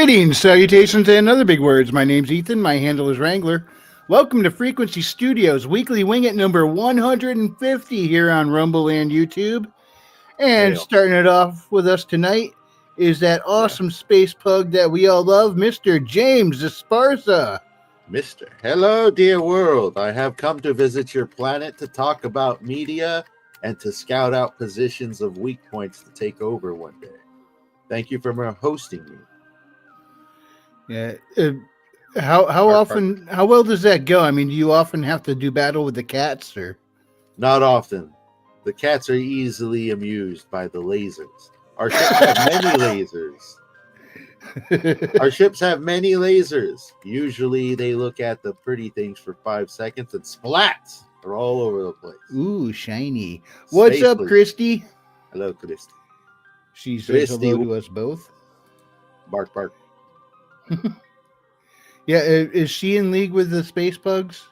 Greetings, salutations, and other big words. My name's Ethan. My handle is Wrangler. Welcome to Frequency Studios, weekly wing it number 150 here on Rumble and YouTube. And starting it off with us tonight is that awesome space pug that we all love, Mr. James Esparza. Mr. Hello, dear world. I have come to visit your planet to talk about media and to scout out positions of weak points to take over one day. Thank you for hosting me. Yeah. How well does that go? I mean, do you often have to do battle with the cats, or? Not often. The cats are easily amused by the lasers. Our ships have many lasers. Usually they look at the pretty things for 5 seconds and splats. They're all over the place. Ooh, shiny. What's up, Christy? Hello, Christy. She says hello to us both. Bark, bark. Yeah, is she in league with the space pugs?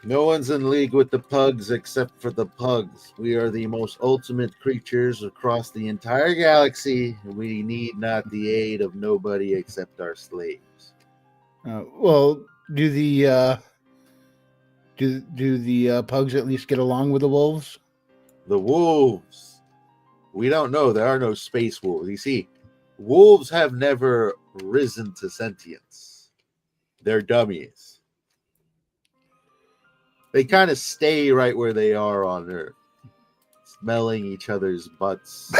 No one's in league with the pugs except for the pugs. We are the most ultimate creatures across the entire galaxy, and we need not the aid of nobody except our slaves. Well, do the pugs at least get along with the wolves? The wolves. We don't know. There are no space wolves. You see, wolves have never risen to sentience. They're dummies. They kind of stay right where they are on Earth, smelling each other's butts,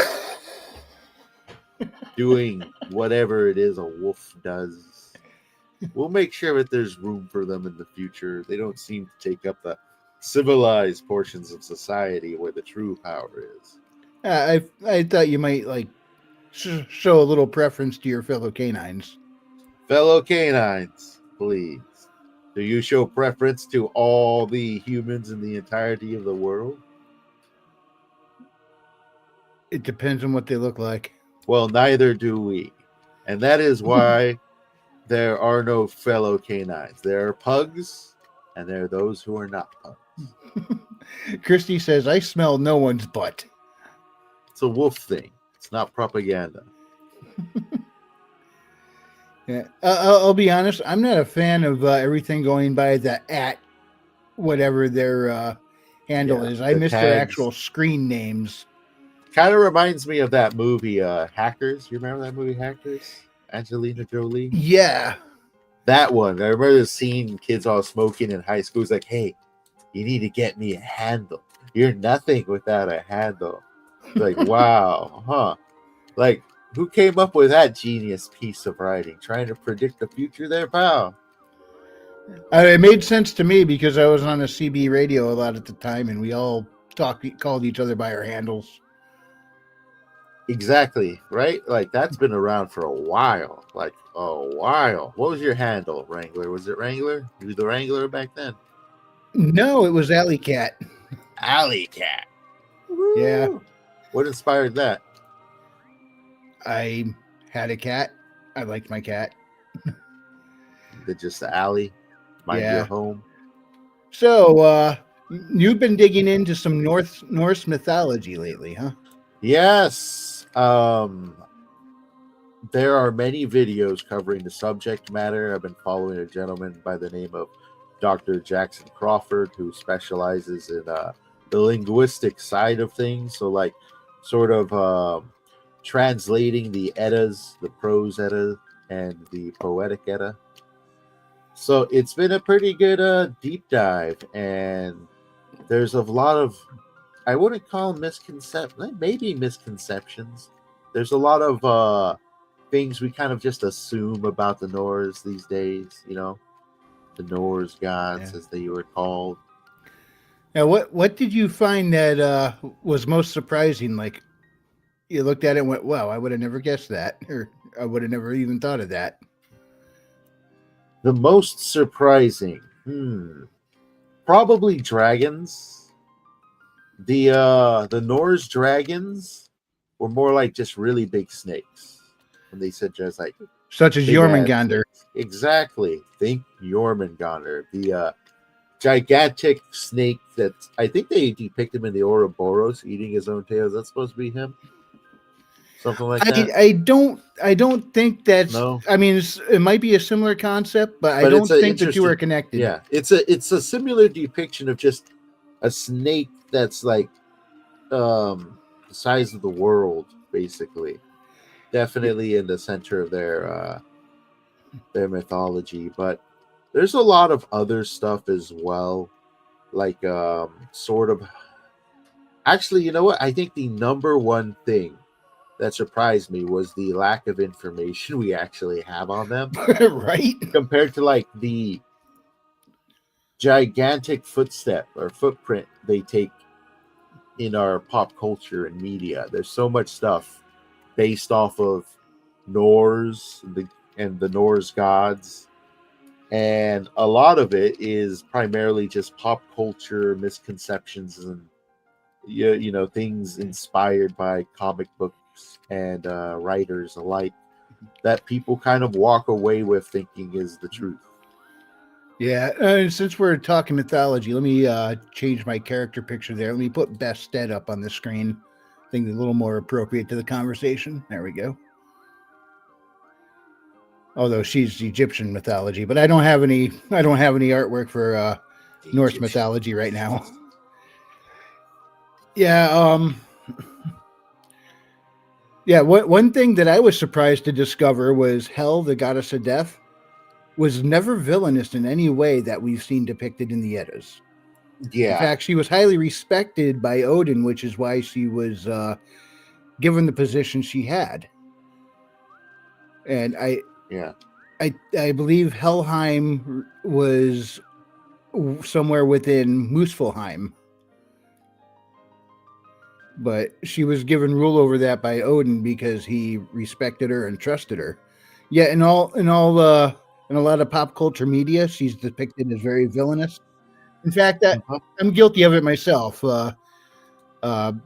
doing whatever it is a wolf does. We'll make sure that there's room for them in the future. They don't seem to take up the civilized portions of society where the true power is. I thought you might show a little preference to your fellow canines. Fellow canines, please. Do you show preference to all the humans in the entirety of the world? It depends on what they look like. Well, neither do we. And that is why there are no fellow canines. There are pugs, and there are those who are not pugs. Christy says, I smell no one's butt. It's a wolf thing. It's not propaganda. Yeah, I'll be honest. I'm not a fan of everything going by the @ whatever their handle is. I miss their actual screen names. Kind of reminds me of that movie, Hackers. You remember that movie, Hackers? Angelina Jolie? Yeah. That one. I remember seeing kids all smoking in high school. It's like, hey, you need to get me a handle. You're nothing without a handle. Like, wow. Huh. Like, who came up with that genius piece of writing? Trying to predict the future there, pal? It made sense to me because I was on a CB radio a lot at the time, and we all called each other by our handles. Exactly, right? Like, that's been around for a while. Like, a while. What was your handle, Wrangler? Was it Wrangler? You were the Wrangler back then? No, it was Alley Cat. Alley Cat. Woo. Yeah. What inspired that? I had a cat. I liked my cat. Just the alley? Mind your home? So, you've been digging into some Norse mythology lately, huh? Yes. There are many videos covering the subject matter. I've been following a gentleman by the name of Dr. Jackson Crawford, who specializes in the linguistic side of things. So, like, sort of translating the Eddas, the prose Edda, and the poetic Edda. So it's been a pretty good deep dive, and there's a lot of, I wouldn't call them maybe misconceptions. There's a lot of things we kind of just assume about the Norse these days, you know, the Norse gods as they were called. Now, what did you find that was most surprising? Like, you looked at it and went, wow, I would have never guessed that, or I would have never even thought of that. The most surprising, probably dragons. The Norse dragons were more like just really big snakes. And they said just like... Such as Jormungandr. Exactly. Think Jormungandr. The gigantic snake that... I think they depict him in the Ouroboros eating his own tail. Is that supposed to be him? something like that. I don't think that's. No, I mean, it might be a similar concept, but I don't think the two are connected. Yeah, it's a similar depiction of just a snake that's like the size of the world, basically. Definitely in the center of their mythology, but there's a lot of other stuff as well, like sort of. Actually, you know what? I think the number one thing that surprised me was the lack of information we actually have on them, right? Compared to like the gigantic footprint they take in our pop culture and media. There's so much stuff based off of Norse and the Norse gods, and a lot of it is primarily just pop culture misconceptions and things inspired by comic books and writers alike that people kind of walk away with thinking is the truth. Yeah, since we're talking mythology, let me change my character picture there. Let me put Bastet up on the screen. I think it's a little more appropriate to the conversation. There we go. Although she's Egyptian mythology, but I don't have any artwork for Norse mythology right now. Yeah, yeah. One thing that I was surprised to discover was Hel, the goddess of death, was never villainous in any way that we've seen depicted in the Eddas. Yeah. In fact, she was highly respected by Odin, which is why she was given the position she had. And I believe Helheim was somewhere within Muspelheim. But she was given rule over that by Odin because he respected her and trusted her. Yeah, in a lot of pop culture media, she's depicted as very villainous. In fact, I'm guilty of it myself. Hela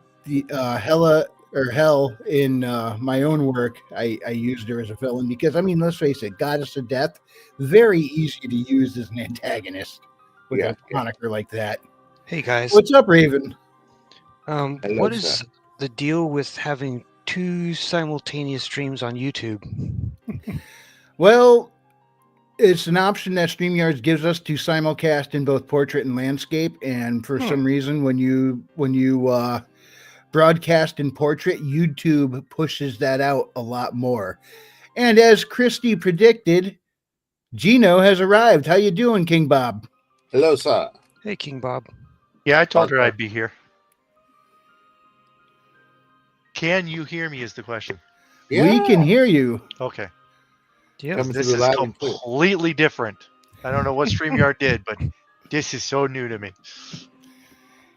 or Hel in my own work, I used her as a villain because, I mean, let's face it, goddess of death, very easy to use as an antagonist with a moniker like that. Hey guys, what's up, Raven? What is the deal with having 2 simultaneous streams on YouTube? Well, it's an option that StreamYard gives us to simulcast in both portrait and landscape. And for some reason, when you broadcast in portrait, YouTube pushes that out a lot more. And as Christy predicted, Geno has arrived. How you doing, King Bawb? Hello, sir. Hey, King Bawb. Yeah, I told her I'd be here. Can you hear me is the question. Yeah. We can hear you. Okay. Yeah. This is completely different. I don't know what StreamYard did, but this is so new to me.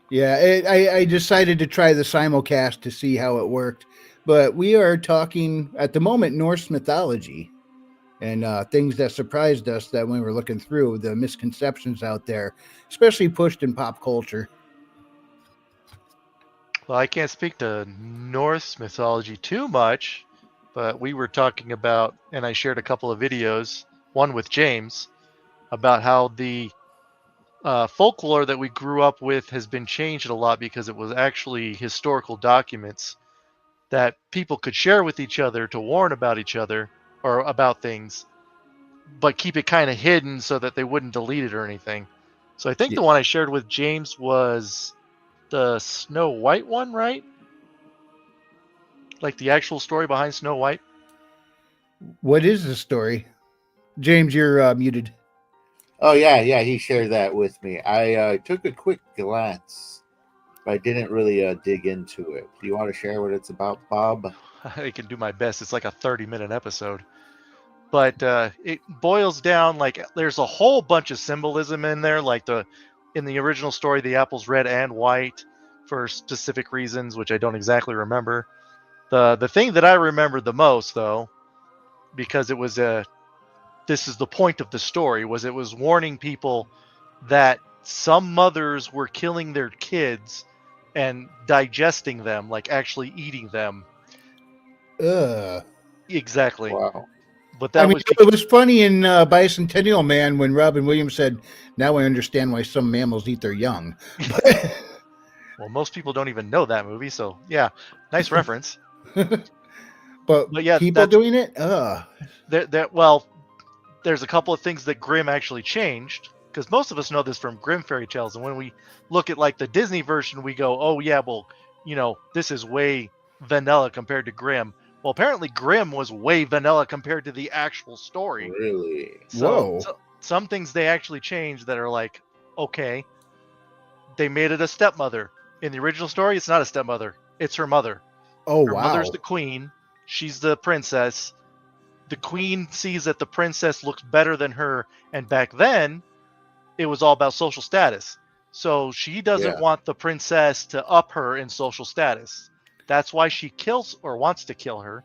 Yeah, I decided to try the simulcast to see how it worked. But we are talking, at the moment, Norse mythology and things that surprised us that when we were looking through the misconceptions out there, especially pushed in pop culture. Well, I can't speak to Norse mythology too much, but we were talking about, and I shared a couple of videos, one with James, about how the folklore that we grew up with has been changed a lot because it was actually historical documents that people could share with each other to warn about each other or about things, but keep it kind of hidden so that they wouldn't delete it or anything. So I think the one I shared with James was the Snow White one, right? Like the actual story behind Snow White. What is the story? James, you're muted. Oh, yeah, he shared that with me. I took a quick glance, but I didn't really dig into it. Do you want to share what it's about, Bawb? I can do my best. It's like a 30-minute episode. But it boils down, like, there's a whole bunch of symbolism in there, like in the original story, the apple's red and white for specific reasons, which I don't exactly remember. The thing that I remember the most, though, because it was this is the point of the story, was it was warning people that some mothers were killing their kids and digesting them, like actually eating them. Exactly. Wow. But that it was funny in Bicentennial Man when Robin Williams said, "Now I understand why some mammals eat their young." Well, most people don't even know that movie, so yeah, nice reference. But yeah, people doing it? Well, there's a couple of things that Grimm actually changed, because most of us know this from Grimm fairy tales, and when we look at like the Disney version, we go, oh yeah, well, this is way vanilla compared to Grimm. Well, apparently Grimm was way vanilla compared to the actual story. Really? Whoa. So some things they actually changed that are like, okay, they made it a stepmother. In the original story, it's not a stepmother, it's her mother. Oh, Her wow. mother's the queen, she's the princess. The queen sees that the princess looks better than her, and back then it was all about social status. So she doesn't want the princess to up her in social status. That's why she kills or wants to kill her.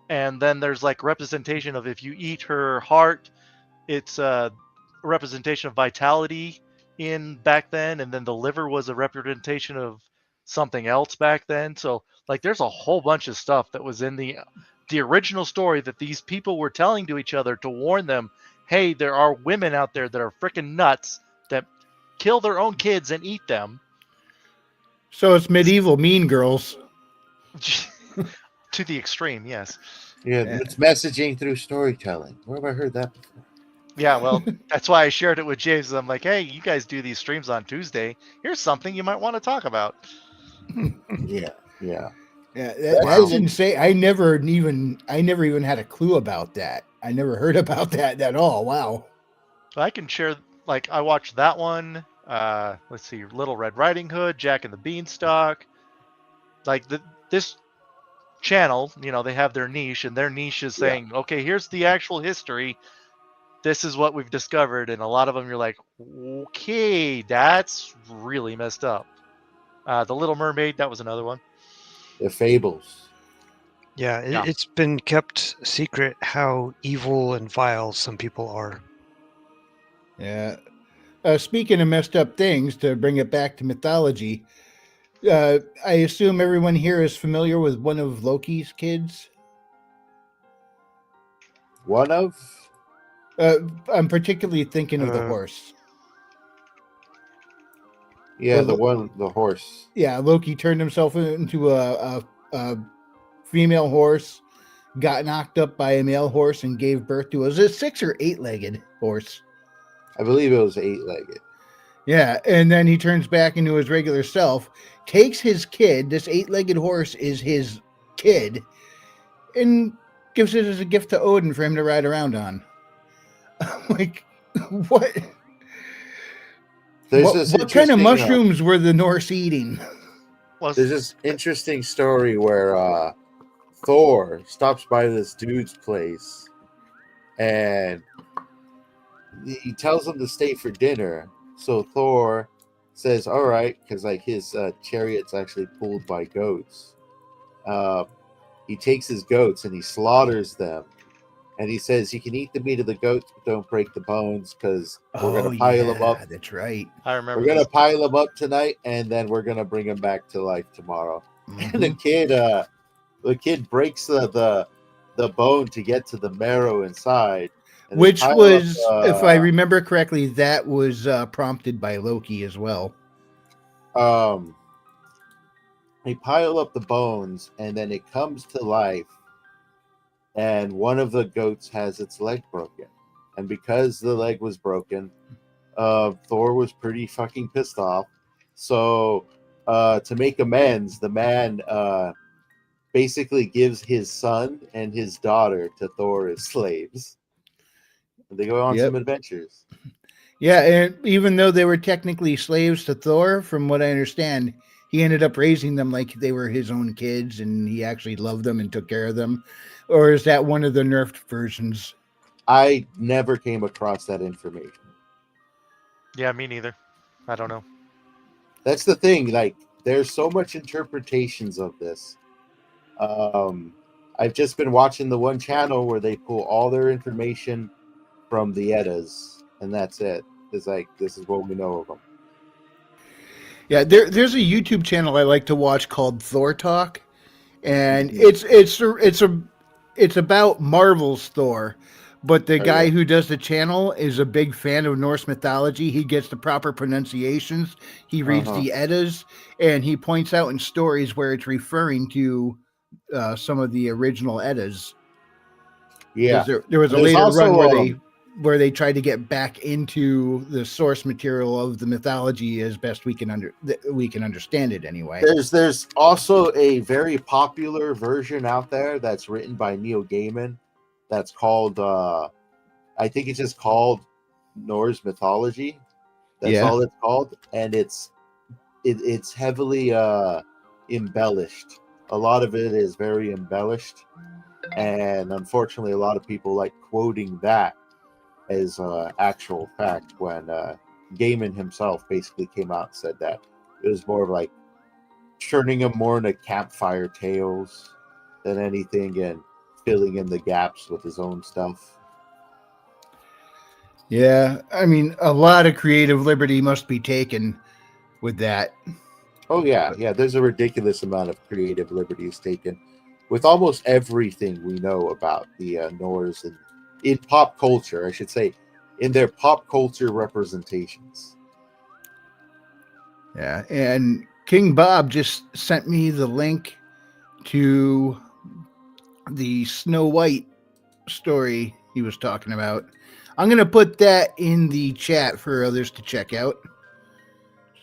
And then there's like representation of if you eat her heart, it's a representation of vitality in back then, and then the liver was a representation of something else back then. So like there's a whole bunch of stuff that was in the original story that these people were telling to each other to warn them, hey, there are women out there that are freaking nuts that kill their own kids and eat them. So it's medieval Mean Girls. To the extreme, yes. Yeah, it's messaging through storytelling. Where have I heard that before? Yeah, well, that's why I shared it with James. I'm like, hey, you guys do these streams on Tuesday. Here's something you might want to talk about. Yeah. That's insane. I never even had a clue about that. I never heard about that at all. Wow. So I can share, like, I watched that one. Let's see, Little Red Riding Hood, Jack and the Beanstalk. Like this channel, they have their niche, and their niche is saying, okay, here's the actual history. This is what we've discovered, and a lot of them you're like, okay, that's really messed up. The Little Mermaid, that was another one. The fables. Yeah, it's been kept secret how evil and vile some people are. Yeah. Speaking of messed up things, to bring it back to mythology, I assume everyone here is familiar with one of Loki's kids. One of? I'm particularly thinking of the horse. Yeah, the horse. Yeah, Loki turned himself into a female horse, got knocked up by a male horse, and gave birth to a 6 or 8-legged horse. I believe it was 8-legged. Yeah, and then he turns back into his regular self, takes his kid, this 8-legged horse is his kid, and gives it as a gift to Odin for him to ride around on. Like, what? What kind of mushrooms were the Norse eating? There's this interesting story where Thor stops by this dude's place, and he tells him to stay for dinner. So Thor says, all right, because like his chariot's actually pulled by goats. He takes his goats and he slaughters them. And he says, you can eat the meat of the goats, but don't break the bones, because we're going to pile them up. That's right. I remember. We're going to pile them up tonight, and then we're going to bring them back to life tomorrow. Mm-hmm. And the kid breaks the bone to get to the marrow inside. Which was, if I remember correctly, that was prompted by Loki as well. They pile up the bones, and then it comes to life. And one of the goats has its leg broken. And because the leg was broken, Thor was pretty fucking pissed off. So to make amends, the man basically gives his son and his daughter to Thor as slaves. And they go on some adventures. Yeah, and even though they were technically slaves to Thor, from what I understand, he ended up raising them like they were his own kids, and he actually loved them and took care of them. Or is that one of the nerfed versions? I never came across that information. Yeah, me neither. I don't know. That's the thing. Like, there's so much interpretations of this. I've just been watching the one channel where they pull all their information from the Eddas, and that's it. It's like, this is what we know of them. Yeah, there's a YouTube channel I like to watch called Thor Talk, and it's about Marvel's Thor, but the guy who does the channel is a big fan of Norse mythology. He gets the proper pronunciations. He reads the Eddas, and he points out in stories where it's referring to some of the original Eddas. Yeah, there was a there's later also, run where they tried to get back into the source material of the mythology as best we can understand it anyway. There's also a very popular version out there that's written by Neil Gaiman that's called I think it's just called Norse Mythology. That's all it's called, and it's heavily embellished. A lot of it is very embellished, and unfortunately, a lot of people like quoting that as actual fact when Gaiman himself basically came out and said that it was more of like turning them more into campfire tales than anything and filling in the gaps with his own stuff. Yeah, I mean, a lot of creative liberty must be taken with that. Oh yeah, there's a ridiculous amount of creative liberties taken with almost everything we know about the Norse and in pop culture, I should say, in their pop culture representations. Yeah, and King Bawb just sent me the link to the Snow White story he was talking about. I'm going to put that in the chat for others to check out.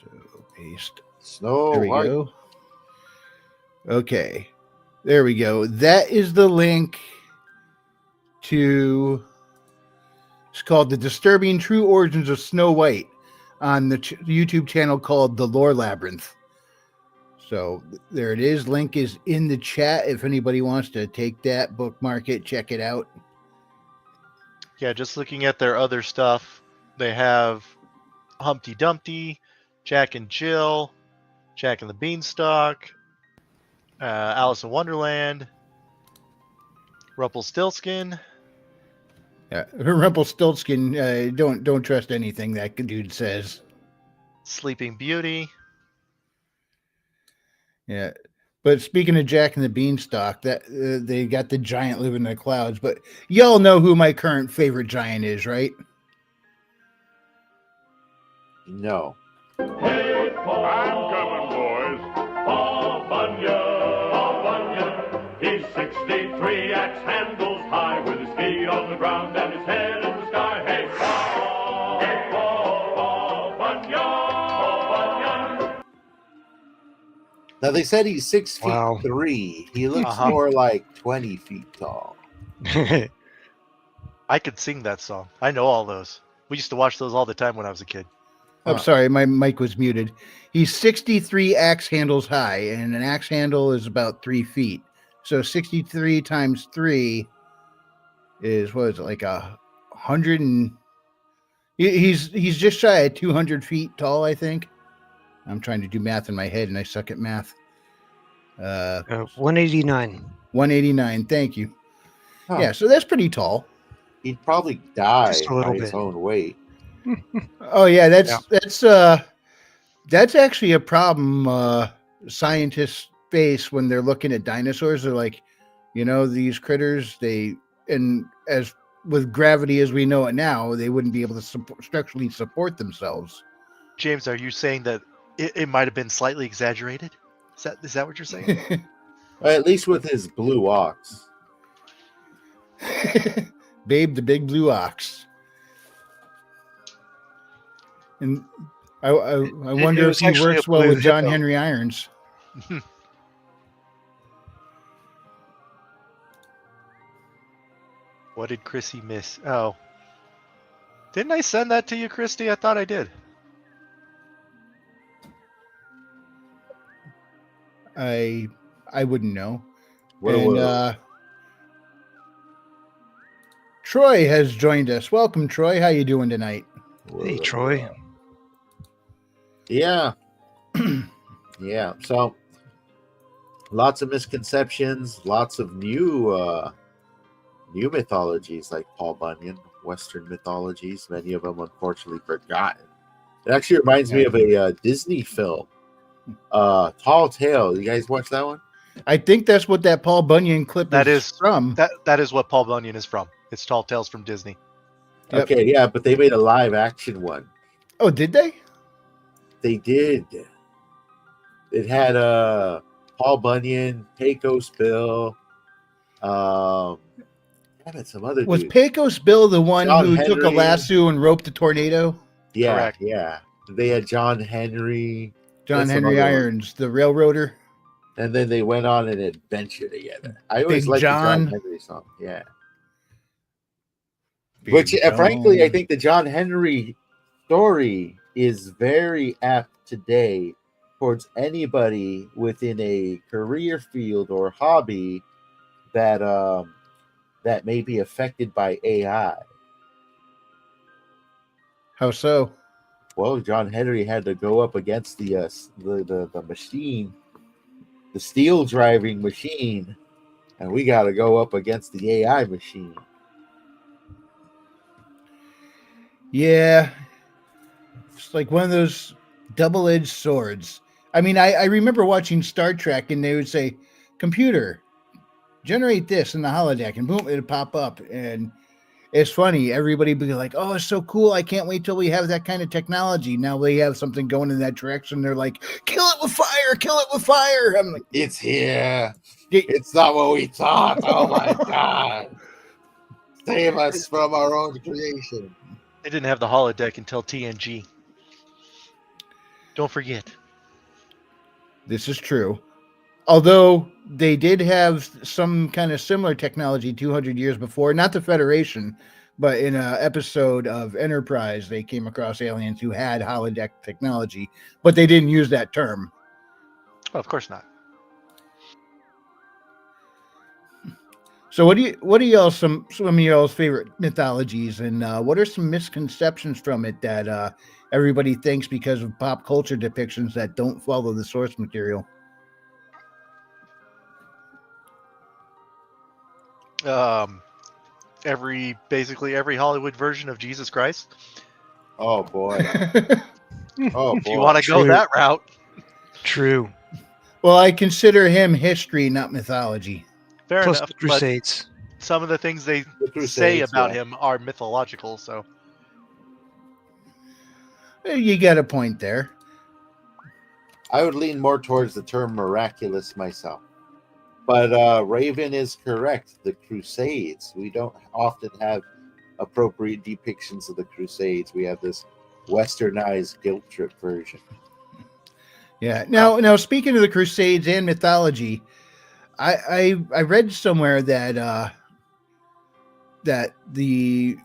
So paste. Snow White. Go. Okay. There we go. That is the link to, it's called The Disturbing True Origins of Snow White on the YouTube channel called The Lore Labyrinth. So there it is. Link is in the chat if anybody wants to take that, bookmark it, check it out. Yeah, just looking at their other stuff, they have Humpty Dumpty, Jack and Jill, Jack and the Beanstalk, Alice in Wonderland, Rumpelstiltskin. Rumpelstiltskin, don't trust anything that dude says. Sleeping Beauty. Yeah, but speaking of Jack and the Beanstalk, that they got the giant living in the clouds. But y'all know who my current favorite giant is, right? No. Hey, I'm coming, boys. Paul Bunyan. He's 63 axe handles high with his feet on the ground and his head in the sky. Hey, Paul Bunyan. Now they said he's 6 feet 3. He looks more like 20 feet tall. I could sing that song. I know all those. We used to watch those all the time when I was a kid. I'm sorry, my mic was muted. He's 63 axe handles high, and an axe handle is about 3 feet. So 63 times 3 is, what is it, like 100 and... He's just shy of 200 feet tall, I think. I'm trying to do math in my head, and I suck at math. 189. 189, thank you. Huh. Yeah, so that's pretty tall. He'd probably die by his own weight. Oh yeah, that's actually a problem scientists face when they're looking at dinosaurs. They're like, these critters, and as with gravity as we know it now, they wouldn't be able to structurally support themselves. James, are you saying that it might have been slightly exaggerated? Is that what you're saying? At least with his blue ox. Babe, the big blue ox. And I wonder if he works well with John Henry Irons. What did Chrissy miss? Oh. Didn't I send that to you, Christy? I thought I did. I wouldn't know. And Troy has joined us. Welcome, Troy. How you doing tonight? Hey, Troy. Yeah. Yeah. So lots of misconceptions, lots of new mythologies like Paul Bunyan, Western mythologies, many of them unfortunately forgotten. It actually reminds me of a Disney film, Tall Tale. You guys watch that one? I think that's what that Paul Bunyan clip is from. That is what Paul Bunyan is from. It's Tall Tales from Disney. Yep. Okay, yeah, but they made a live action one. Oh, did they? They did. It had Paul Bunyan, Pecos Bill, some other Was dudes. Pecos Bill the one John who took a Henry. lasso and roped the tornado? Yeah, Correct. yeah. They had John Henry. John and some Henry other ones. Irons, the railroader. And then they went on an adventure together. I always Big liked the John John. Henry song. Yeah. Big Which, frankly, I John. think the John Henry story is very apt today towards anybody within a career field or hobby that that may be affected by AI. How so? Well, John Henry had to go up against the machine, the steel driving machine, and we got to go up against the AI machine. Yeah, it's like one of those double-edged swords. I mean, I remember watching Star Trek, and they would say, "Computer, generate this in the holodeck," and boom, it'd pop up. And it's funny. Everybody be like, "Oh, it's so cool! I can't wait till we have that kind of technology." Now they have something going in that direction. They're like, "Kill it with fire! Kill it with fire!" I'm like, "It's here. It's not what we thought. Oh my god! Save us from our own creation." They didn't have the holodeck until TNG. Don't forget. This is true. Although they did have some kind of similar technology 200 years before, not the Federation, but in an episode of Enterprise, they came across aliens who had holodeck technology, but they didn't use that term. Oh, of course not. So what are y'all some of y'all's favorite mythologies, and what are some misconceptions from it that everybody thinks because of pop culture depictions that don't follow the source material? Basically every Hollywood version of Jesus Christ. Oh boy. Oh boy. If you want to go that route. True. Well, I consider him history, not mythology. Fair Plus enough. the Crusades. Some of the things they say about him are mythological, so you got a point there. I would lean more towards the term miraculous myself. But Raven is correct. The Crusades. We don't often have appropriate depictions of the Crusades. We have this westernized guilt trip version. Yeah. Now speaking of the Crusades and mythology, I read somewhere that that the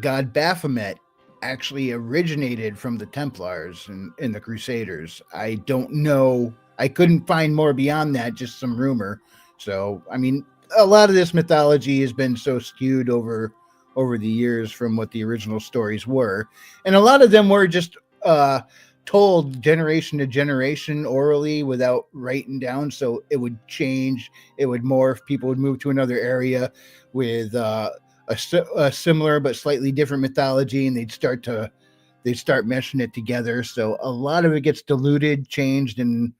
god Baphomet actually originated from the Templars and the Crusaders. I don't know. I couldn't find more beyond that, just some rumor. So, I mean, a lot of this mythology has been so skewed over the years from what the original stories were. And a lot of them were just told generation to generation orally without writing down. So it would change, it would morph, people would move to another area with a similar but slightly different mythology, and they'd start meshing it together. So a lot of it gets diluted, changed, and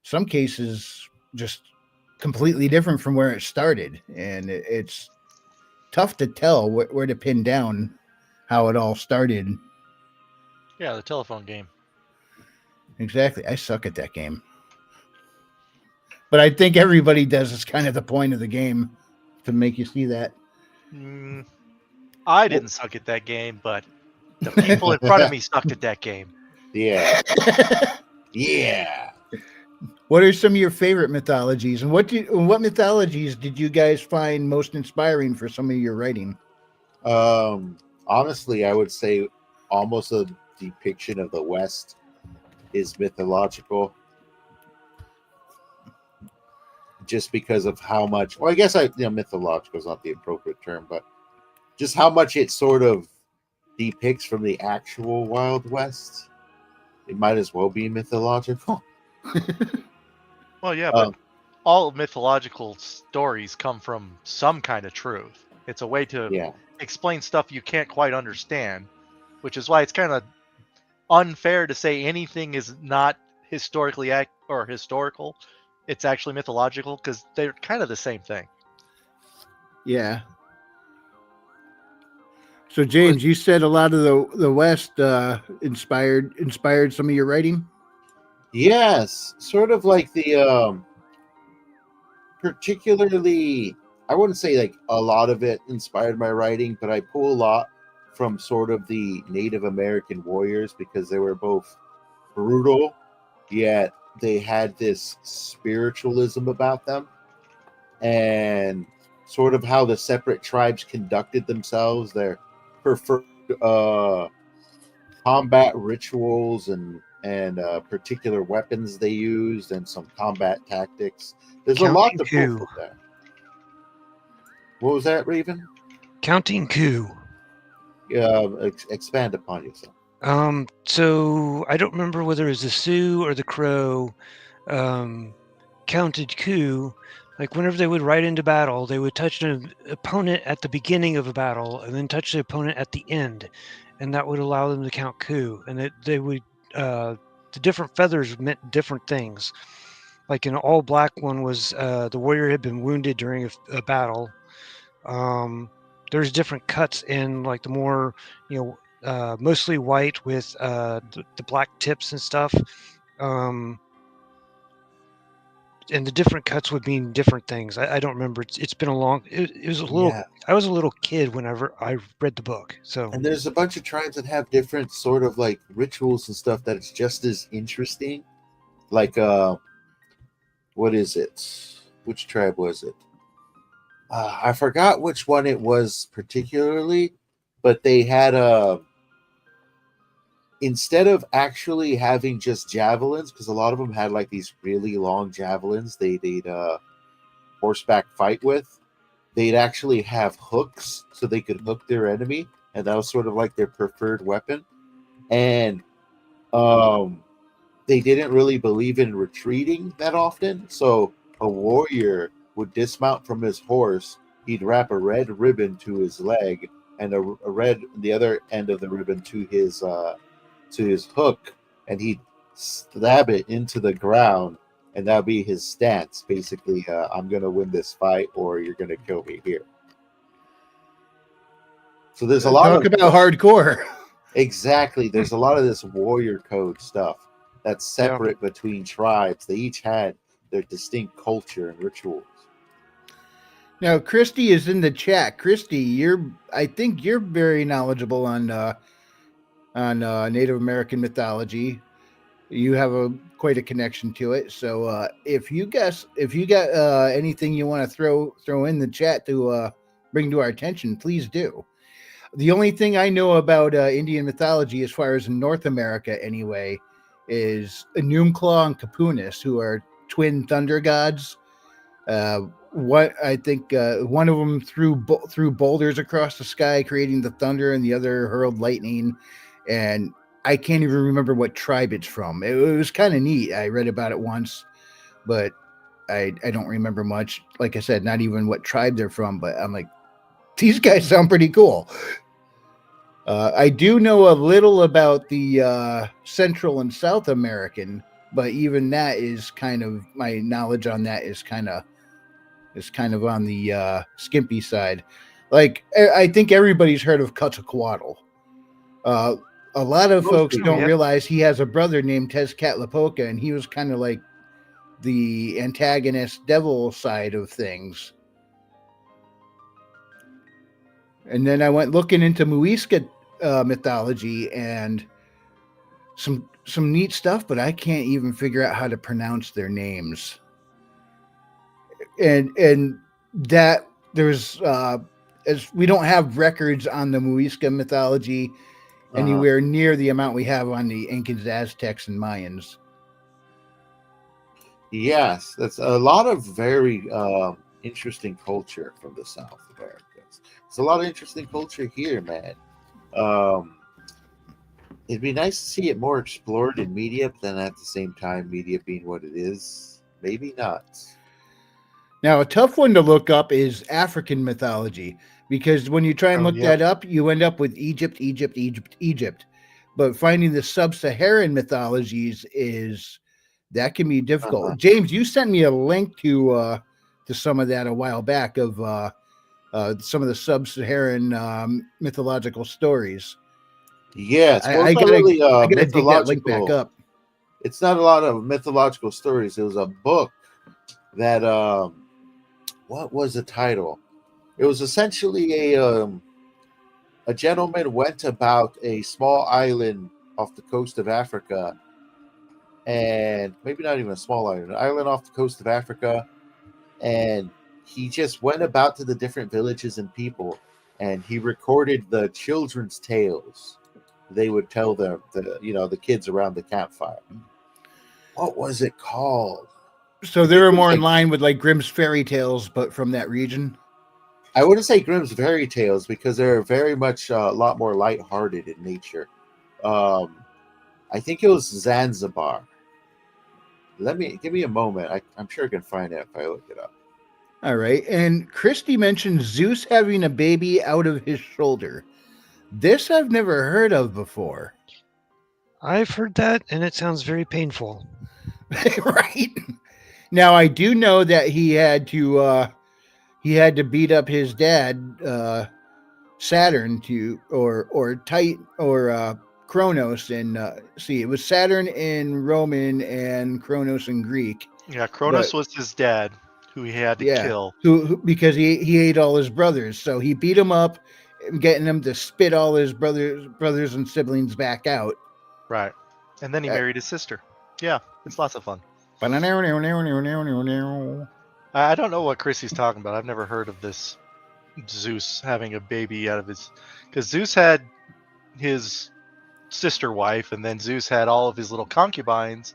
some cases just completely different from where it started, and it's tough to tell where to pin down how it all started. Yeah, the telephone game. Exactly. I suck at that game, but I think everybody does. It's kind of the point of the game to make you see that. I didn't suck at that game, but the people in front of me sucked at that game. Yeah. Yeah. What are some of your favorite mythologies, and what mythologies did you guys find most inspiring for some of your writing? Honestly, I would say almost a depiction of the West is mythological, just because of how much. Well, I guess mythological is not the appropriate term, but just how much it sort of depicts from the actual Wild West. It might as well be mythological. Well, yeah, but all mythological stories come from some kind of truth. It's a way to explain stuff you can't quite understand, which is why it's kind of unfair to say anything is not historically or historical. It's actually mythological, because they're kind of the same thing. Yeah. So James, you said a lot of the West inspired some of your writing. Yes, sort of like the particularly, I wouldn't say like a lot of it inspired my writing, but I pull a lot from sort of the Native American warriors because they were both brutal, yet they had this spiritualism about them, and sort of how the separate tribes conducted themselves, their preferred combat rituals and particular weapons they used, and some combat tactics. There's a lot Counting to pull coup. from there. What was that, Raven? Counting coup. Expand upon yourself. So I don't remember whether it was the Sioux or the Crow counted coup. Like whenever they would ride into battle, they would touch an opponent at the beginning of a battle and then touch the opponent at the end, and that would allow them to count coup. And they would the different feathers meant different things. Like an all black one was the warrior had been wounded during a battle. There's different cuts in like the more, mostly white with the black tips and stuff. And the different cuts would mean different things. I don't remember. It's been a long. It was a little. Yeah. I was a little kid whenever I read the book. So And there's a bunch of tribes that have different sort of like rituals and stuff that it's just as interesting. Like what is it? Which tribe was it? I forgot which one it was particularly, but they had instead of actually having just javelins, because a lot of them had like these really long javelins they'd horseback fight with, they'd actually have hooks so they could hook their enemy, and that was sort of like their preferred weapon. And they didn't really believe in retreating that often, so a warrior would dismount from his horse, he'd wrap a red ribbon to his leg and a red the other end of the ribbon to his hook, and he'd stab it into the ground, and that'd be his stance. Basically, I'm gonna win this fight, or you're gonna kill me here. So there's a lot Talk about hardcore. Exactly. There's a lot of this warrior code stuff that's separate between tribes. They each had their distinct culture and rituals. Now, Christy is in the chat. Christy, I think you're very knowledgeable on Native American mythology. You have quite a connection to it. So if you got anything you want to throw in the chat to bring to our attention, please do. The only thing I know about Indian mythology, as far as in North America anyway, is Enumclaw and Capunis, who are twin thunder gods. What I think one of them threw boulders across the sky, creating the thunder, and the other hurled lightning. And I can't even remember what tribe it's from. It was kind of neat. I read about it once, but I don't remember much. Like I said, not even what tribe they're from. But I'm like, these guys sound pretty cool. I do know a little about the Central and South American, but even that is kind of, my knowledge on that is kind of on the skimpy side. Like, I think everybody's heard of Quetzalcoatl. A lot of folks don't realize he has a brother named Tezcatlipoca, and he was kind of like the antagonist devil side of things. And then I went looking into Muisca mythology and some neat stuff, but I can't even figure out how to pronounce their names. And that there's as we don't have records on the Muisca mythology anywhere near the amount we have on the Incans, Aztecs, and Mayans. Yes, that's a lot of very interesting culture from the South Americans. It's a lot of interesting culture here, man. It'd be nice to see it more explored in media, but then at the same time, media being what it is, maybe not. Now, a tough one to look up is African mythology, because when you try and look that up, you end up with Egypt. But finding the sub-Saharan mythologies that can be difficult. James, you sent me a link to some of that a while back of some of the sub-Saharan mythological stories. Yes, I gotta dig that link back up. it's not a lot of mythological stories. It was a book that what was the title? It was essentially a gentleman went about a small island off the coast of Africa, and maybe not even a small island, an island off the coast of Africa, and he just went about to the different villages and people, and he recorded the children's tales they would tell the kids around the campfire. What was it called? So they were more in line with like Grimm's fairy tales, but from that region. I wouldn't say Grimm's fairy tales because they're very much a lot more lighthearted in nature. I think it was Zanzibar. Give me a moment. I'm sure I can find it if I look it up. All right. And Christy mentioned Zeus having a baby out of his shoulder. This I've never heard of before. I've heard that, and it sounds very painful. Right. Now I do know that he had to beat up his dad, Saturn, Kronos, and it was Saturn in Roman and Kronos in Greek. Yeah, Kronos was his dad, who he had to kill. Who because he ate all his brothers, so he beat him up, getting him to spit all his brothers and siblings back out. Right, and then he married his sister. Yeah, it's lots of fun. I don't know what Chrissy's talking about. I've never heard of this Zeus having a baby out of his... Because Zeus had his sister wife, and then Zeus had all of his little concubines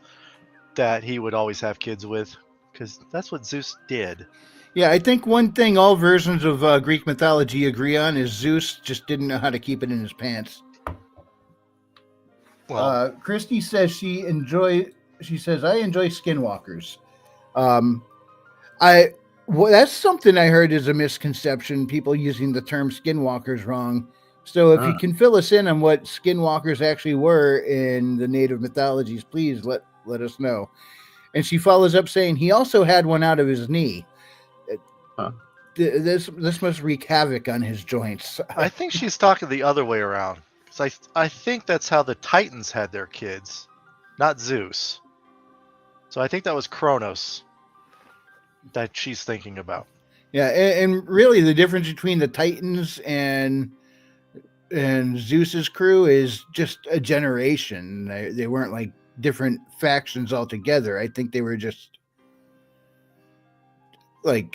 that he would always have kids with, because that's what Zeus did. Yeah, I think one thing all versions of Greek mythology agree on is Zeus just didn't know how to keep it in his pants. Well, Christy says I enjoy skinwalkers. That's something I heard is a misconception, people using the term skinwalkers wrong. So if you can fill us in on what skinwalkers actually were in the native mythologies, please let us know. And she follows up saying he also had one out of his knee. This must wreak havoc on his joints. I think she's talking the other way around. Because I think that's how the Titans had their kids, not Zeus. So I think that was Kronos that she's thinking about. Yeah, and really the difference between the Titans and Zeus's crew is just a generation. They weren't like different factions altogether. I think they were just like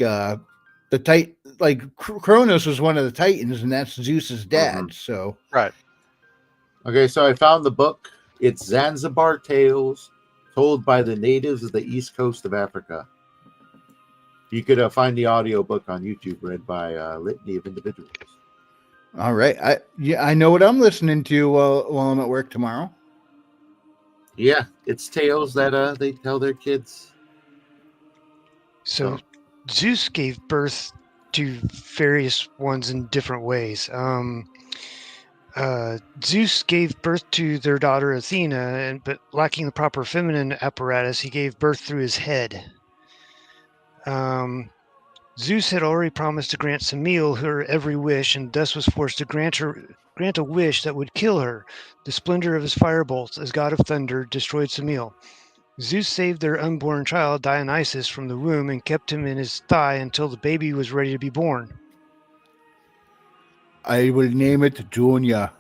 Kronos was one of the Titans, and that's Zeus's dad. Mm-hmm. So right. Okay, so I found the book. It's Zanzibar Tales, told by the natives of the east coast of Africa. You could find the audiobook on YouTube, read by a litany of individuals. All right. I know what I'm listening to while I'm at work tomorrow. Yeah, it's tales that they tell their kids. So Zeus gave birth to various ones in different ways. Zeus gave birth to their daughter Athena, but lacking the proper feminine apparatus, he gave birth through his head. Zeus had already promised to grant Semele her every wish, and thus was forced to grant a wish that would kill her. The splendor of his firebolts, as god of thunder, destroyed Semele. Zeus saved their unborn child Dionysus from the womb and kept him in his thigh until the baby was ready to be born. I will name it Junior.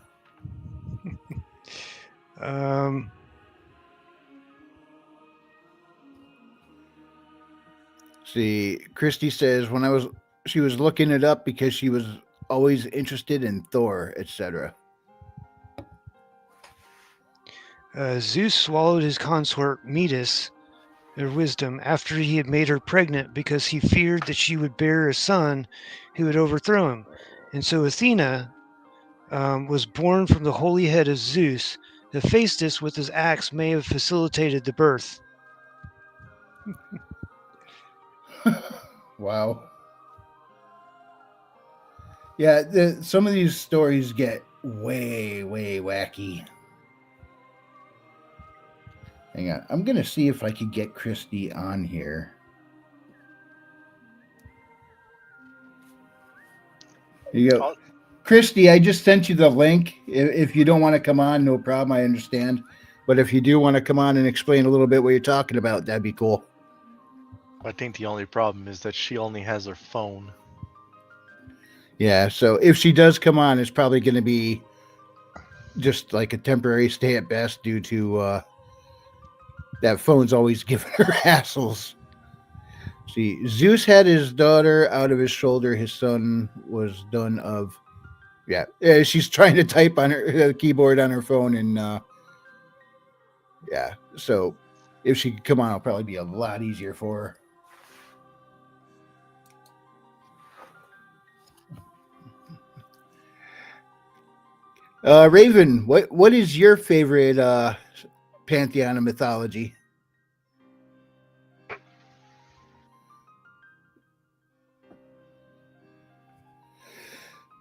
See, Christy says she was looking it up because she was always interested in Thor, etc. Zeus swallowed his consort Metis, her wisdom, after he had made her pregnant because he feared that she would bear a son who would overthrow him. And so Athena was born from the holy head of Zeus. Hephaestus with his axe may have facilitated the birth. Wow. Yeah, some of these stories get way, way wacky. Hang on. I'm going to see if I could get Christy on here. Here you go. Christy, I just sent you the link. If you don't want to come on, no problem. I understand. But if you do want to come on and explain a little bit what you're talking about, that'd be cool. I think the only problem is that she only has her phone. Yeah, so if she does come on, it's probably going to be just like a temporary stay at best due to that phone's always giving her hassles. See, Zeus had his daughter out of his shoulder. His son was done of. Yeah, she's trying to type on her keyboard on her phone, and yeah. So if she could come on, it'll probably be a lot easier for her. Raven, what is your favorite pantheon of mythology?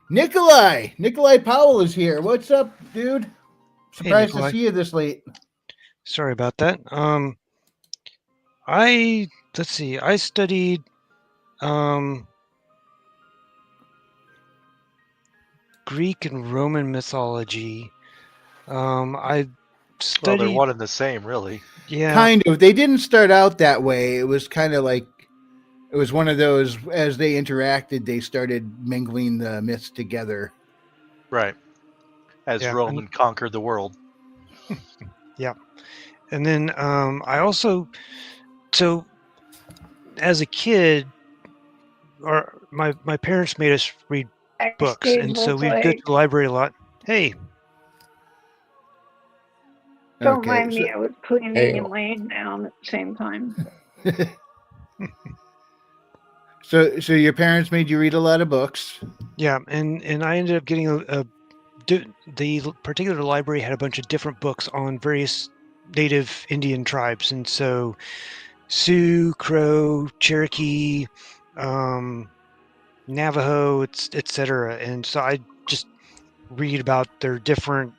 Nikolai Powell is here. What's up, dude? Surprised to see you this late. Sorry about that. Let's see. I studied Greek and Roman mythology. I studied. Well, they're one and the same, really. Yeah. Kind of. They didn't start out that way. It was kind of like it was one of those. As they interacted, they started mingling the myths together. Right. As Rome conquered the world. Yeah. And then I also, so as a kid, my parents made us read books, and so we'd go to the library a lot. Hey. Don't mind me, I was cleaning and laying down at the same time. So your parents made you read a lot of books. Yeah, and I ended up getting the particular library had a bunch of different books on various native Indian tribes, and so Sioux, Crow, Cherokee, Navajo, etc. And so I just read about their different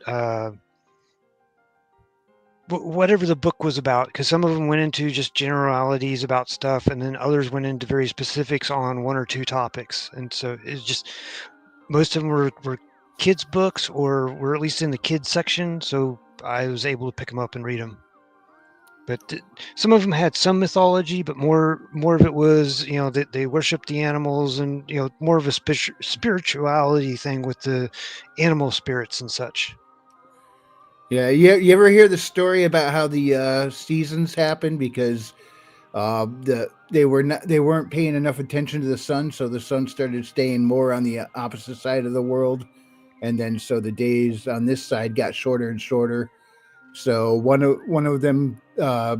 whatever the book was about, because some of them went into just generalities about stuff, and then others went into very specifics on one or two topics. And so it's just most of them were kids' books, or were at least in the kids section, so I was able to pick them up and read them. But some of them had some mythology, but more of it was, that they worshiped the animals, and more of a spirituality thing with the animal spirits and such. Yeah, you ever hear the story about how the seasons happened because they weren't paying enough attention to the sun, so the sun started staying more on the opposite side of the world, and then so the days on this side got shorter and shorter. So one of them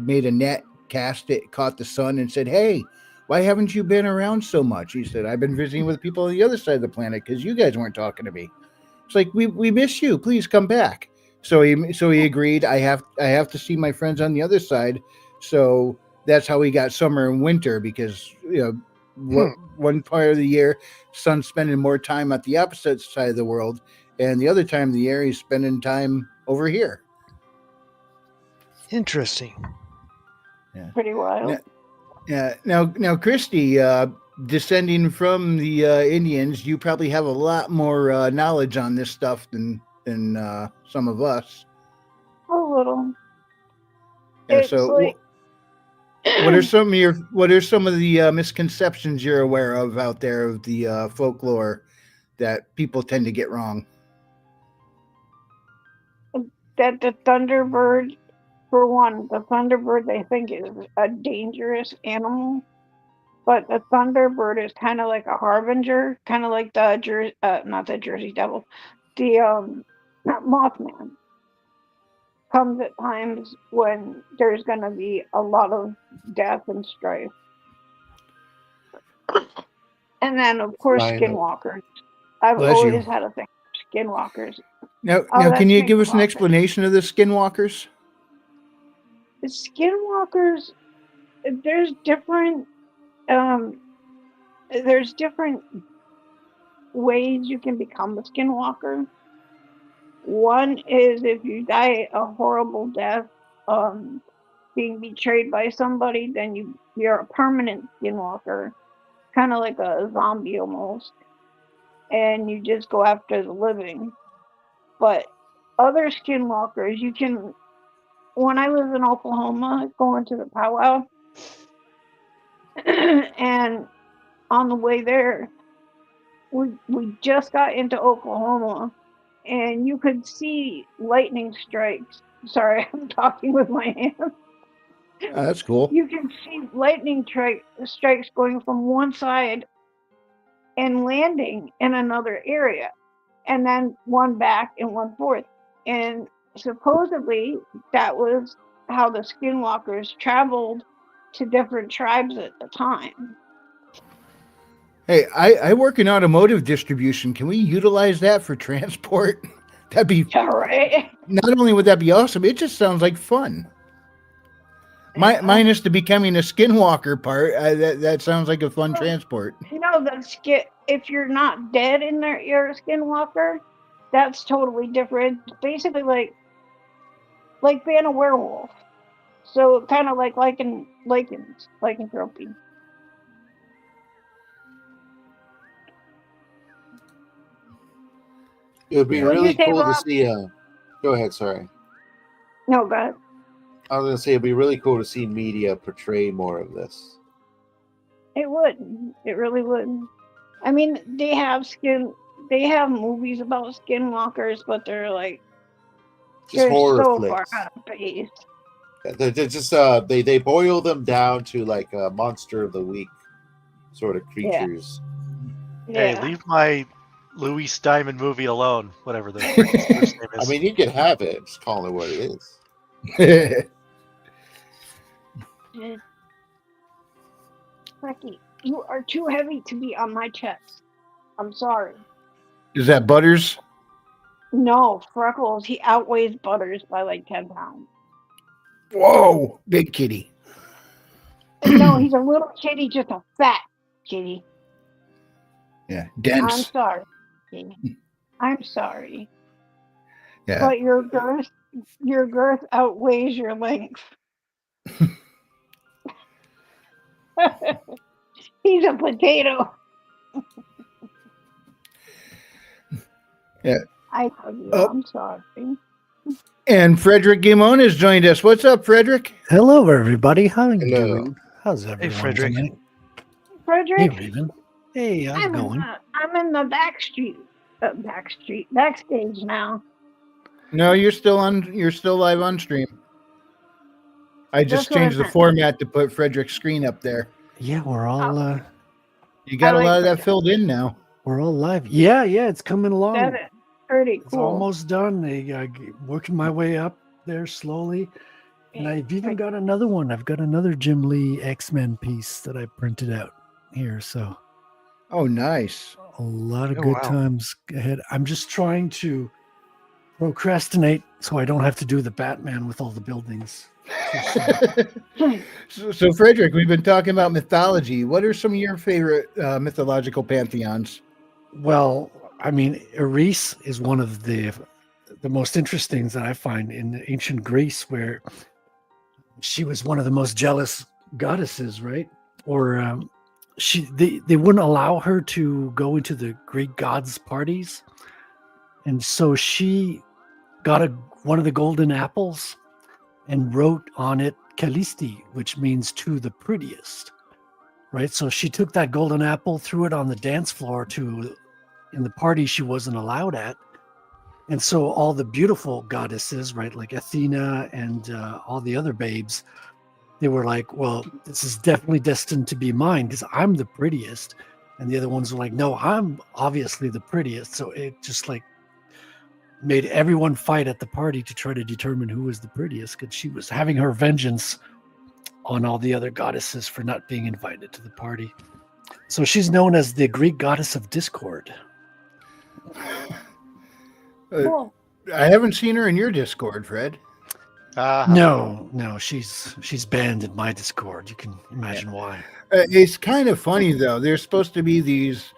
made a net, cast it, caught the sun, and said, "Hey, why haven't you been around so much?" He said, "I've been visiting with people on the other side of the planet because you guys weren't talking to me." It's like we miss you. Please come back. So he agreed. I have to see my friends on the other side. So that's how we got summer and winter, because one part of the year, sun's spending more time at the opposite side of the world, and the other time of the year he's spending time over here. Interesting. Yeah. Pretty wild. Now, Christy, descending from the Indians, you probably have a lot more knowledge on this stuff than some of us. A little. Yeah, so like, what are some of the misconceptions you're aware of out there of the folklore that people tend to get wrong? That the Thunderbird, for one, the Thunderbird they think is a dangerous animal, but the Thunderbird is kind of like a harbinger, kind of like the not the Jersey Devil, the Mothman. Comes at times when there's going to be a lot of death and strife. And then, of course, skinwalkers. I've always had a thing for skinwalkers. Now, can you give us an explanation of the skinwalkers? The skinwalkers, there's different ways you can become a skinwalker. One is if you die a horrible death, being betrayed by somebody, then you're a permanent skinwalker, kind of like a zombie almost, and you just go after the living. But other skinwalkers, you can when I was in Oklahoma going to the powwow, and on the way there, we just got into Oklahoma, and you could see lightning strikes. Sorry, I'm talking with my hands. That's cool. You can see lightning strikes going from one side and landing in another area, and then one back and one forth. And supposedly that was how the skinwalkers traveled to different tribes at the time. Hey, I work in automotive distribution. Can we utilize that for transport? That'd be All right. not only would that be awesome, it just sounds like fun. Minus the becoming a skinwalker part. That sounds like a fun transport. You know, if you're not dead in there, you're a skinwalker. That's totally different. It's basically like being a werewolf. So kind of like lycanthropy. It would be What'd you really say, cool to Rob? see. Go ahead. Sorry. No, go ahead. I was gonna say it'd be really cool to see media portray more of this. It would. It really would. I mean, they have movies about skinwalkers, but they're like Just they're horror so flicks. far out of base. They're just they boil them down to like a monster of the week sort of creatures. Hey, Yeah. leave my Louis Diamond movie alone. Whatever the frick his first name I is. mean, you could have it. Just call it what it is. Becky, you are too heavy to be on my chest. I'm sorry. Is that Butters? No, Freckles, he outweighs Butters by like 10 pounds. Whoa, big kitty. No, he's a little kitty, just a fat kitty. Yeah, I'm dense. sorry. Kitty. I'm sorry. Yeah. But your girth outweighs your length. He's a potato. Yeah. I love you. Oh. I'm sorry. And Frederick Gimon has joined us. What's up, Frederick? Hello, everybody. How are you Hello. doing? How's everyone Frederick. tonight? Frederick, Hey, Raven. Hey, how's it going? I'm in the backstage now. No, you're still live on stream. I just That's what I changed the meant. format to put Frederick's screen up there. Yeah, we're all You got I a like lot of that Frederick. filled in now. we're all live. Yeah, it's coming along. That is pretty It's cool. almost done. Working my way up there slowly, and I've even got another one. I've got another Jim Lee X-Men piece that I printed out here. So Oh, nice. a lot of Oh, good wow. times ahead. I'm just trying to procrastinate so I don't have to do the Batman with all the buildings. So, Frederick, we've been talking about mythology. What are some of your favorite mythological pantheons? Well, I mean, Eris is one of the most interesting that I find in ancient Greece, where she was one of the most jealous goddesses, right? Or they wouldn't allow her to go into the Greek gods' parties, and so she got one of the golden apples and wrote on it Callisti, which means to the prettiest, right? So she took that golden apple, threw it on the dance floor in the party she wasn't allowed at. And so all the beautiful goddesses, right, like Athena and all the other babes, they were like, well, this is definitely destined to be mine because I'm the prettiest. And the other ones were like, no, I'm obviously the prettiest. So it just like made everyone fight at the party to try to determine who was the prettiest, because she was having her vengeance on all the other goddesses for not being invited to the party. So she's known as the Greek goddess of discord. Cool. I haven't seen her in your Discord, Fred. No, she's banned in my Discord. You can imagine why. It's kind of funny, though. There's supposed to be these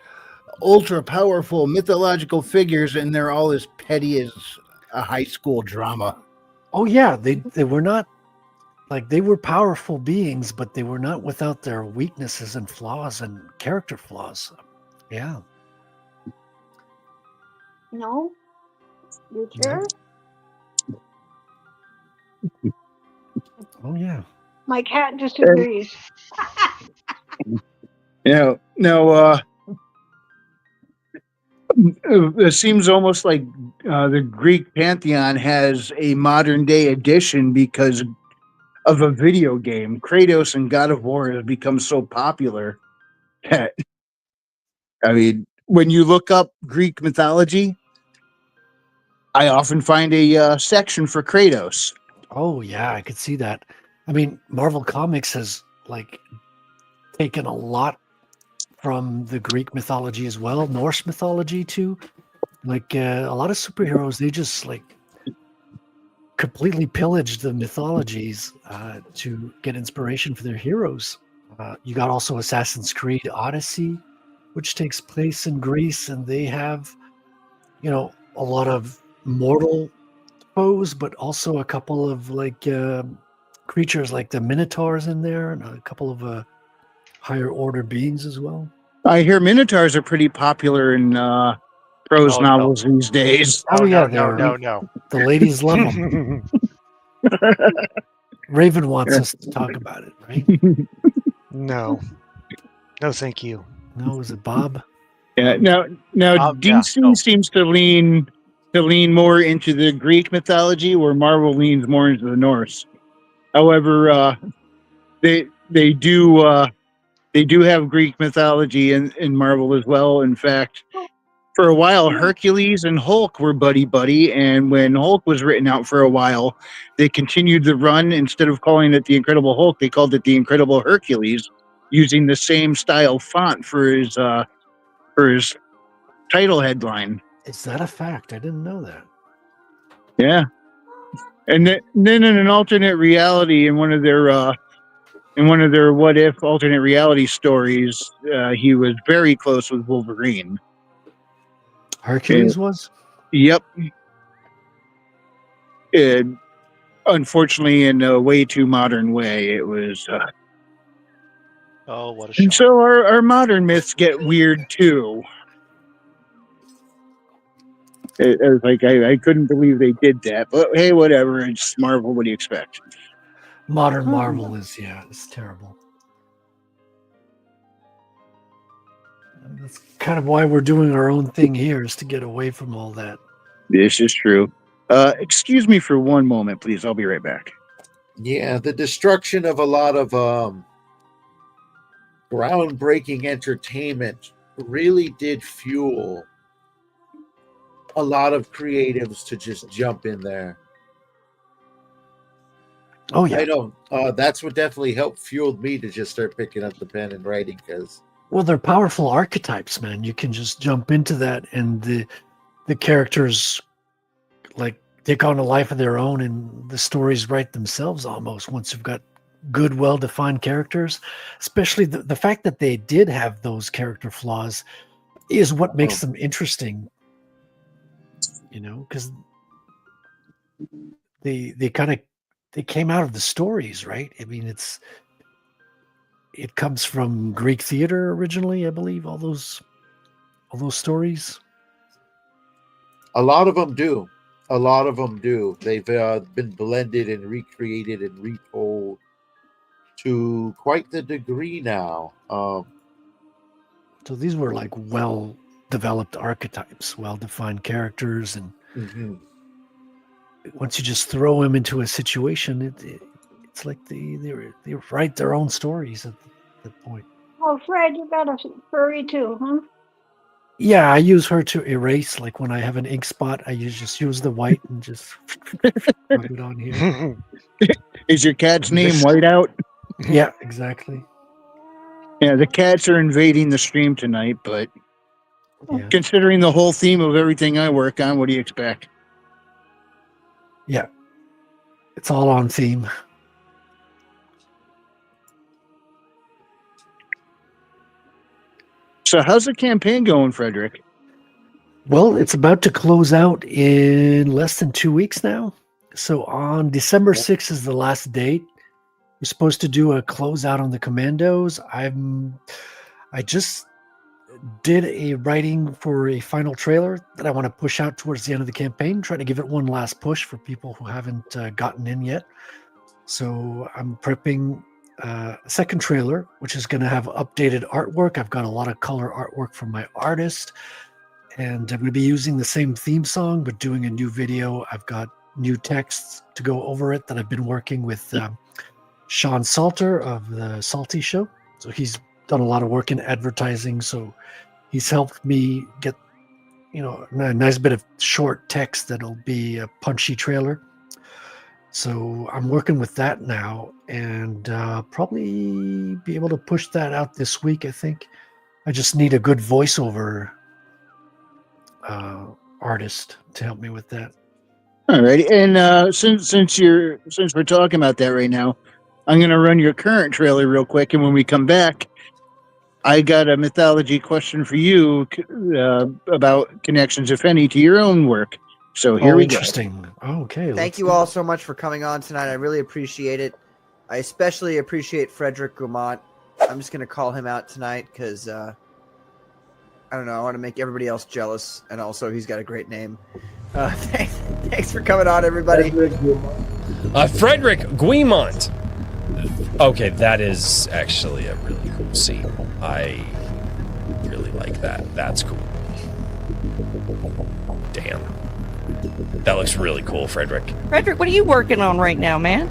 ultra powerful mythological figures, and they're all as petty as a high school drama. Oh yeah, they were not like, they were powerful beings, but they were not without their weaknesses and flaws and character flaws. Yeah. No? You sure? Oh yeah. My cat disagrees. It seems almost like the Greek pantheon has a modern day edition because of a video game. Kratos and God of War have become so popular that, I mean, when you look up Greek mythology, I often find a section for Kratos. Oh yeah, I could see that. I mean, Marvel Comics has like taken a lot from the Greek mythology as well, Norse mythology too. Like a lot of superheroes, they just like completely pillaged the mythologies to get inspiration for their heroes. You got also Assassin's Creed Odyssey, which takes place in Greece, and they have, a lot of mortal foes, but also a couple of like creatures like the Minotaurs in there, and a couple of higher order beings as well. I hear Minotaurs are pretty popular in prose Oh, no. novels these days. Oh, yeah, no. The ladies love them. Raven wants us to talk about it, right? No, thank you. No, is it Bob? Yeah. Now DC seems to lean more into the Greek mythology, where Marvel leans more into the Norse. However, they do have Greek mythology in Marvel as well. In fact, for a while, Hercules and Hulk were buddy, and when Hulk was written out for a while, they continued the run. Instead of calling it the Incredible Hulk, they called it the Incredible Hercules, using the same style font for his title headline. Is that a fact? I didn't know that. Yeah, and then in an alternate reality, in one of their what if alternate reality stories, he was very close with Wolverine. Hercules was? Yep. Unfortunately, in a way too modern way, it was. Oh, what a shame. And so our modern myths get weird too. It was like I couldn't believe they did that, but hey, whatever. It's Marvel. What do you expect? Modern Marvel is it's terrible. That's kind of why we're doing our own thing here, is to get away from all that. This is true. Excuse me for one moment, please. I'll be right back. Yeah, the destruction of a lot of groundbreaking entertainment really did fuel a lot of creatives to just jump in there. Oh yeah, I know. That's what definitely helped fueled me to just start picking up the pen and writing, because well, they're powerful archetypes, man. You can just jump into that, and the characters like take on a life of their own, and the stories write themselves almost once you've got good, well-defined characters. Especially the fact that they did have those character flaws is what makes them interesting. Because they came out of the stories, right? I mean, it comes from Greek theater originally, I believe. All those stories. a lot of them do. They've been blended and recreated and retold to quite the degree now. So these were like well-developed archetypes, well-defined characters, and once you just throw them into a situation, it's like they write their own stories at that point. Oh, Fred, you got a furry too, huh? Yeah, I use her to erase. Like when I have an ink spot, I just use the white and just rub it on here. Is your cat's name Whiteout? Yeah, exactly. Yeah, the cats are invading the stream tonight, but considering the whole theme of everything I work on, what do you expect? Yeah, it's all on theme. So how's the campaign going, Frederick? Well, it's about to close out in less than 2 weeks now. So on December 6th is the last date. We're supposed to do a closeout on the Commandos. I just did a writing for a final trailer that I want to push out towards the end of the campaign, try to give it one last push for people who haven't gotten in yet. So I'm prepping a second trailer, which is going to have updated artwork. I've got a lot of color artwork from my artist, and I'm going to be using the same theme song, but doing a new video. I've got new texts to go over it that I've been working with Sean Salter of the Salty Show. So he's done a lot of work in advertising. So he's helped me get, a nice bit of short text that'll be a punchy trailer. So I'm working with that now, and probably be able to push that out this week, I think. I just need a good voiceover artist to help me with that. All right, and since we're talking about that right now, I'm going to run your current trailer real quick, and when we come back, I got a mythology question for you about connections, if any, to your own work. So here we go. Interesting. Okay. Thank you all so much for coming on tonight. I really appreciate it. I especially appreciate Frederick Gaumont. I'm just going to call him out tonight because, I don't know, I want to make everybody else jealous, and also he's got a great name. Thanks for coming on, everybody. Frederick Guimont. Okay, that is actually a really cool scene. I really like that. That's cool. Damn. That looks really cool, Frederick. Frederick, what are you working on right now, man?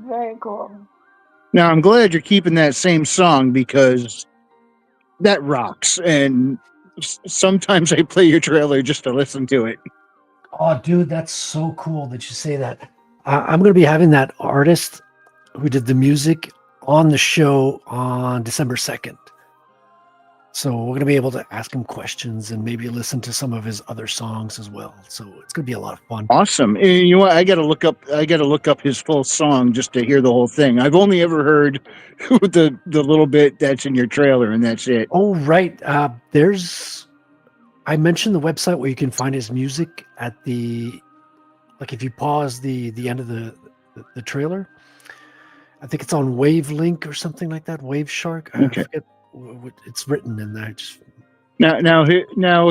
Very cool. Now, I'm glad you're keeping that same song because that rocks. And sometimes I play your trailer just to listen to it. Oh, dude, that's so cool that you say that. I'm going to be having that artist who did the music on the show on December 2nd. So we're going to be able to ask him questions and maybe listen to some of his other songs as well. So it's going to be a lot of fun. Awesome. And you know what? I got to look up his full song just to hear the whole thing. I've only ever heard the little bit that's in your trailer, and that's it. Oh, right. I mentioned the website where you can find his music at if you pause the end of the trailer. I think it's on Wavelink or something like that. Wave Shark. I forget what it's written in there. Now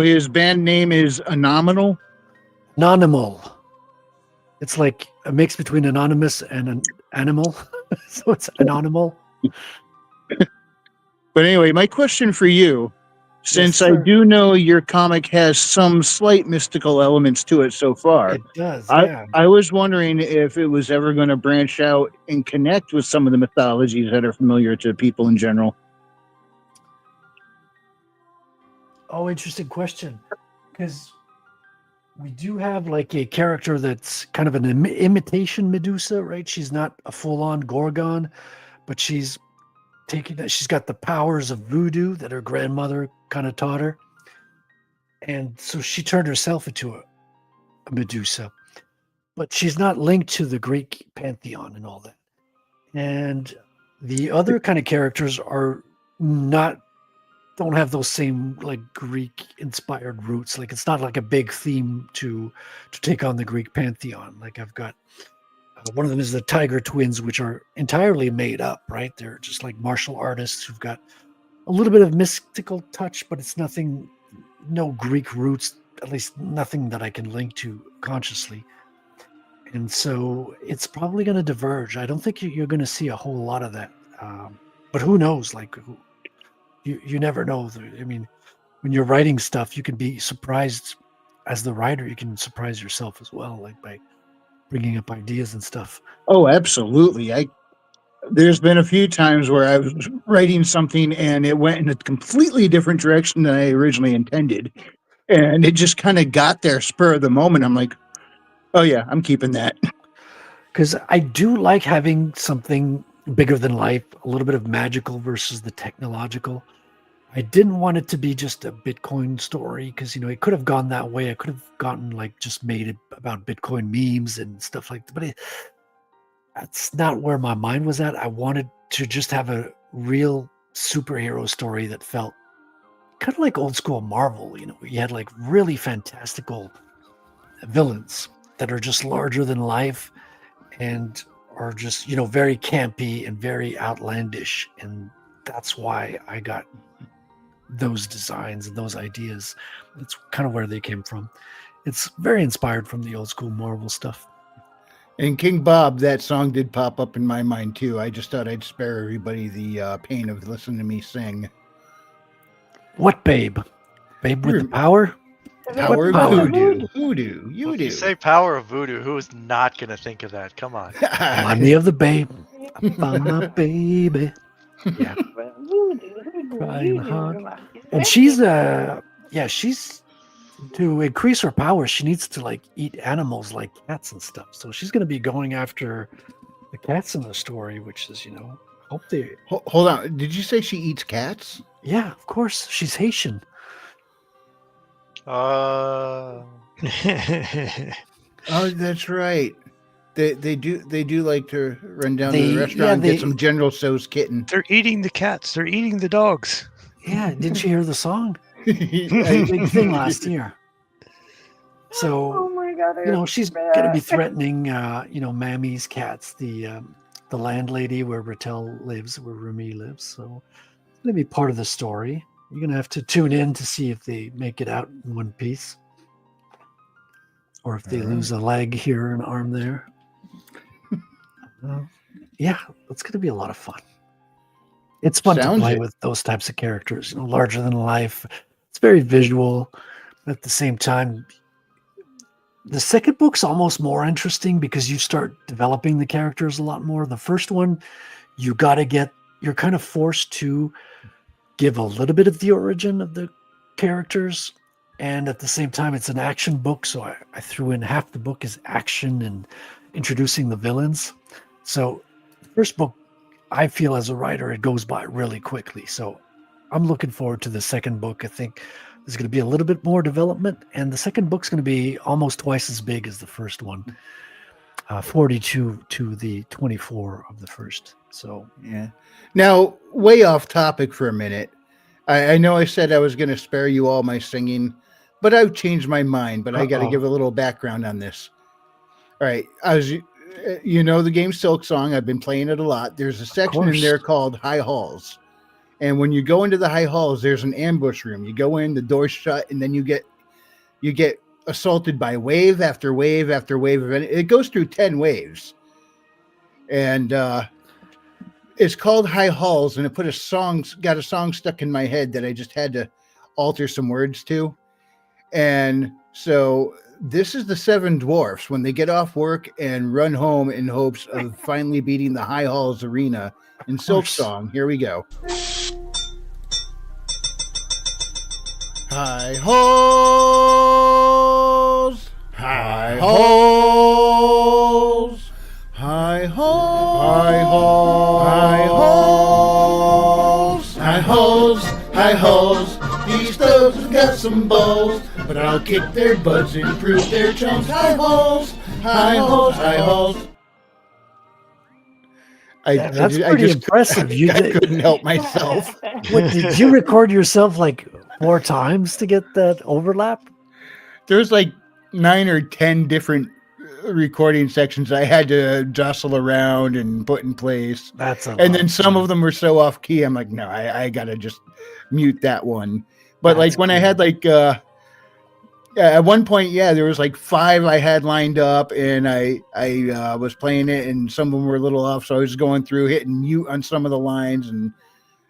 his band name is Anonymal. Anonymal. It's like a mix between anonymous and an animal. So it's Anonymal. But anyway, my question for you, since Yes, I do know your comic has some slight mystical elements to it so far, it does. Yeah. I was wondering if it was ever going to branch out and connect with some of the mythologies that are familiar to people in general. Oh, interesting question. Because we do have like a character that's kind of an imitation Medusa, right? She's not a full-on Gorgon, but she's got the powers of voodoo that her grandmother kind of taught her. And so she turned herself into a Medusa. But she's not linked to the Greek pantheon and all that. And the other kind of characters don't have those same like Greek inspired roots. Like it's not like a big theme to take on the Greek pantheon. Like I've got One of them is the Tiger Twins, which are entirely made up, right? They're just like martial artists who've got a little bit of mystical touch, but it's nothing, no Greek roots, at least nothing that I can link to consciously. And so it's probably going to diverge. I don't think you're going to see a whole lot of that. But who knows? Like, you never know. I mean, when you're writing stuff, you can be surprised as the writer. You can surprise yourself as well, like by bringing up ideas and stuff. Oh, absolutely. There's been a few times where I was writing something and it went in a completely different direction than I originally intended. And it just kind of got there spur of the moment. I'm like, oh yeah, I'm keeping that. Because I do like having something bigger than life, a little bit of magical versus the technological. I didn't want it to be just a Bitcoin story because, it could have gone that way. I could have gotten just made it about Bitcoin memes and stuff like that. But that's not where my mind was at. I wanted to just have a real superhero story that felt kind of like old school Marvel. You had really fantastical villains that are just larger than life and are just, very campy and very outlandish. And that's why I got those designs and those ideas. That's kind of where they came from. It's very inspired from the old school Marvel stuff. And King Bawb, that song did pop up in my mind too. I just thought I'd spare everybody the pain of listening to me sing. What Babe? Babe with the power? Power of voodoo. Voodoo. You If do. you say power of voodoo, who is not going to think of that? Come on. Remind me of the Babe. I found my baby. Yeah. Crying hard. And she's to increase her power, she needs to eat animals like cats and stuff. So she's going to be going after the cats in the story, which is, hope they. Hold on. Did you say she eats cats? Yeah, of course. She's Haitian. Oh, that's right. They do like to run down to the restaurant and get some General Tso's kitten. They're eating the cats. They're eating the dogs. Yeah, didn't you hear the song? Big thing last year. So, Oh my God! she's going to be threatening, Mammy's cats, the landlady where Rattel lives, where Remy lives. So it's going to be part of the story. You're going to have to tune in to see if they make it out in one piece. Or if they lose a leg here, an arm there. Yeah, it's going to be a lot of fun. It's fun to play with those types of characters, larger than life. It's very visual. But at the same time, the second book's almost more interesting because you start developing the characters a lot more. The first one, you're kind of forced to give a little bit of the origin of the characters. And at the same time, it's an action book. So I threw in half the book is action and introducing the villains. So the first book, I feel as a writer, it goes by really quickly. So I'm looking forward to the second book. I think there's going to be a little bit more development. And the second book's going to be almost twice as big as the first one. 42 to the 24 of the first. So, yeah. Now, way off topic for a minute. I know I said I was going to spare you all my singing, but I've changed my mind. But I got to give a little background on this. All right. The game Silk Song. I've been playing it a lot. There's a section in there called High Halls. And when you go into the High Halls, there's an ambush room. You go in, the door's shut, and then you get assaulted by wave after wave after wave. It goes through 10 waves. And it's called High Halls, and it got a song stuck in my head that I just had to alter some words to. And so this is the Seven Dwarfs when they get off work and run home in hopes of finally beating the High Halls arena in Silk Song. Here we go. High halls, high halls, high halls, high halls, high halls, high halls. These thugs have got some balls, but I'll kick their butts and prove their chumps. High halls, high halls, high halls. That's pretty impressive. I couldn't help myself. What, did you record yourself 4 times to get that overlap? There's 9 or 10 different recording sections I had to jostle around and put in place. That's a And lot then of some fun. of them were so off key. I'm like, no, I gotta just mute that one. But That's like when I cool. had like at one point, yeah, there was like 5 I had lined up, and I was playing it, and some of them were a little off, so I was going through hitting mute on some of the lines and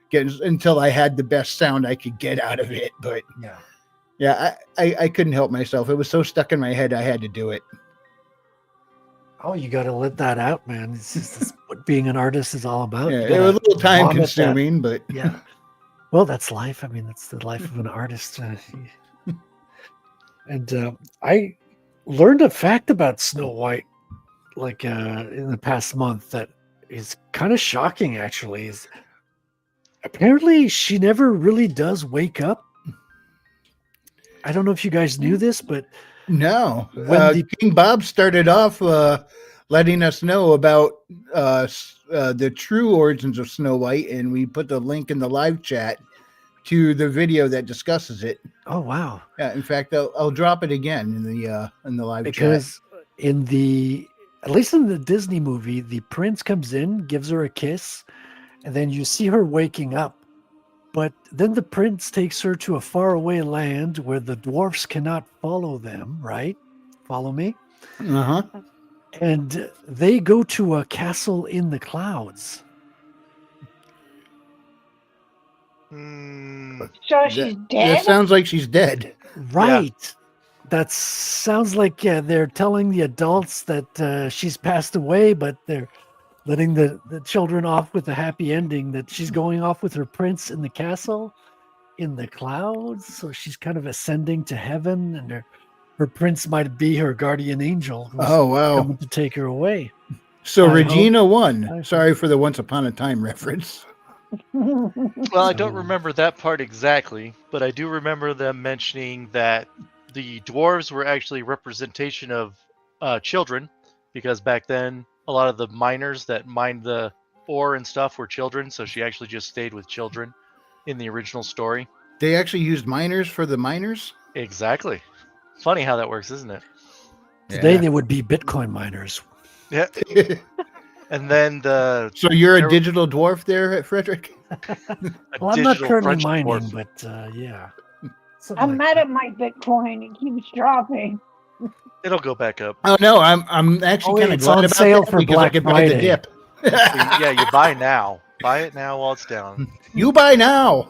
getting until I had the best sound I could get out of it. But yeah, I couldn't help myself. It was so stuck in my head, I had to do it. Oh, you got to let that out, man. It's just what being an artist is all about. Yeah, You it gotta was a little time vomit that. consuming, but Yeah. Well, that's life. I mean, that's the life of an artist. And I learned a fact about Snow White, like in the past month, that is kind of shocking. Actually, is apparently she never really does wake up. I don't know if you guys knew this, but no. when King Bawb started off letting us know about the true origins of Snow White, and we put the link in the live chat to the video that discusses it. Oh wow! Yeah, in fact, I'll drop it again in the live chat. Because at least in the Disney movie, the prince comes in, gives her a kiss, and then you see her waking up. But then the prince takes her to a faraway land where the dwarfs cannot follow them, right? Follow me? Uh-huh. And they go to a castle in the clouds. So she's That dead? sounds like she's dead. Right. Yeah. That sounds like, they're telling the adults that she's passed away, but they're letting the children off with a happy ending that she's going off with her prince in the castle in the clouds. So she's kind of ascending to heaven, and her prince might be her guardian angel who's coming to take her away. So Regina won. Sorry for the Once Upon a Time reference. Well, I don't remember that part exactly, but I do remember them mentioning that the dwarves were actually representation of children, because back then a lot of the miners that mined the ore and stuff were children, so she actually just stayed with children in the original story. They actually used miners for the miners? Exactly. Funny how that works, isn't it? Today they would be Bitcoin miners. Yeah. And then So you're a digital dwarf there, Frederick? Well, I'm not currently mining, but yeah. I'm mad at my Bitcoin. It keeps dropping. It'll go back up. Oh no, I'm actually kind of glad on about sale that for because Black I could buy the Friday. dip. Yeah, you buy now. Buy it now while it's down. You buy now.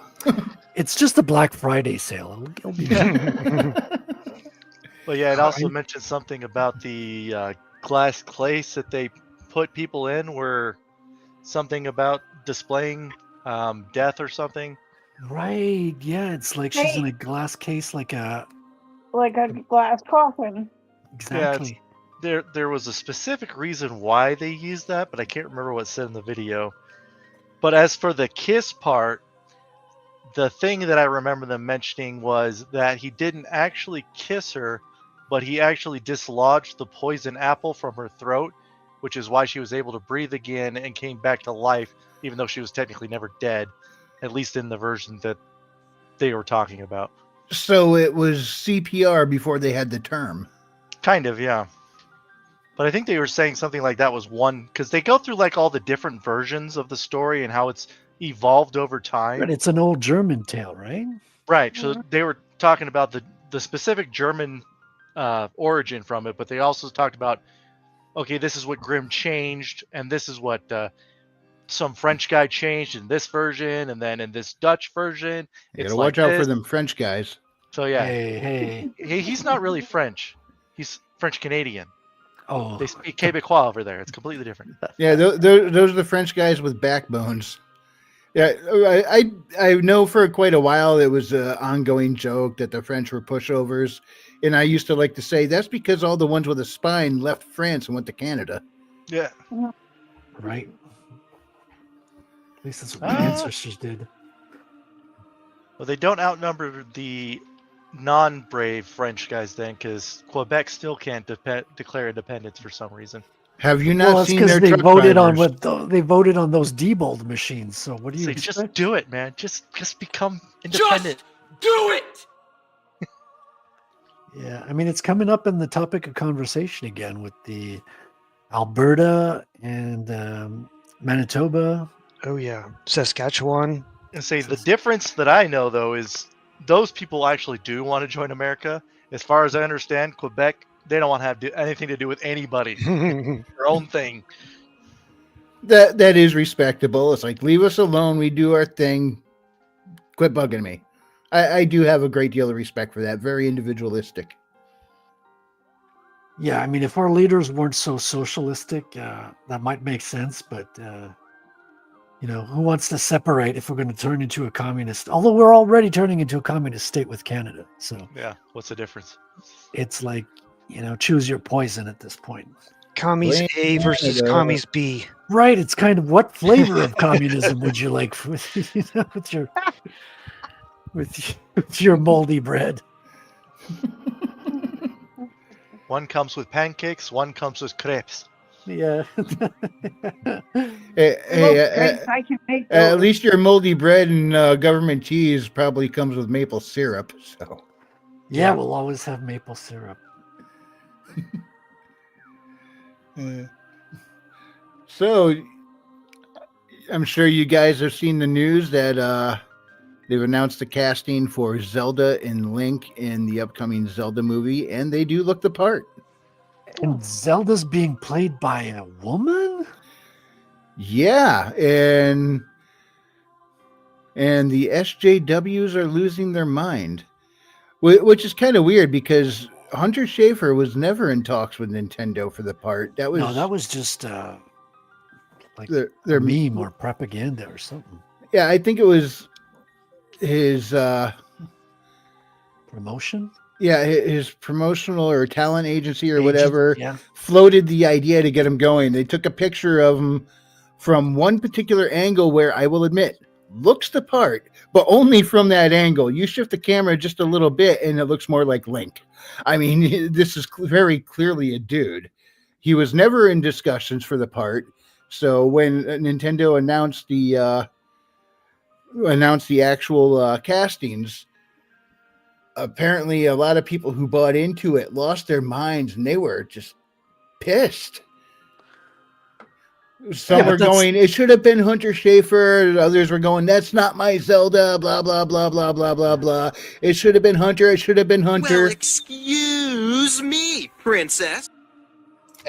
It's just a Black Friday sale. It'll be But yeah, it also mentioned something about the glass case that they put people in, were something about displaying death or something. Right. Yeah, it's like she's in a glass case, like a glass coffin. Exactly. Yeah, there was a specific reason why they used that, but I can't remember what it said in the video. But as for the kiss part, the thing that I remember them mentioning was that he didn't actually kiss her, but he actually dislodged the poison apple from her throat, which is why she was able to breathe again and came back to life, even though she was technically never dead, at least in the version that they were talking about. So it was CPR before they had the term. Kind of, yeah. But I think they were saying something like that was one, because they go through like all the different versions of the story and how it's evolved over time. But it's an old German tale, right? Right. So they were talking about the specific German origin from it, but they also talked about, okay, this is what Grimm changed, and this is what some French guy changed in this version, and then in this Dutch version, You it's gotta like watch out this. for them French guys. So yeah, Hey. he's not really French. He's French Canadian. Oh, They speak Quebecois over there. It's completely different. Yeah, those are the French guys with backbones. Yeah, I know for quite a while it was an ongoing joke that the French were pushovers, and I used to like to say that's because all the ones with a spine left France and went to Canada. Yeah. Right. At least that's what my ancestors did. Well, they don't outnumber the non-brave French guys then, because Quebec still can't declare independence for some reason. Have you not Well, it's seen because their they truck voted on drivers? they voted on those Diebold machines. So what do you So expect? just do it, man. Just become independent. Do it! Yeah, I mean, it's coming up in the topic of conversation again with the Alberta and Manitoba. Oh yeah, Saskatchewan. And say the difference that I know though is those people actually do want to join America. As far as I understand, Quebec, they don't want to have anything to do with anybody. Their own thing. That is respectable. It's like, leave us alone. We do our thing. Quit bugging me. I do have a great deal of respect for that. Very individualistic. Yeah, I mean, if our leaders weren't so socialistic, that might make sense. But who wants to separate if we're going to turn into a communist? Although we're already turning into a communist state with Canada, so Yeah, what's the difference? it's like choose your poison at this point. Commies A versus Canada. Commies B. Right? It's kind of what flavor of communism would you like with your moldy bread? One comes with pancakes, one comes with crepes. Yeah. I can make at those. least your moldy bread and government cheese probably comes with maple syrup. So Yeah, we'll always have maple syrup. So I'm sure you guys have seen the news that they've announced the casting for Zelda and Link in the upcoming Zelda movie, and they do look the part. And Zelda's being played by a woman? Yeah, and the SJWs are losing their mind, which is kind of weird because Hunter Schafer was never in talks with Nintendo for the part. That was just like their a meme or propaganda or something. Yeah, I think it was his promotion. Yeah, his promotional or talent agency or whatever Yeah. floated the idea to get him going. They took a picture of him from one particular angle where I will admit looks the part, but only from that angle. You shift the camera just a little bit and it looks more like Link. I mean, this is very clearly a dude. He was never in discussions for the part. So when Nintendo announced the actual castings, apparently a lot of people who bought into it lost their minds and they were just pissed. Some were going, it should have been Hunter Schafer. Others were going, that's not my Zelda, blah, blah, blah, blah, blah, blah, blah. It should have been Hunter. It should have been Hunter. Well, excuse me, princess.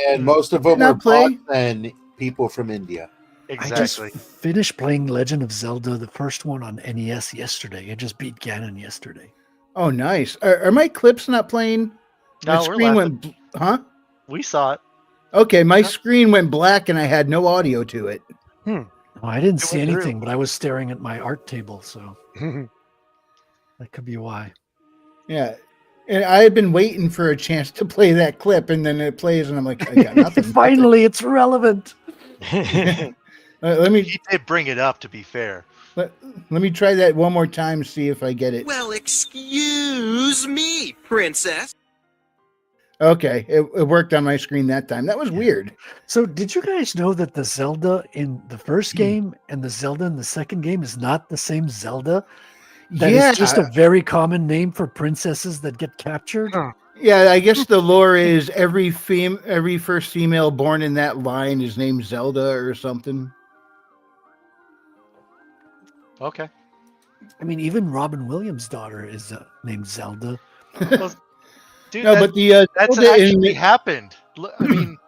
And most of them were bots and people from India. Exactly. I just finished playing Legend of Zelda, the first one on NES yesterday. I just beat Ganon yesterday. Oh, nice. Are my clips not playing? No, My screen went, huh? We saw it. Okay, my screen went black and I had no audio to it. Oh, I didn't see anything, but I was staring at my art table, so that could be why. Yeah. And I had been waiting for a chance to play that clip, and then it plays, and I'm like, I got nothing. Finally, it's relevant. Let me. He did bring it up, to be fair. Let me try that one more time, see if I get it. Well, excuse me, princess. Okay, it worked on my screen that time. That was weird. So, did you guys know that the Zelda in the first game and the Zelda in the second game is not the same Zelda? That is just a very common name for princesses that get captured. Yeah, I guess the lore is every first female born in that line is named Zelda or something. Okay. I mean, even Robin Williams' daughter is named Zelda. Well, dude, No, but the that's Zelda actually happened. I mean,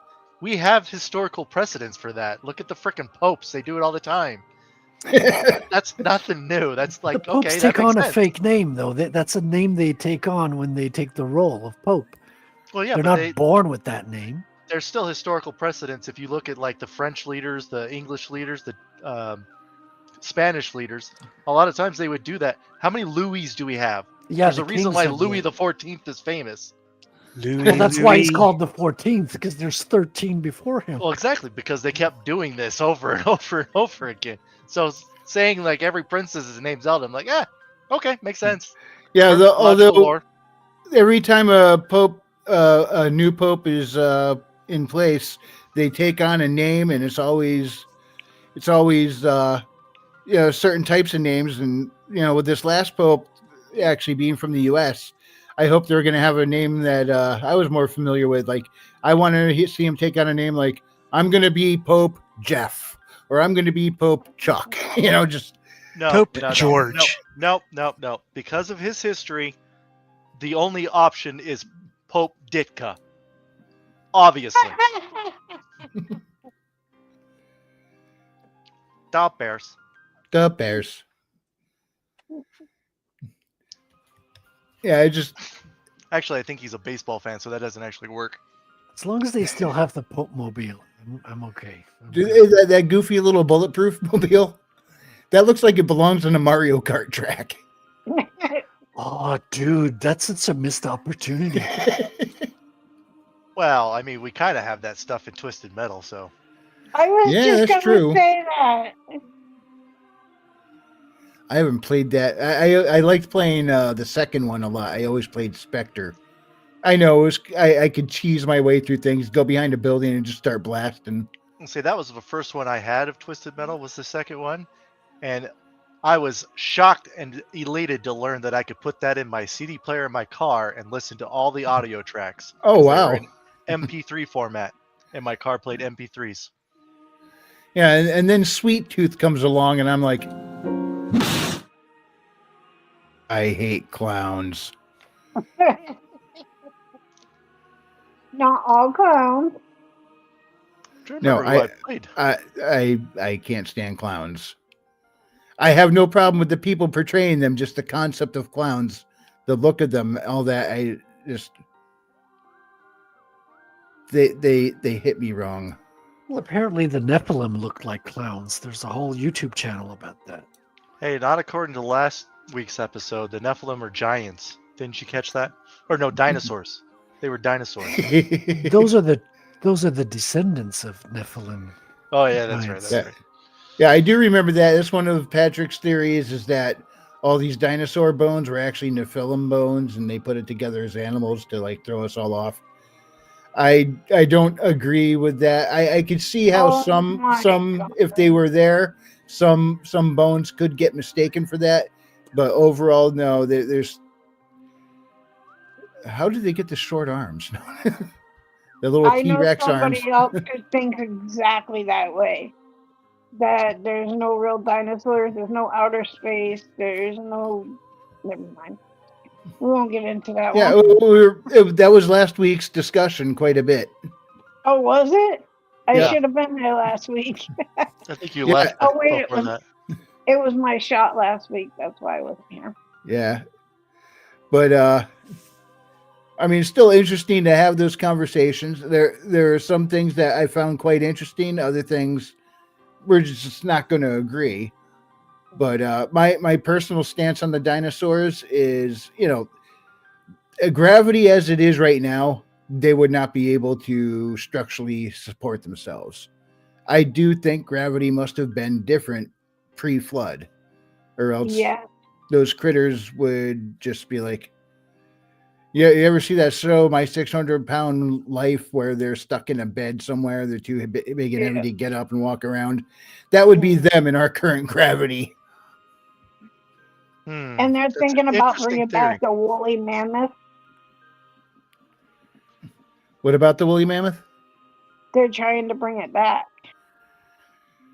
we have historical precedents for that. Look at the frickin' popes; they do it all the time. That's nothing new. That's like, The popes okay, take that makes on a sense. fake name, though. That's a name they take on when they take the role of pope. Well, yeah, They're but not born with that name. there's still historical precedents. If you look at like the French leaders, the English leaders, the Spanish leaders, a lot of times they would do that. How many Louis do we have? Yeah, There's the a reason kings why have Louis the 14th is famous. Well, that's why he's called the 14th, because there's 13 before him. Well, exactly, because they kept doing this over and over and over again. So saying like every princess is named Zelda, I'm like, okay, makes sense. Yeah, Logical although lore. every time a new pope is in place, they take on a name, and it's always certain types of names. And with this last pope actually being from the U.S., I hope they're going to have a name that I was more familiar with. Like, I want to see him take on a name like, I'm going to be Pope Jeff, or I'm going to be Pope Chuck. Just Pope George. No. Because of his history, the only option is Pope Ditka. Obviously. The Bears. The Bears. Yeah, Actually, I think he's a baseball fan, so that doesn't actually work. As long as they still have the Pope Mobile, I'm okay. Is that goofy little bulletproof mobile? That looks like it belongs on a Mario Kart track. Oh, dude, that's such a missed opportunity. Well, I mean, we kind of have that stuff in Twisted Metal, so. I was just that's going true. to say that. I haven't played that. I liked playing the second one a lot. I always played Spectre. I know I could cheese my way through things, go behind a building, and just start blasting. See, that was the first one I had of Twisted Metal. Was the second one, and I was shocked and elated to learn that I could put that in my CD player in my car and listen to all the audio tracks. Oh, 'cause they wow. were in MP3 format, and my car played MP3s. Yeah, and then Sweet Tooth comes along, and I'm like, I hate clowns. Not all clowns. No, I played. I can't stand clowns. I have no problem with the people portraying them, just the concept of clowns, the look of them, all that. I just they hit me wrong. Well, apparently the Nephilim looked like clowns. There's a whole YouTube channel about that. Hey, not according to last week's episode. The Nephilim are giants. Didn't you catch that? Or no, dinosaurs. They were dinosaurs. Those are the descendants of Nephilim. Oh yeah, that's giants. right. That's right. Yeah, I do remember that. That's one of Patrick's theories, is that all these dinosaur bones were actually Nephilim bones, and they put it together as animals to like throw us all off. I don't agree with that. I could see how some if they were there, some bones could get mistaken for that, but overall, no. There's how did they get the short arms? The little T-Rex arms. Somebody else could think exactly that way. That there's no real dinosaurs, there's no outer space, there's no. Never mind. We won't get into that Yeah, one. that was last week's discussion quite a bit. Oh, was it? I Yeah. should have been there last week. I think you left. Oh wait, before that. it was my shot last week. That's why I wasn't here. Yeah. But I mean, it's still interesting to have those conversations. There are some things that I found quite interesting. Other things we're just not going to agree. But my personal stance on the dinosaurs is, gravity as it is right now, they would not be able to structurally support themselves. I do think gravity must have been different pre-flood, or else those critters would just be like, yeah, you ever see that show, My 600-Pound Life, where they're stuck in a bed somewhere? They're too big and heavy to get up and walk around. That would be them in our current gravity. And they're thinking about bringing back the woolly mammoth. What about the woolly mammoth? They're trying to bring it back.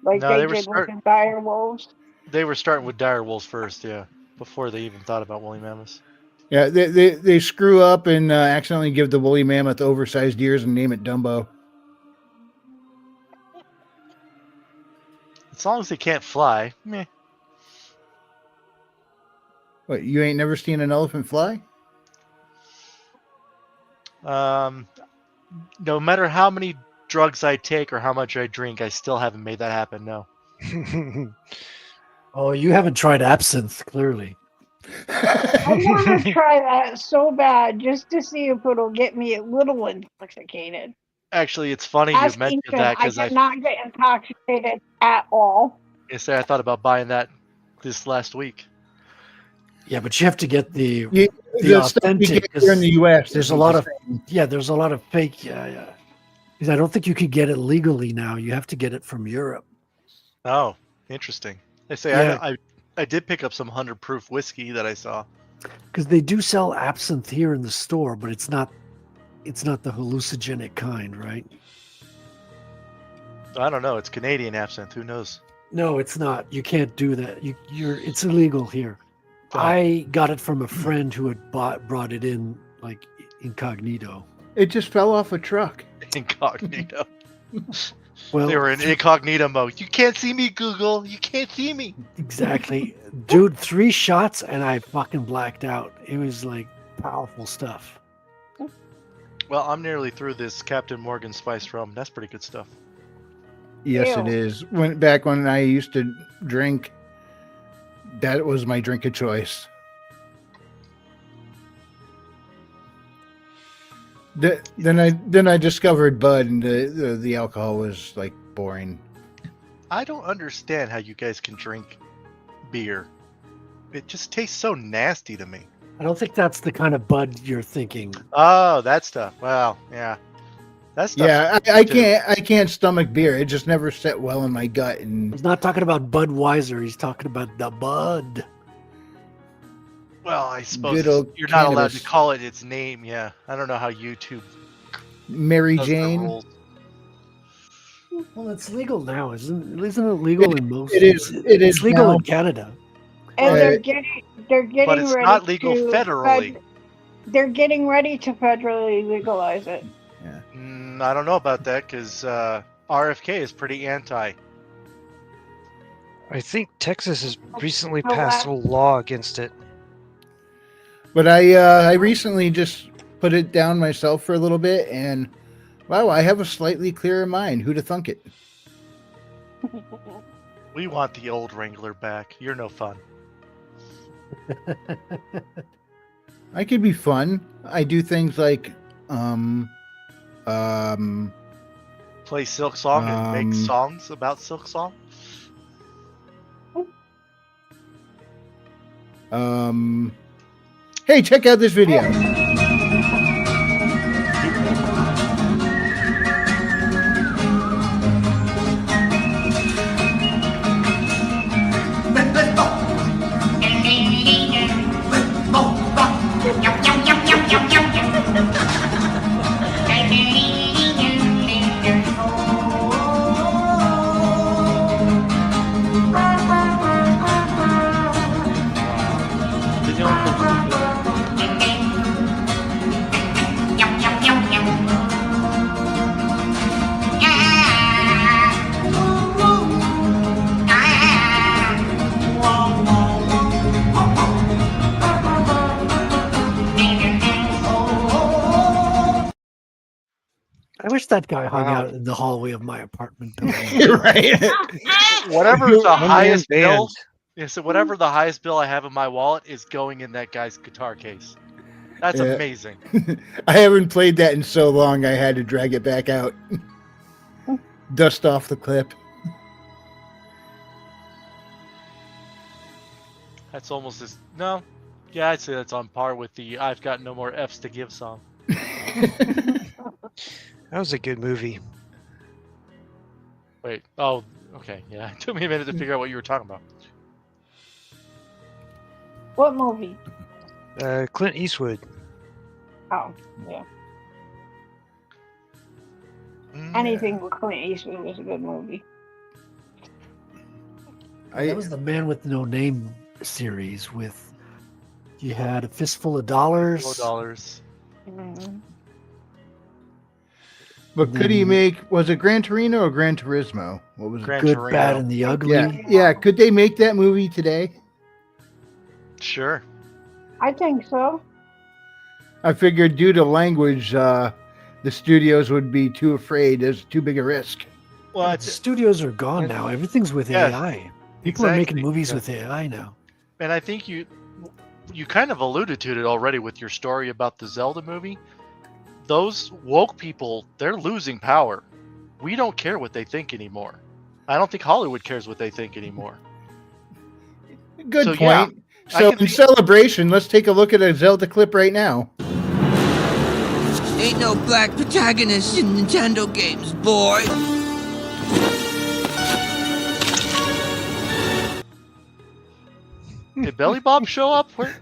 Like No, they they were did with the dire wolves. They were starting with dire wolves first, yeah, before they even thought about woolly mammoths. Yeah, they screw up and accidentally give the woolly mammoth oversized ears and name it Dumbo. As long as they can't fly, meh. What, you ain't never seen an elephant fly? No matter how many drugs I take or how much I drink, I still haven't made that happen. No. Oh, you haven't tried absinthe, clearly. I want to try that so bad just to see if it'll get me a little intoxicated. Actually, it's funny you mentioned that because I cannot get intoxicated at all. I thought about buying that this last week. Yeah, but you have to get the stuff we get here in the U.S. There's a lot of fake. Yeah. Because I don't think you could get it legally now. You have to get it from Europe. Oh, interesting. I say I did pick up some 100 proof whiskey that I saw. Because they do sell absinthe here in the store, but it's not the hallucinogenic kind, right? I don't know. It's Canadian absinthe. Who knows? No, it's not. You can't do that. It's illegal here. Oh. I got it from a friend who had brought it in like incognito. It just fell off a truck. Incognito. Well, They were in incognito mode. You can't see me, Google. You can't see me. exactly. Dude, 3 shots and I fucking blacked out. It was like powerful stuff. Well, I'm nearly through this Captain Morgan spiced rum. That's pretty good stuff. Yes, Ew. it is. Back when I used to drink, that was my drink of choice. Then I discovered Bud, and the alcohol was like boring. I don't understand how you guys can drink beer. It just tastes so nasty to me. I don't think that's the kind of Bud you're thinking. Oh, that stuff. Well, yeah. That stuff. Yeah, I can't stomach beer. It just never set well in my gut. And He's not talking about Budweiser. He's talking about the Bud. Well, I suppose Good old you're not allowed to cannabis. call it its name. Yeah, I don't know how YouTube Mary does the Jane. rules. Well, it's legal now, isn't it legal in most? It is. It It's is legal now. in Canada. And Right. they're getting But it's ready not legal to federally. they're getting ready to federally legalize it. I don't know about that because RFK is pretty anti. I think Texas has recently Oh, passed a wow. law against it. But I recently just put it down myself for a little bit, and wow, I have a slightly clearer mind. Who'da thunk it? We want the old Wrangler back. You're no fun. I could be fun. I do things like Play Silk Song and make songs about Silk Song. Hey, check out this video. I wish that guy hung Wow. out in the hallway of my apartment building. Right? Whatever the One-man highest bill, band. yeah, so whatever the highest bill I have in my wallet is going in that guy's guitar case. That's Yeah. amazing. I haven't played that in so long. I had to drag it back out, dust off the clip. That's almost as no. Yeah, I'd say that's on par with the "I've got no more F's to give" song. That was a good movie. Wait. Oh, okay. Yeah, it took me a minute to figure out what you were talking about. What movie? Clint Eastwood. Oh, yeah. Mm, Anything with Clint Eastwood was a good movie. That was the Man with No Name series with you had A Fistful of Dollars. $4. Mhm. But could he make? Was it Gran Torino or Gran Turismo? What was Gran Good, Torino. Bad, and the Ugly. it? Yeah. Could they make that movie today? Sure. I think so. I figured due to language, the studios would be too afraid. It's too big a risk. Well, The it's, studios are gone now. Everything's with Yeah, AI. People are making exactly. movies Yeah. with AI now. and I think you kind of alluded to it already with your story about the Zelda movie. Those woke people, they're losing power. We don't care what they think anymore. I don't think Hollywood cares what they think anymore. Good So, yeah, point. I So can in see- celebration, let's take a look at a Zelda clip right now. Ain't no black protagonists in Nintendo games, boy. Did Belly Bob show up? Where?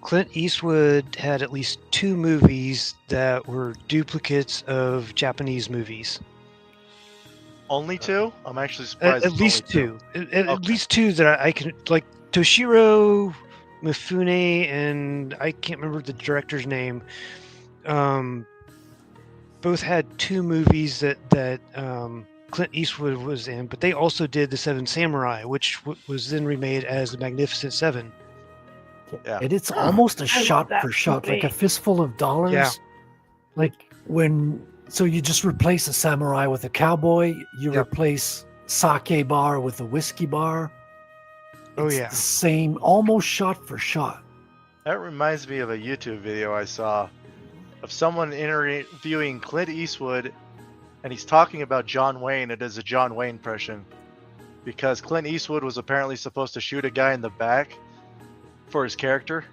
Clint Eastwood had at least 2 movies that were duplicates of Japanese movies. Only 2? I'm actually surprised. At it's least only 2. At least 2 that I can, like Toshiro Mifune, and I can't remember the director's name. Both had 2 movies that Clint Eastwood was in, but they also did The Seven Samurai, which was then remade as The Magnificent Seven. Yeah. And it's almost a I love shot that for shot, like a movie. fistful of dollars. Yeah. Like so you just replace a samurai with a cowboy, you Yep. replace sake bar with a whiskey bar. Oh, It's yeah. the same, almost shot for shot. That reminds me of a YouTube video I saw of someone interviewing Clint Eastwood, and he's talking about John Wayne. It is a John Wayne impression because Clint Eastwood was apparently supposed to shoot a guy in the back for his character,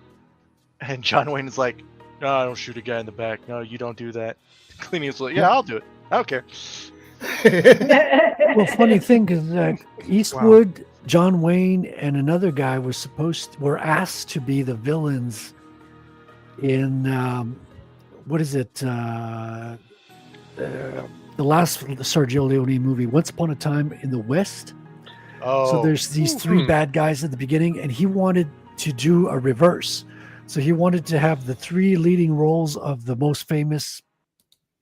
and John Wayne is like, "No, I don't shoot a guy in the back. No, you don't do that." Clint Eastwood, "Yeah, I'll do it. I don't care." Well, funny thing is Eastwood, John Wayne, and another guy were asked to be the villains in what is it? The last Sergio Leone movie, Once Upon a Time in the West. Oh, So there's these 3 bad guys at the beginning, and he wanted to do a reverse. So he wanted to have the 3 leading roles of the most famous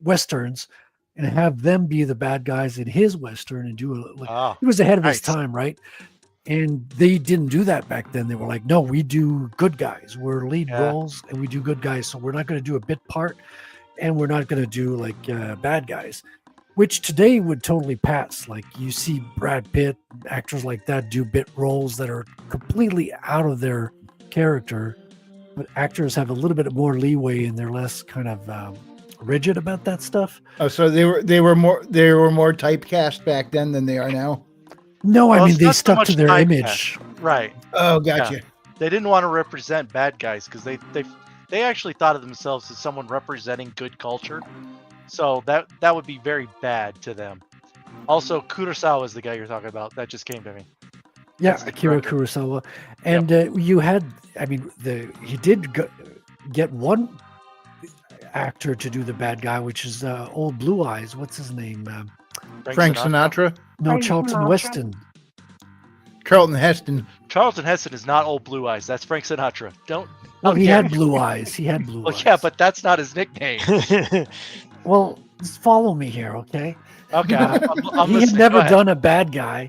westerns and have them be the bad guys in his western and do he was ahead of his nice. time, right? And they didn't do that back then. They were like, no, we do good guys. We're lead roles and we do good guys. So we're not going to do a bit part and we're not going to do like bad guys, which today would totally pass. Like you see Brad Pitt, actors like that do bit roles that are completely out of their character, but actors have a little bit more leeway and they're less kind of rigid about that stuff. Oh, so they were more typecast back then than they are now. No, Well, I mean it's they not so stuck much to their typecast. image. Right. Oh, gotcha. Yeah. They didn't want to represent bad guys because they actually thought of themselves as someone representing good culture. So that would be very bad to them. Also, Kurosawa is the guy you're talking about. That just came to me. Yeah, That's the Akira director. Kurosawa. And you had, I mean, he did get one actor to do the bad guy, which is old Blue Eyes. What's his name? Frank Sinatra? No, Frank Charlton Sinatra? Weston. Charlton Heston. Charlton Heston is not old Blue Eyes. That's Frank Sinatra. Don't. Well, how he dare had you. blue eyes. He had blue Well, eyes. yeah, but that's not his nickname. Well, just follow me here, okay? Okay, I'm He had listening. Go never ahead. done a bad guy,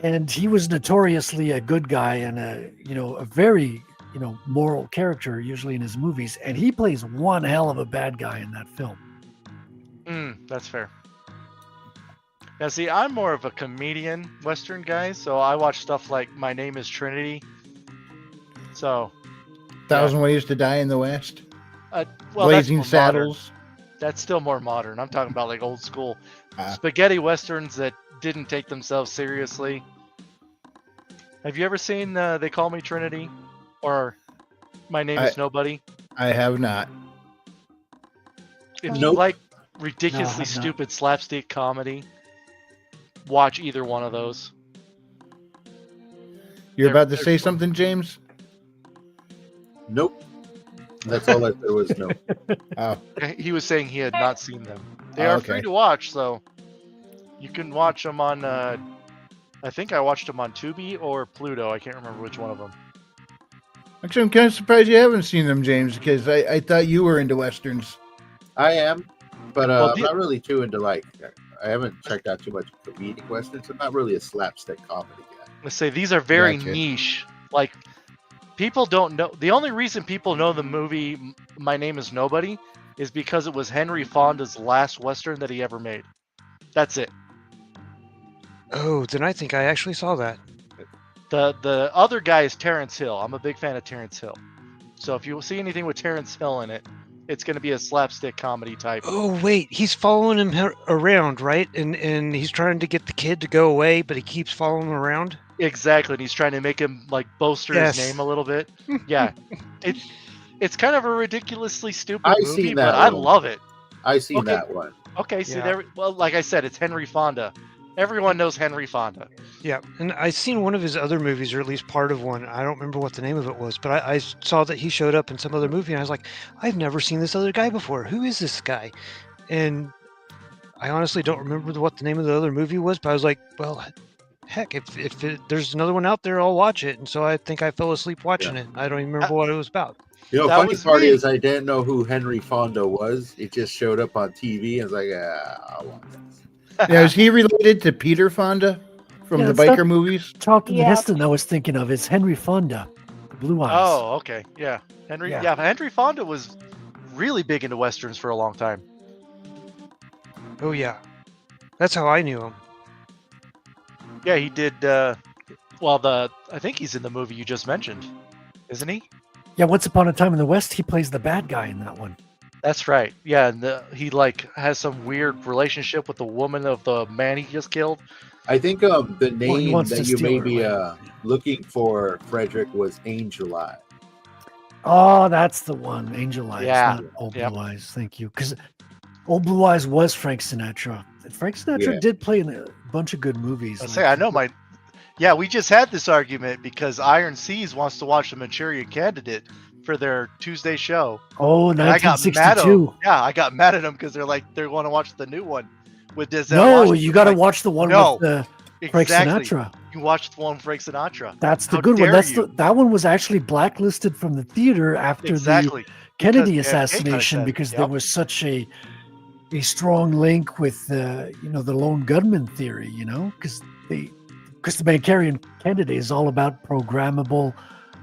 and he was notoriously a good guy and a very moral character usually in his movies, and he plays one hell of a bad guy in that film. That's fair. Now, see, I'm more of a comedian Western guy, so I watch stuff like My Name is Trinity. So, Thousand Ways to Die in the West. well, Blazing that's more modern. Saddles. That's still more modern. I'm talking about like old school Ah. spaghetti westerns that didn't take themselves seriously. Have you ever seen They Call Me Trinity or My Name is Nobody? I have not. If Nope. you like No, I ridiculously have not. stupid slapstick comedy, watch either one of those. You're They're- about to they're say fun. something, James? Nope. That's all I said was no. Oh, He was saying he had not seen them. They are free okay. to watch, so you can watch them on. I think I watched them on Tubi or Pluto. I can't remember which one of them. actually, I'm kind of surprised you haven't seen them, James, because I thought you were into westerns. I am, but Well, I'm not really too into I haven't checked out too much comedic westerns. I'm not really a slapstick comedy guy. Let's say these are very Gotcha. niche. Like people don't know. The only reason people know the movie My Name is Nobody is because it was Henry Fonda's last western that he ever made. That's it. Oh, then I think I actually saw that. The other guy is Terrence Hill. I'm a big fan of Terrence Hill. So if you see anything with Terrence Hill in it, it's going to be a slapstick comedy type. Oh wait, he's following him around, right? And he's trying to get the kid to go away, but he keeps following him around. Exactly, and he's trying to make him like bolster Yes. his name a little bit. Yeah, it's kind of a ridiculously stupid I movie, seen but that I one. love it. I seen Okay. that one. Okay, see Yeah. there. Well, like I said, it's Henry Fonda. Everyone knows Henry Fonda. Yeah, and I seen one of his other movies, or at least part of one. I don't remember what the name of it was, but I saw that he showed up in some other movie, and I was like, I've never seen this other guy before. Who is this guy? And I honestly don't remember what the name of the other movie was, but I was like, well, heck, if there's another one out there, I'll watch it. And so I think I fell asleep watching it. I don't even remember what it was about. You know, That funny was part me. is I didn't know who Henry Fonda was. It just showed up on TV. I was like, I'll watch this. Now, is he related to Peter Fonda from Yeah, the it's biker not- movies? Charlton Yeah. Heston I was thinking of is Henry Fonda, Blue Eyes. Oh, okay. Yeah. Henry Yeah. Henry Fonda was really big into westerns for a long time. Oh yeah, that's how I knew him. Yeah, he did I think he's in the movie you just mentioned. Isn't he? Yeah, Once Upon a Time in the West, he plays the bad guy in that one. That's right. Yeah, and he like has some weird relationship with the woman of the man he just killed. I think the he name wants to that you steal may her be land. looking for, Frederick, was Angel Eye. Oh, that's the one. Angel Eyes, Yeah. not Old Yep. Blue Eyes. Thank you. Because Old Blue Eyes was Frank Sinatra. And Frank Sinatra Yeah. did play in a bunch of good movies. I say I know my. Yeah, we just had this argument because Iron Seas wants to watch the Manchurian Candidate for their Tuesday show. Oh, And I got mad at 1962. them. Yeah, I got mad at them because they want to watch the new one with Denzel No, Washington. you got to Like, watch the one no, with Frank exactly. Sinatra. You watch the one with Frank Sinatra. That's the How good one. dare That's you. that one was actually blacklisted from the theater after Exactly. the Kennedy Because JFK kinda assassination said, because yep. there was such a strong link with the lone gunman theory. Because the Manchurian Candidate is all about programmable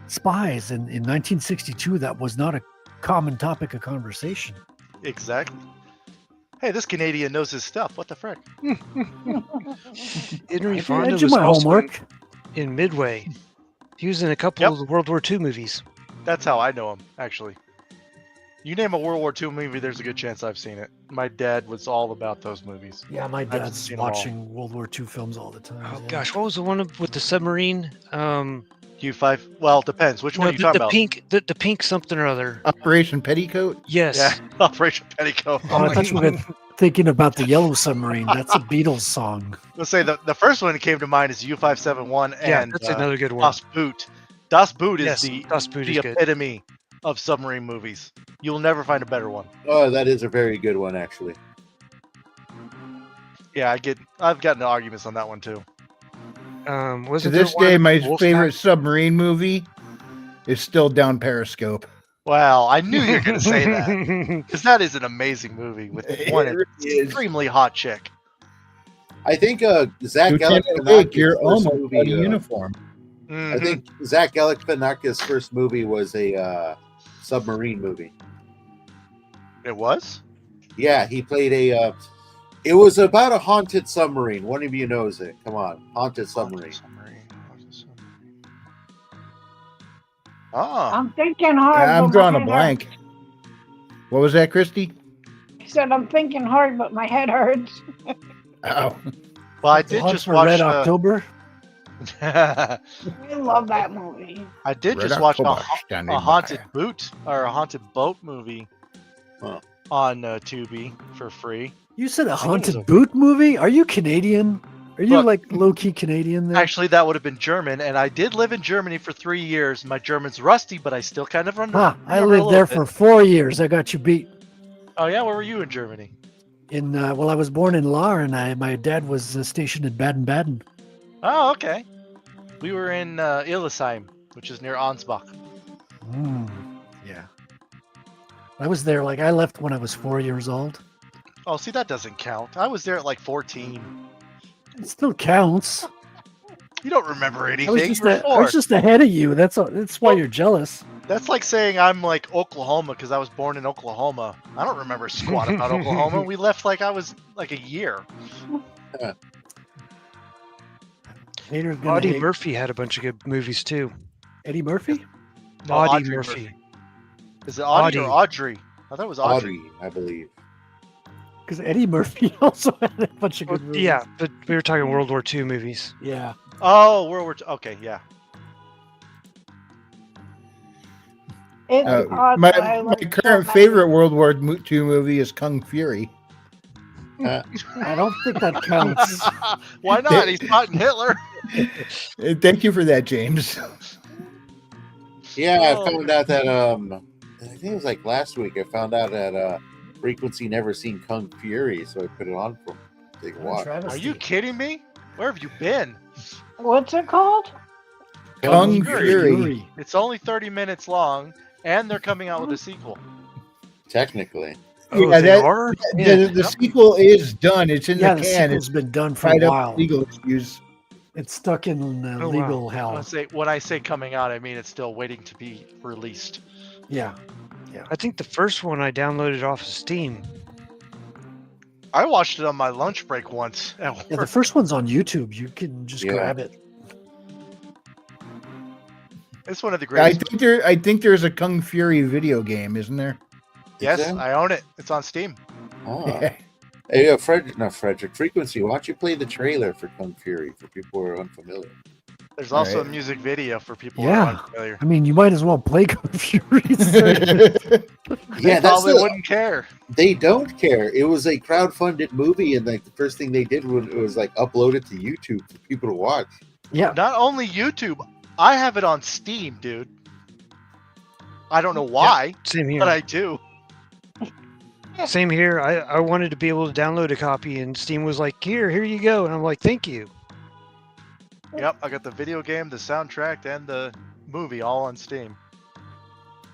spies, and in 1962 that was not a common topic of conversation. Exactly. Hey, this Canadian knows his stuff. What the frick? Henry I Fonda did was my also homework. in Midway. He was in a couple Yep. of the World War II movies. That's how I know him, actually. You name a World War II movie, there's a good chance I've seen it. My dad was all about those movies. Yeah, my I've dad's seen 'em all. watching World War II films all the time. Oh yeah. gosh, what was the one with the submarine? Q5. Well, it depends. Which one are you talking the about? pink, the pink something or other. Operation Petticoat? Yes. Yeah, Operation Petticoat. Oh, I thought you were thinking about the Yellow Submarine. That's a Beatles song. Let's say the first one that came to mind is U571 Yeah, and that's another good one. Das Boot. Das Boot is Yes, the Das Boot is good. epitome of submarine movies. You'll never find a better one. Oh, that is a very good one, actually. Yeah, I've gotten into arguments on that one too. Was To it this day, my favorite submarine movie is still Down Periscope. Well, I knew you were going to say that because that is an amazing movie with one It really is. extremely hot chick. I think Zach Lieutenant Galifianakis' Lake, you're first almost movie, out of uniform. I Mhm. think Zach Galifianakis' first movie was a submarine movie. It was. Yeah, he played a. It was about a haunted submarine. One of you knows it. Come on, haunted submarine. Ah, I'm thinking hard. I'm but my drawing a head blank. What was that, Christy? hurts. I said I'm thinking hard, but my head hurts. Oh, well, I The did Hunt just for watch. Red October. I love that movie. I did Red just watch October standing a haunted by. boot or a haunted boat movie Huh. on Tubi for free. You said a think it was haunted a- boot movie? Are you Canadian? Are you Look- like low key Canadian there? Actually, that would have been German, and I did live in Germany for 3 years. My German's rusty, but I still kind of remember. I a lived little there bit. for 4 years. I got you beat. Oh yeah, where were you in Germany? Well, I was born in Lahr, and my dad was stationed in Baden-Baden. Oh, okay. We were in Illesheim, which is near Ansbach. Yeah. I was there, I left when I was 4 years old. Oh, see, that doesn't count. I was there at like 14. It still counts. You don't remember anything. I was just, You were I four. was just ahead of you. That's why Well- you're jealous. That's like saying I'm like Oklahoma because I was born in Oklahoma. I don't remember squat about Oklahoma. We left like I was like a year. Haters gonna Audie hate. Murphy had a bunch of good movies too. Eddie Murphy? No, Audie Audrey Murphy. Is it Audie or Audie. Audrey? I thought it was Audrey. Audrey, I believe. Because Eddie Murphy also had a bunch of Well, good movies. yeah, but we were talking World War II movies. Yeah. Oh, World War II. Okay, yeah. It's odd my that I my like current so favorite World War II movie is Kung Fury. I don't think that counts. Why not? He's fighting Hitler. Thank you for that, James. Yeah, Oh. I found out that I think it was like last week. I found out that Frequency never seen Kung Fury, so I put it on for him. Take a watch. Are you kidding me? Where have you been? What's it called? Kung Fury. Fury. It's only 30 minutes long, and they're coming out with a sequel. Technically. Oh, Yeah, they that- are? The sequel is done. It's in Yeah, the the can. sequel's It's been done for tied a up while. with legal issues. It's stuck in Oh, wow. legal hell. When I say coming out, I mean it's still waiting to be released. Yeah. I think the first one I downloaded off of Steam. I watched it on my lunch break once at work. Yeah, the first one's on YouTube. You can just grab it. It's one of the I greatest. think there's a Kung Fury video game, isn't there? Yes, there? I own it. It's on Steam. Oh. Yeah. Hey, Frederick. Frequency. Why don't you play the trailer for Kung Fury for people who are unfamiliar? There's also Alright. a music video for people who are Yeah. unfamiliar. I mean, you might as well play Kung Fury. They probably wouldn't care. They don't care. It was a crowdfunded movie, and like the first thing they did was like upload it to YouTube for people to watch. Yeah. Not only YouTube, I have it on Steam, dude. I don't know why, Same here. but I do. Same here. I wanted to be able to download a copy, and Steam was like, here you go. And I'm like, thank you. Yep, I got the video game, the soundtrack, and the movie all on Steam.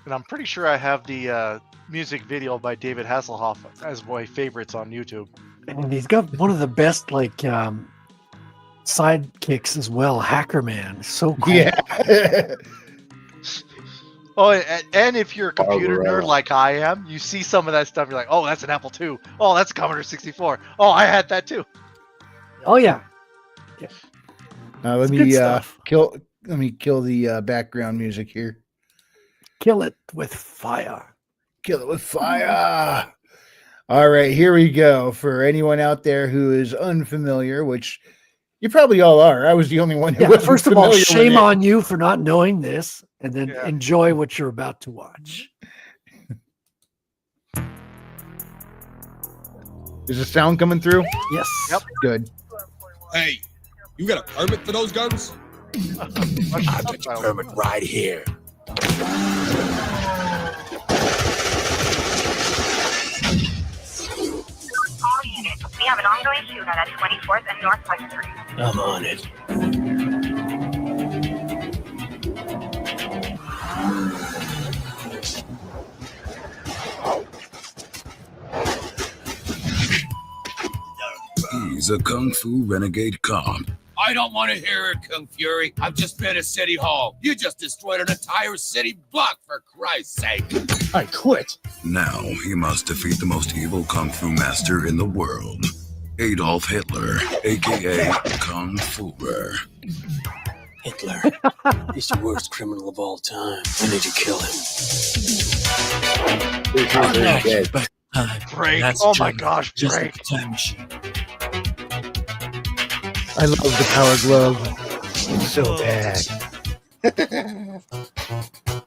And I'm pretty sure I have the music video by David Hasselhoff as my favorites on YouTube. And he's got one of the best sidekicks as well, Hacker Man. So cool. Yeah. Oh, and if you're a computer Barbarella. nerd like I am, you see some of that stuff, you're like, oh, that's an Apple II. Oh, that's a Commodore 64. Oh, I had that too. Oh yeah. Let It's me good stuff. kill the background music here. Kill it with fire. Kill it with fire. All right, here we go. For anyone out there who is unfamiliar, which you probably all are. I was the only one who Yeah, wasn't first of all, familiar with shame it. on you for not knowing this, and then Yeah. enjoy what you're about to watch. Is the sound coming through? Yes. Yep. Good. Hey, you got a permit for those guns? Watch the I got your subtitles. permit right here. All units, we have an ongoing shootout at 24th and Northwest Street. I'm on it. He's a Kung Fu renegade cop. I don't want to hear it, Kung Fury. I've just been at City Hall. You just destroyed an entire city block, for Christ's sake. I quit. Now he must defeat the most evil Kung Fu master in the world, Adolf Hitler, aka Kung Fuer. Hitler is the worst criminal of all time. I need to kill him. Dead. But Break. that's Oh my German. gosh, Just break. like a time machine. I love the Power Glove. It's so bad.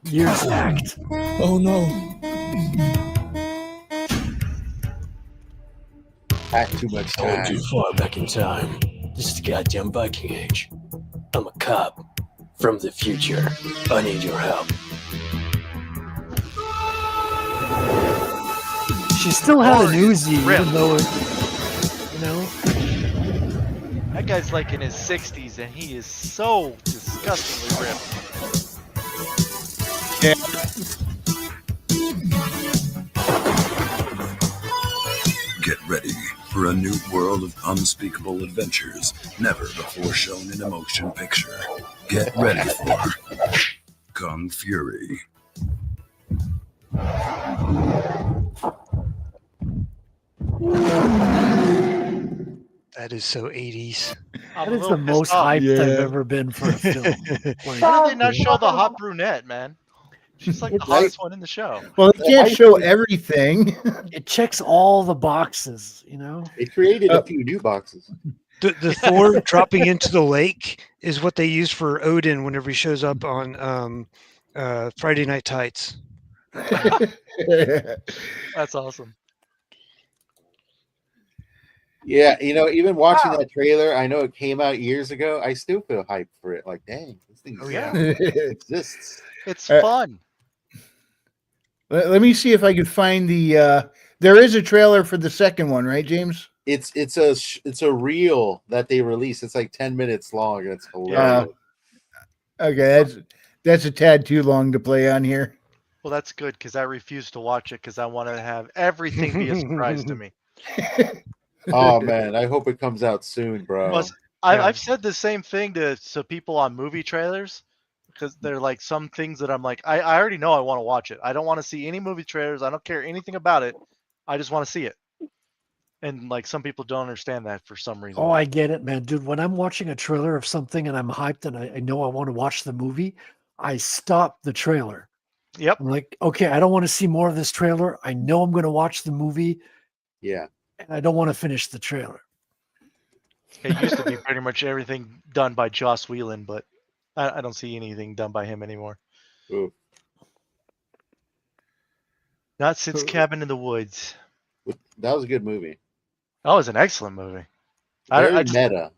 Years act. Oh no. Pack too much I went time. too far back in time. This is the goddamn Viking Age. I'm a cop from the future. I need your help. She still had an Orange Uzi, rim. even though it, you know. That guy's like in his 60s and he is so disgustingly ripped. Get ready for a new world of unspeakable adventures, never before shown in a motion picture. Get ready for Kung Fury. That is so 80s. I'm That a is the little most pissed off. hyped I've Yeah. ever been for a film. Like, Why did they not show the hot brunette, man? She's like the It's- hottest one in the show. Well, they can't show everything. it checks all the boxes, you know. They created a few new boxes. The Thor dropping into the lake is what they use for Odin whenever he shows up on Friday Night Tights. That's awesome. Yeah, even watching that trailer, I know it came out years ago. I still feel hyped for it. Like, dang, this thing exists. It's fun. Let me see if I can find the. There is a trailer for the second one, right, James? It's a reel that they release. It's like 10 minutes long, and it's hilarious. Okay, that's a tad too long to play on here. Well, that's good because I refuse to watch it because I want to have everything be a surprise to me. Oh man, I hope it comes out soon, bro. Plus, I've said the same thing to people on movie trailers because they're like some things that I'm like, I already know I want to watch it. I don't want to see any movie trailers. I don't care anything about it. I just want to see it. And like some people don't understand that for some reason. Oh, I get it, man. Dude, when I'm watching a trailer of something and I'm hyped and I know I want to watch the movie, I stop the trailer. Yep. I'm like, okay, I don't want to see more of this trailer. I know I'm going to watch the movie. Yeah. And I don't want to finish the trailer. It used to be pretty much everything done by Joss Whedon, but I don't see anything done by him anymore. Ooh. Not since Cabin in the Woods. That was a good movie. That was an excellent movie. Very meta.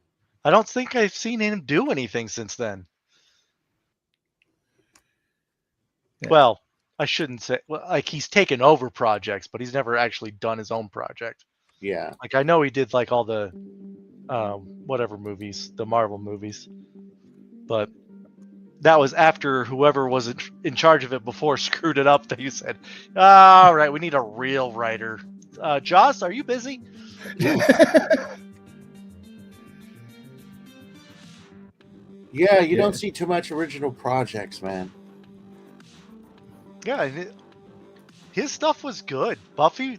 I don't think I've seen him do anything since then. Yeah. Well, I shouldn't say like he's taken over projects, but he's never actually done his own project. Yeah. Like I know he did like all the whatever movies, the Marvel movies. But that was after whoever was in charge of it before screwed it up. That you said, all right, we need a real writer. Joss, are you busy? Yeah, you don't see too much original projects, man. Yeah, his stuff was good. Buffy,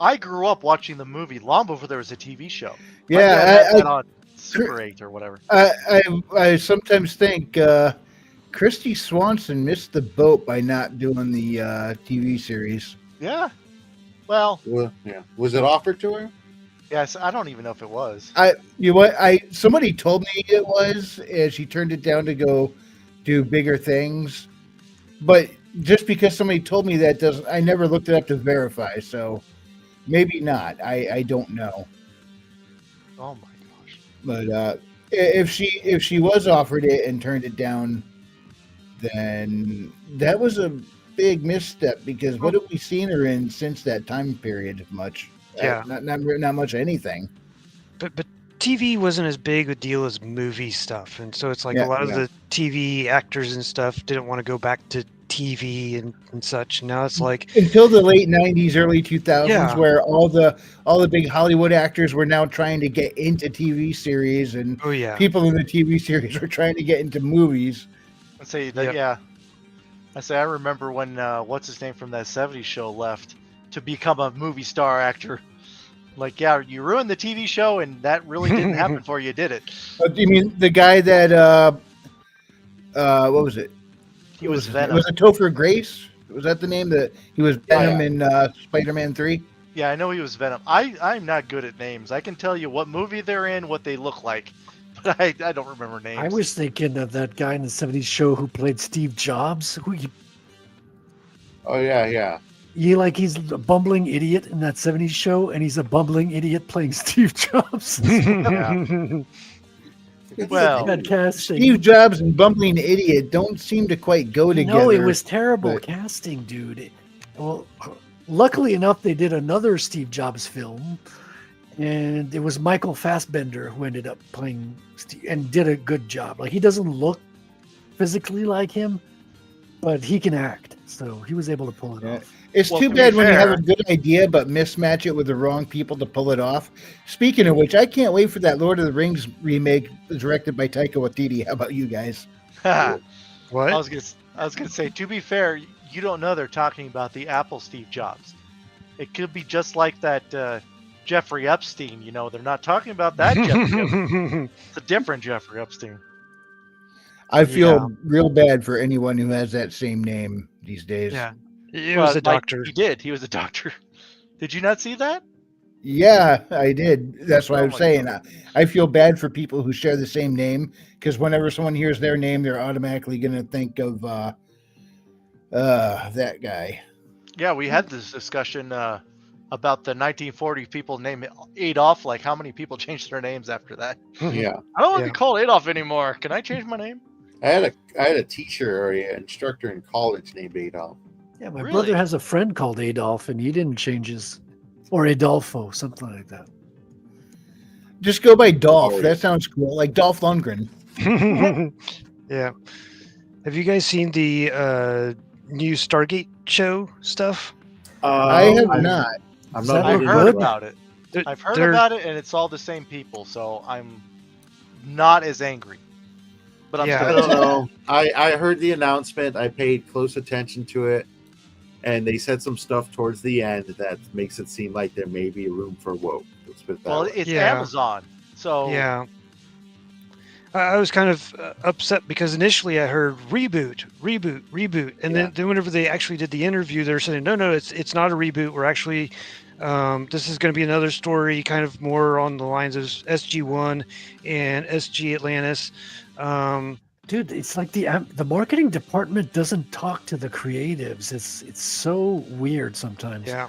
I grew up watching the movie long before there was a TV show. Yeah, I on Super 8 or whatever. I sometimes think Christy Swanson missed the boat by not doing the TV series. Yeah. Well, yeah. Was it offered to her? Yes, I don't even know if it was. Somebody told me it was, and she turned it down to go do bigger things. But just because somebody told me that doesn't, I never looked it up to verify. So maybe not. I don't know. Oh my gosh! But if she was offered it and turned it down, then that was a big misstep because what have we seen her in since that time period? Much. Yeah. Not much anything. But TV wasn't as big a deal as movie stuff, and so it's like a lot of the TV actors and stuff didn't want to go back to TV and such. Now it's like until the late 90s, early 2000s, where all the big Hollywood actors were now trying to get into TV series, and people in the TV series were trying to get into movies. I'd say that, I remember when what's his name from that 70s show left to become a movie star actor. Like, yeah, you ruined the TV show, and that really didn't happen for you, did it? You mean the guy that what was it? He was Venom. Was it Topher Grace? Was that the name that he was Venom in Spider-Man 3? Yeah, I know he was Venom. I'm not good at names. I can tell you what movie they're in, what they look like, but I don't remember names. I was thinking of that guy in the 70s show who played Steve Jobs. Oh yeah. He's a bumbling idiot in that 70s show, and he's a bumbling idiot playing Steve Jobs. Well, Steve Jobs and bumbling idiot don't seem to quite go together. No, it was terrible casting, dude. Well, luckily enough, they did another Steve Jobs film, and it was Michael Fassbender who ended up playing Steve and did a good job. Like, he doesn't look physically like him, but he can act, so he was able to pull it off. It's too bad when you have a good idea but mismatch it with the wrong people to pull it off. Speaking of which, I can't wait for that Lord of the Rings remake directed by Taika Waititi. How about you guys? What? I was gonna say, to be fair, you don't know they're talking about the Apple Steve Jobs. It could be just like that Jeffrey Epstein. You know, they're not talking about that Jeffrey Epstein. It's a different Jeffrey Epstein. I feel real bad for anyone who has that same name these days. Yeah. He was a doctor. He was a doctor. Did you not see that? Yeah, I did. That's what I'm saying. I feel bad for people who share the same name because whenever someone hears their name, they're automatically going to think of that guy. Yeah, we had this discussion about the 1940 people named Adolf. Like, how many people changed their names after that? Yeah. I don't want to be called Adolf anymore. Can I change my name? I had a teacher or an instructor in college named Adolf. Yeah, my Really? brother has a friend called Adolf, and he didn't change his, or Adolfo, something like that. Just go by Dolph. Oh, That sounds cool. Like Dolph Lundgren. Yeah. Have you guys seen the new Stargate show stuff? I have not. I'm Does not. that I've look heard good? about it. I've heard They're- about it, and it's all the same people, so I'm not as angry. But I'm Yeah. I still don't know. I heard the announcement. I paid close attention to it, and they said some stuff towards the end that makes it seem like there may be room for woke. Let's put it that Well, way. it's Yeah. Amazon, so Yeah. I was kind of upset because initially I heard reboot, and then whenever they actually did the interview, they were saying, no, it's not a reboot. We're actually this is going to be another story, kind of more on the lines of SG-1 and SG Atlantis. Dude, it's like the marketing department doesn't talk to the creatives. It's so weird sometimes. Yeah.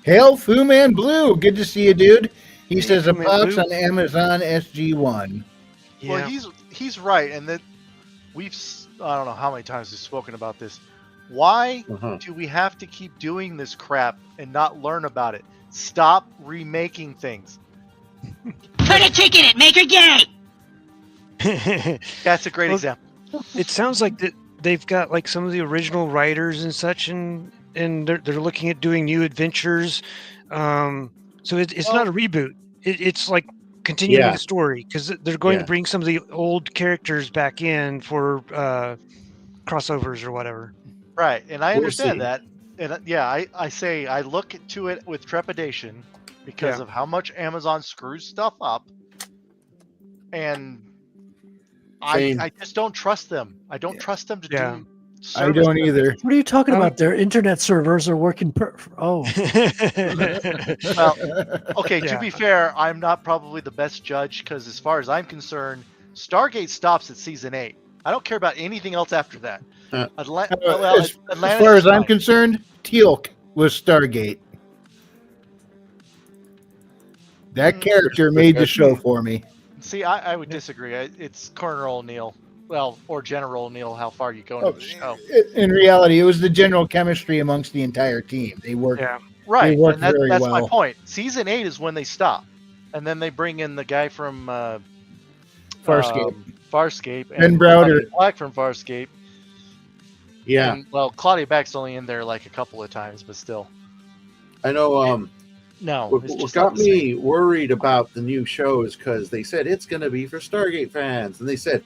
Hail Fu Man Blue. Good to see you, dude. He Hey, says Fu it Man pops Blue. on Amazon SG-1. Yeah. well, he's right, and that I don't know how many times we've spoken about this. Why do we have to keep doing this crap and not learn about it? Stop remaking things. Put a chick in it, make her gay! That's a great Well, example. It sounds like that they've got like some of the original writers and such, and they're looking at doing new adventures. So it's not a reboot. It's like continuing the story because they're going to bring some of the old characters back in for crossovers or whatever. Right, and I We'll understand see. that. And I say I look to it with trepidation because Yeah. of how much Amazon screws stuff up, and Same. I just don't trust them. I don't trust them to Yeah. do. I don't either. What are you talking about? Their internet servers are working. Well, okay. To Yeah. be fair, I'm not probably the best judge because, as far as I'm concerned, Stargate stops at season 8. I don't care about anything else after that. As Atlantis far is as I'm fine. concerned, Teal'c was Stargate. That character made the show for me. See, I would disagree. It's Colonel O'Neill. Well, or General O'Neill, how far you go into the show. In reality, it was the general chemistry amongst the entire team. They worked. Yeah. Right, They worked and very that's well. my point. Season 8 is when they stop. And then they bring in the guy from Farscape. Farscape. Ben And Browder. Claudia Black from Farscape. Yeah, And, well, Claudia Black's only in there like a couple of times, but still. I know. No, What, it's what just got not the same. me worried about the new show is because they said it's going to be for Stargate fans, and they said,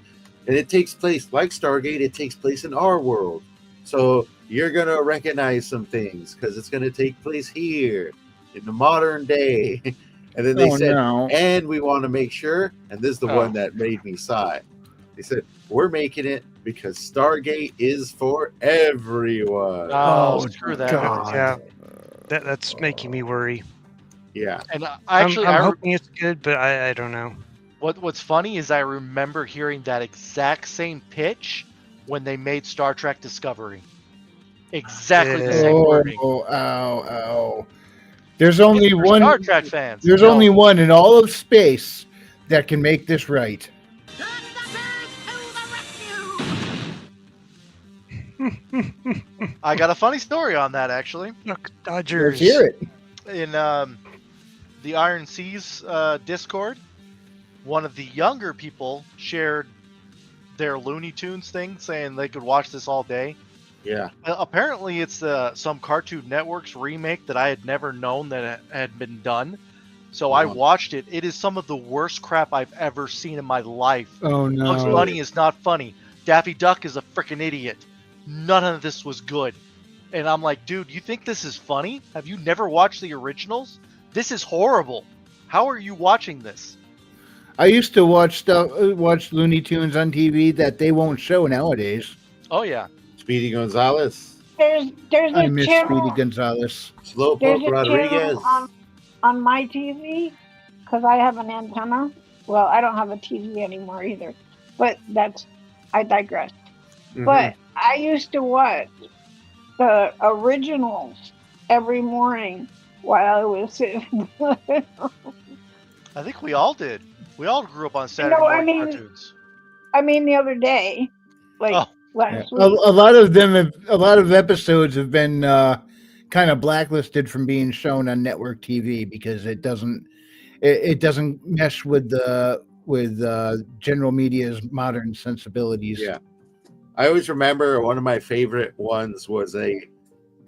and it takes place like Stargate. It takes place in our world, so you're going to recognize some things because it's going to take place here in the modern day. And then they Oh, said, no. and we want to make sure, and this is the Oh. one that made me sigh. They said, we're making it because Stargate is for everyone. Oh, screw that. God. Yeah. That's making me worry. Yeah. And I'm actually, hoping it's good, but I don't know. what's funny is I remember hearing that exact same pitch when they made Star Trek Discovery. Exactly the same wording. Oh, ow. There's only For one. Star Trek fans. There's No. only one in all of space that can make this right. I got a funny story on that, actually. Look, Dodgers. Let's hear it. In the Iron Seas Discord, one of the younger people shared their Looney Tunes thing, saying they could watch this all day. Yeah. Apparently, it's some Cartoon Network's remake that I had never known that had been done. So I watched it. It is some of the worst crap I've ever seen in my life. Oh, no. Bugs Bunny is not funny. Daffy Duck is a freaking idiot. None of this was good. And I'm like, dude, you think this is funny? Have you never watched the originals? This is horrible. How are you watching this? I used to watch Looney Tunes on TV that they won't show nowadays. Oh, yeah. Speedy Gonzalez, There's I a miss channel. Speedy Gonzalez. There's Slowpoke a Rodriguez. channel on my TV because I have an antenna. Well, I don't have a TV anymore either, but I digress. Mhm. But I used to watch the originals every morning while I was sitting. I think we all did. We all grew up on Saturday No, I morning mean- cartoons. I mean, the other day, like Oh. last A week. lot of them, a lot of episodes have been kind of blacklisted from being shown on network TV because it doesn't mesh with general media's modern sensibilities. Yeah. I always remember one of my favorite ones was a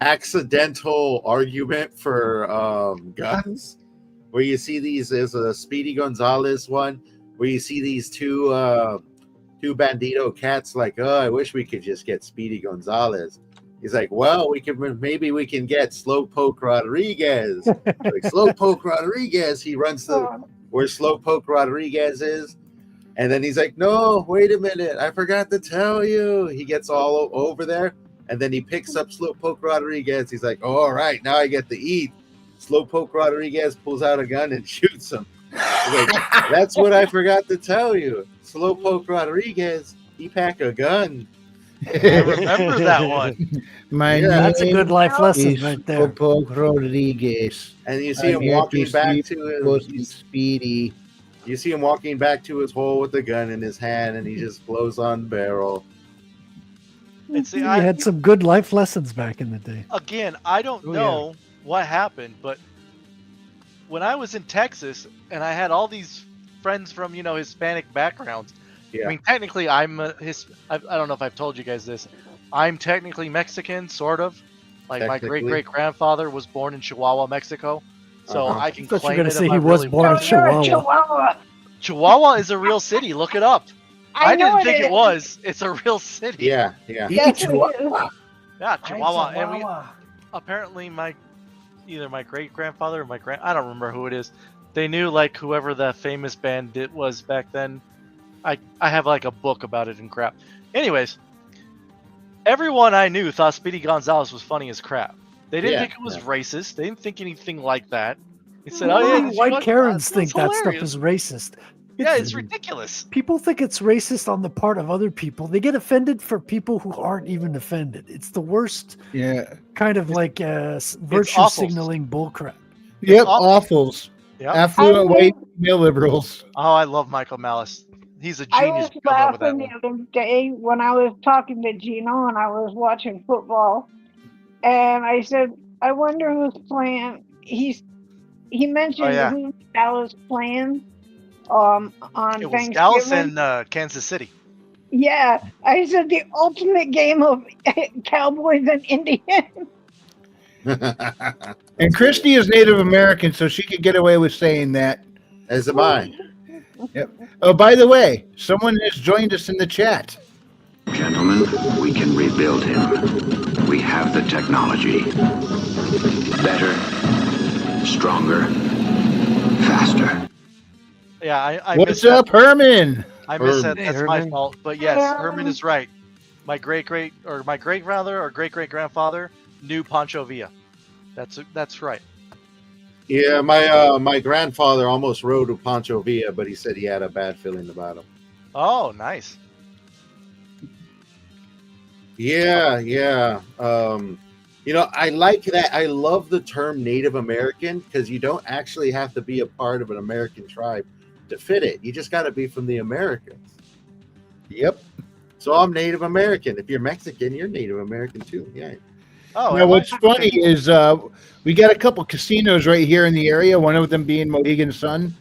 accidental argument for guns, where you see these. There's a Speedy Gonzalez one where you see these two bandito cats like, oh, I wish we could just get Speedy Gonzalez. He's like, well, maybe we can get Slowpoke Rodriguez. Like Slowpoke Rodriguez, he runs to where Slowpoke Rodriguez is. And then he's like, no, wait a minute. I forgot to tell you. He gets all over there. And then he picks up Slowpoke Rodriguez. He's like, all right, now I get to eat. Slowpoke Rodriguez pulls out a gun and shoots him. He's like, that's what I forgot to tell you. Slowpoke Rodriguez, he pack a gun. I remember that one. That's a good life lesson right there. Slowpoke Rodriguez. And you see him walking back to his Speedy. You see him walking back to his hole with the gun in his hand, and he just blows on the barrel. And see, You had some good life lessons back in the day. Again, I don't know what happened, but when I was in Texas and I had all these friends from, Hispanic backgrounds, I mean, technically I don't know if I've told you guys this. I'm technically Mexican, sort of. Like my great-great-grandfather was born in Chihuahua, Mexico. So I can claim you were it. say he was born in Chihuahua. Chihuahua is a real city. Look it up. I didn't think it was. It's a real city. Yeah. Yes, Chihuahua. Yeah, Chihuahua. And apparently either my great-grandfather or I don't remember who it is. They knew like whoever the famous bandit was back then. I have like a book about it and crap. Anyways, everyone I knew thought Speedy Gonzalez was funny as crap. They didn't think it was racist. They didn't think anything like that. They said, white Karens think that stuff is racist. It's ridiculous. People think it's racist on the part of other people. They get offended for people who aren't even offended. It's the worst kind of like virtue signaling bullcrap. Yep, awfuls. Yep. Affluent white male liberals. Oh, I love Michael Malice. He's a I genius. was laughing the other day when I was talking to Geno and I was watching football, and I said, "I wonder who's playing." He mentioned who Dallas playing on it was Thanksgiving. Dallas and Kansas City. Yeah, I said the ultimate game of Cowboys and Indians. And Christy is Native American, so she could get away with saying that. As am I. Yep. Oh, by the way, someone has joined us in the chat. Gentlemen, we can rebuild him. We have the technology. Better, stronger, faster. Yeah, I What's up, Herman? I miss that. That's my Herman. fault. But yes, Herman is right. My great-grandfather or great-great-grandfather knew Pancho Villa. That's right. Yeah, my grandfather almost rode with Pancho Villa, but he said he had a bad feeling about him. Oh, nice. Yeah. I like that. I love the term Native American because you don't actually have to be a part of an American tribe to fit it. You just got to be from the Americans. Yep. So I'm Native American. If you're Mexican, you're Native American too. Yeah. Oh, now, what's funny is we got a couple casinos right here in the area, one of them being Mohegan Sun.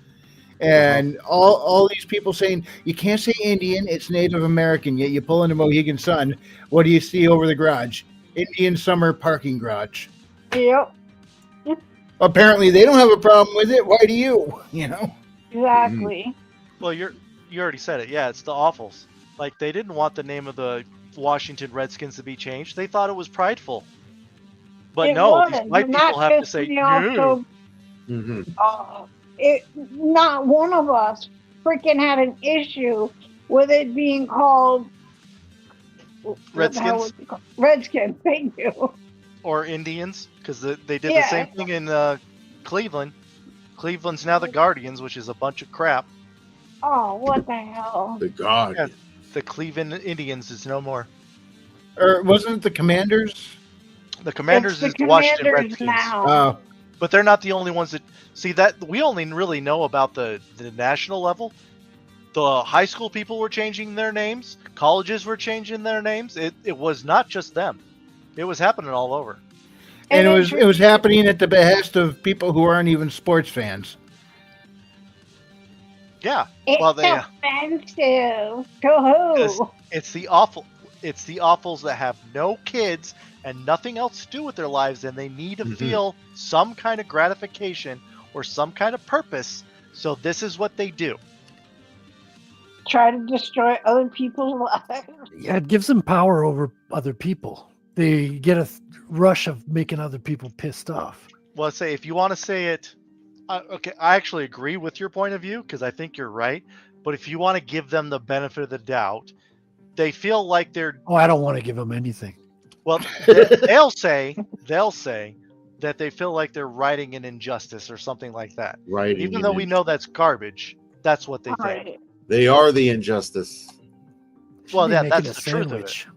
And all these people saying, you can't say Indian, it's Native American. Yet you pull into Mohegan Sun, what do you see over the garage? Indian summer parking garage. Yep. Apparently they don't have a problem with it. Why do you? Exactly. Well, you already said it. Yeah, it's the Awfuls. Like, they didn't want the name of the Washington Redskins to be changed. They thought it was prideful. But these white people have to say, not one of us freaking had an issue with it being called Redskins. Redskins, thank you. Or Indians, because they did the same thing in Cleveland. Cleveland's now the Guardians, which is a bunch of crap. Oh, what the hell? The Guardians. Yeah, the Cleveland Indians is no more. Or wasn't it the Commanders? The Commanders It's is the the Washington Commanders Redskins. now. Oh. But they're not the only ones that see that. We only really know about the national level. The high school people were changing their names. Colleges were changing their names. It was not just them. It was happening all over. And it was happening at the behest of people who aren't even sports fans. Yeah. It's Well, they offensive to who? it's the awfuls that have no kids and nothing else to do with their lives, and they need to feel some kind of gratification or some kind of purpose. So this is what they do. Try to destroy other people's lives. Yeah, it gives them power over other people. They get a rush of making other people pissed off. Well, say if you want to say it, okay, I actually agree with your point of view because I think you're right. But if you want to give them the benefit of the doubt, they feel like they're. Oh, I don't want to give them anything. Well, they'll say that they feel like they're righting an injustice or something like that. Right. Even though we know that's garbage, that's what they think. They are the injustice. Well, yeah, making that's a the truth of it. sandwich.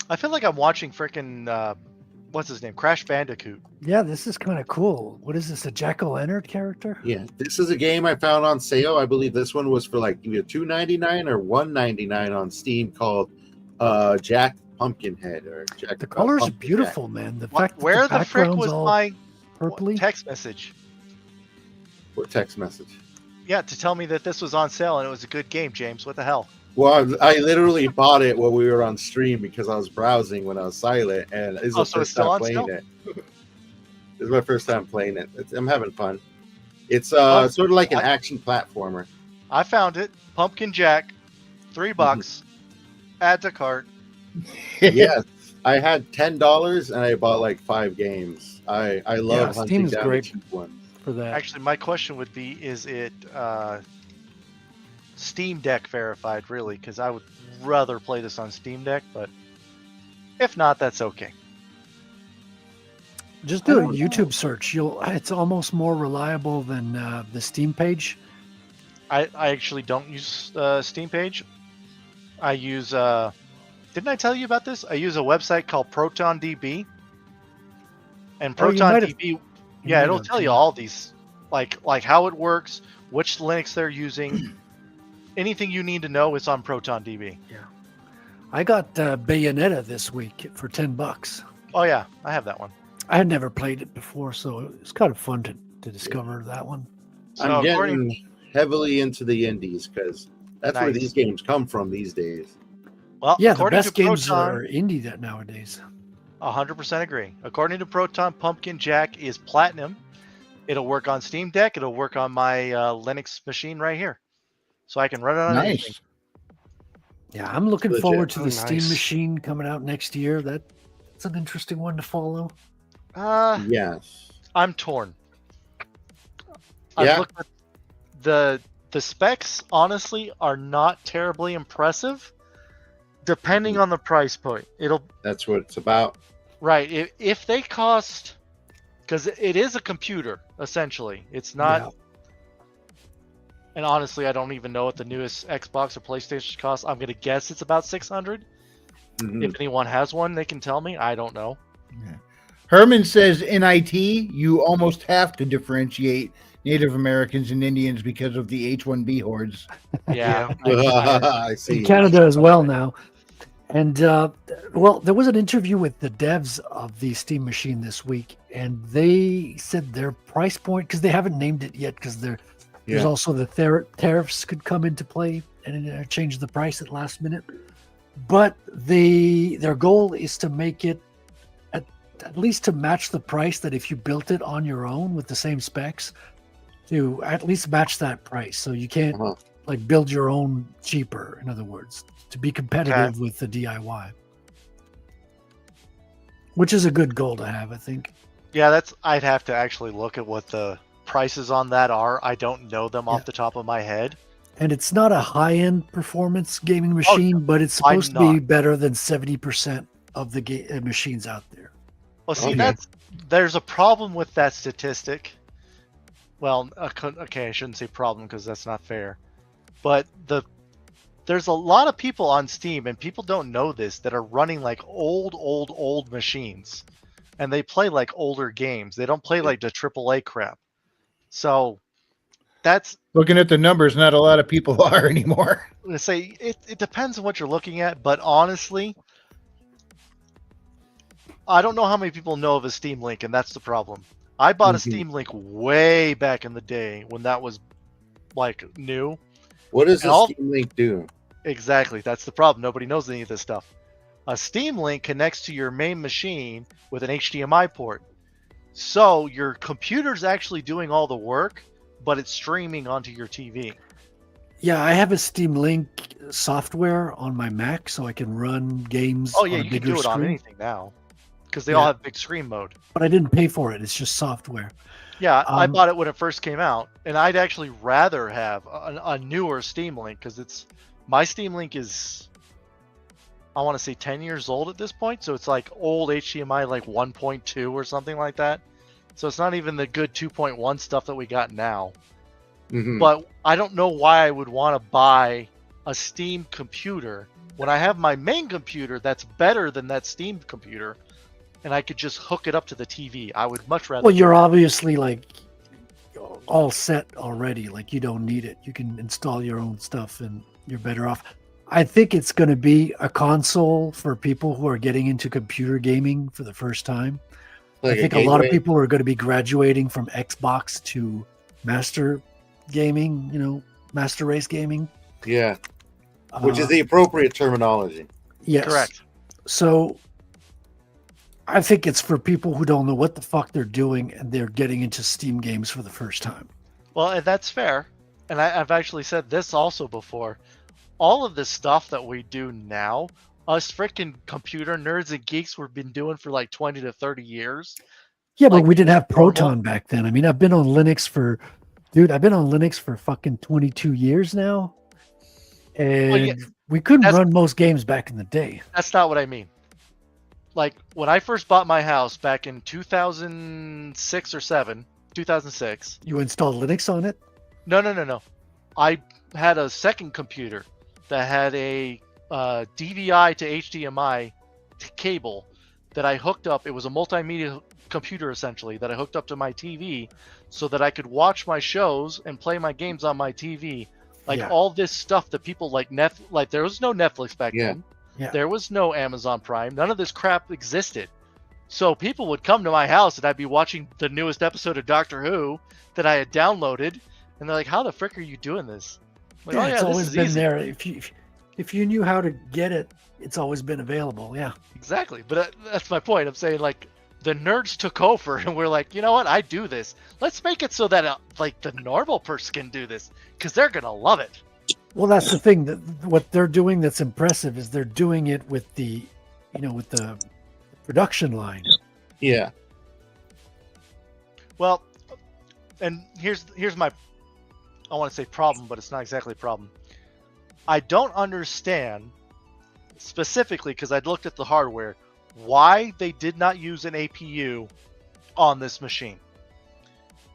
I feel like I'm watching frickin' what's his name, Crash Bandicoot. Yeah, this is kind of cool. What is this? A Jack-O-Lantern character? Yeah, this is a game I found on sale. I believe this one was for like either $2.99 or $1.99 on Steam, called Jack Pumpkinhead or Jack. The colors are Pumpkin beautiful, Jack. man. The What, fact that where the the frick background's was all my purpley. text message? What text message? Yeah, to tell me that this was on sale and it was a good game, James. What the hell? Well, I literally bought it while we were on stream because I was browsing when I was silent, and this is the So it's first still time on playing sale? it. This is my first time playing it. I'm having fun. It's sort of like an action platformer. I found it. Pumpkin Jack, $3. Add to cart. Yes, I had $10 and I bought like 5 games. I love hunting Steam is down great the cheap ones. for that. Actually, my question would be: is it Steam Deck verified? Really? Because I would rather play this on Steam Deck, but if not, that's okay. Just do a YouTube search. It's almost more reliable than the Steam page. I actually don't use Steam page. I use didn't I tell you about this? I use a website called ProtonDB. And ProtonDB, yeah, it'll tell you all these, like how it works, which Linux they're using, anything you need to know is on ProtonDB. Yeah, I got Bayonetta this week for $10. Oh yeah, I have that one. I had never played it before, so it's kind of fun to discover that one. So I'm getting heavily into the indies because that's where these games come from these days. Well, Yeah, the according best to games Proton, are indie nowadays. 100% agree. According to Proton, Pumpkin Jack is platinum. It'll work on Steam Deck. It'll work on my Linux machine right here, so I can run it on anything. Yeah, I'm looking Legit. forward to the Oh, Steam nice. machine coming out next year. That's an interesting one to follow. Yes. I'm torn. Yeah. I've looked at the specs. Honestly, are not terribly impressive. Depending on the price point, That's what it's about. right. If they cost, because it is a computer essentially. It's not. Yeah. And honestly, I don't even know what the newest Xbox or PlayStation costs. I'm gonna guess it's about 600. If anyone has one, they can tell me. I don't know. Herman says in IT, you almost have to differentiate Native Americans and Indians because of the H-1B hordes. Yeah. I see. In Canada as well now. And well, there was an interview with the devs of the Steam machine this week, and they said their price point, because they haven't named it yet, because there's also the tariffs could come into play and change the price at last minute. But their goal is to make it at least to match the price that if you built it on your own with the same specs, to at least match that price. So you can't like build your own cheaper, in other words, to be competitive with the DIY. Which is a good goal to have, I think. Yeah, I'd have to actually look at what the prices on that are. I don't know them off the top of my head. And it's not a high-end performance gaming machine, but it's supposed to be better than 70% of the machines out there. Well, see, there's a problem with that statistic. Well, okay, I shouldn't say problem because that's not fair. But there's a lot of people on Steam, and people don't know this, that are running like old machines. and they play like older games. They don't play like the AAA crap. So that's looking at the numbers. Not a lot of people are anymore. I say it depends on what you're looking at, but honestly, I don't know how many people know of a Steam Link, and that's the problem. I bought a Steam Link way back in the day when that was like new. What does a Steam Link do? Exactly, that's the problem. Nobody knows any of this stuff. A Steam Link connects to your main machine with an HDMI port. So your computer's actually doing all the work, but it's streaming onto your TV. Yeah, I have a Steam Link software on my Mac, so I can run games. Oh yeah, on a you can bigger do it screen. on anything now, because they all have big screen mode. But I didn't pay for it. It's just software. Yeah, I bought it when it first came out, and I'd actually rather have a newer Steam Link, because my Steam Link is, I want to say 10 years old at this point, so it's like old HDMI, like 1.2 or something like that. So it's not even the good 2.1 stuff that we got now. But I don't know why I would want to buy a Steam computer when I have my main computer that's better than that Steam computer, and I could just hook it up to the TV. I would much rather. Well, you're obviously like all set already. Like you don't need it. You can install your own stuff, and you're better off. I think it's going to be a console for people who are getting into computer gaming for the first time. Like I think a lot of people are going to be graduating from Xbox to master gaming, master race gaming. Yeah. Which is the appropriate terminology. Yes. Correct. So I think it's for people who don't know what the fuck they're doing and they're getting into Steam games for the first time. Well, and that's fair. And I've actually said this also before. All of this stuff that we do now, us freaking computer nerds and geeks we've been doing for like 20 to 30 years. Yeah, but we didn't have Proton back then. I mean, I've been on Linux for fucking 22 years now. And we couldn't run most games back in the day. That's not what I mean. Like when I first bought my house back in 2006 or 2006. You installed Linux on it? No. I had a second computer that had a DVI to HDMI cable that I hooked up. It was a multimedia computer essentially that I hooked up to my TV so that I could watch my shows and play my games on my TV. All this stuff that people like there was no Netflix back then. Yeah. There was no Amazon Prime. None of this crap existed. So people would come to my house and I'd be watching the newest episode of Doctor Who that I had downloaded, and they're like, "How the frick are you doing this?" I'm like, it's always been easy. there. If you knew how to get it, it's always been available. Yeah. Exactly. But that's my point. I'm saying like the nerds took over and we're like, you know what? I do this. Let's make it so that the normal person can do this because they're going to love it. Well, that's the thing. That what they're doing that's impressive is they're doing it with the production line. Yeah. Well, and here's my, I want to say problem, but it's not exactly a problem. I don't understand specifically, because I'd looked at the hardware, why they did not use an APU on this machine.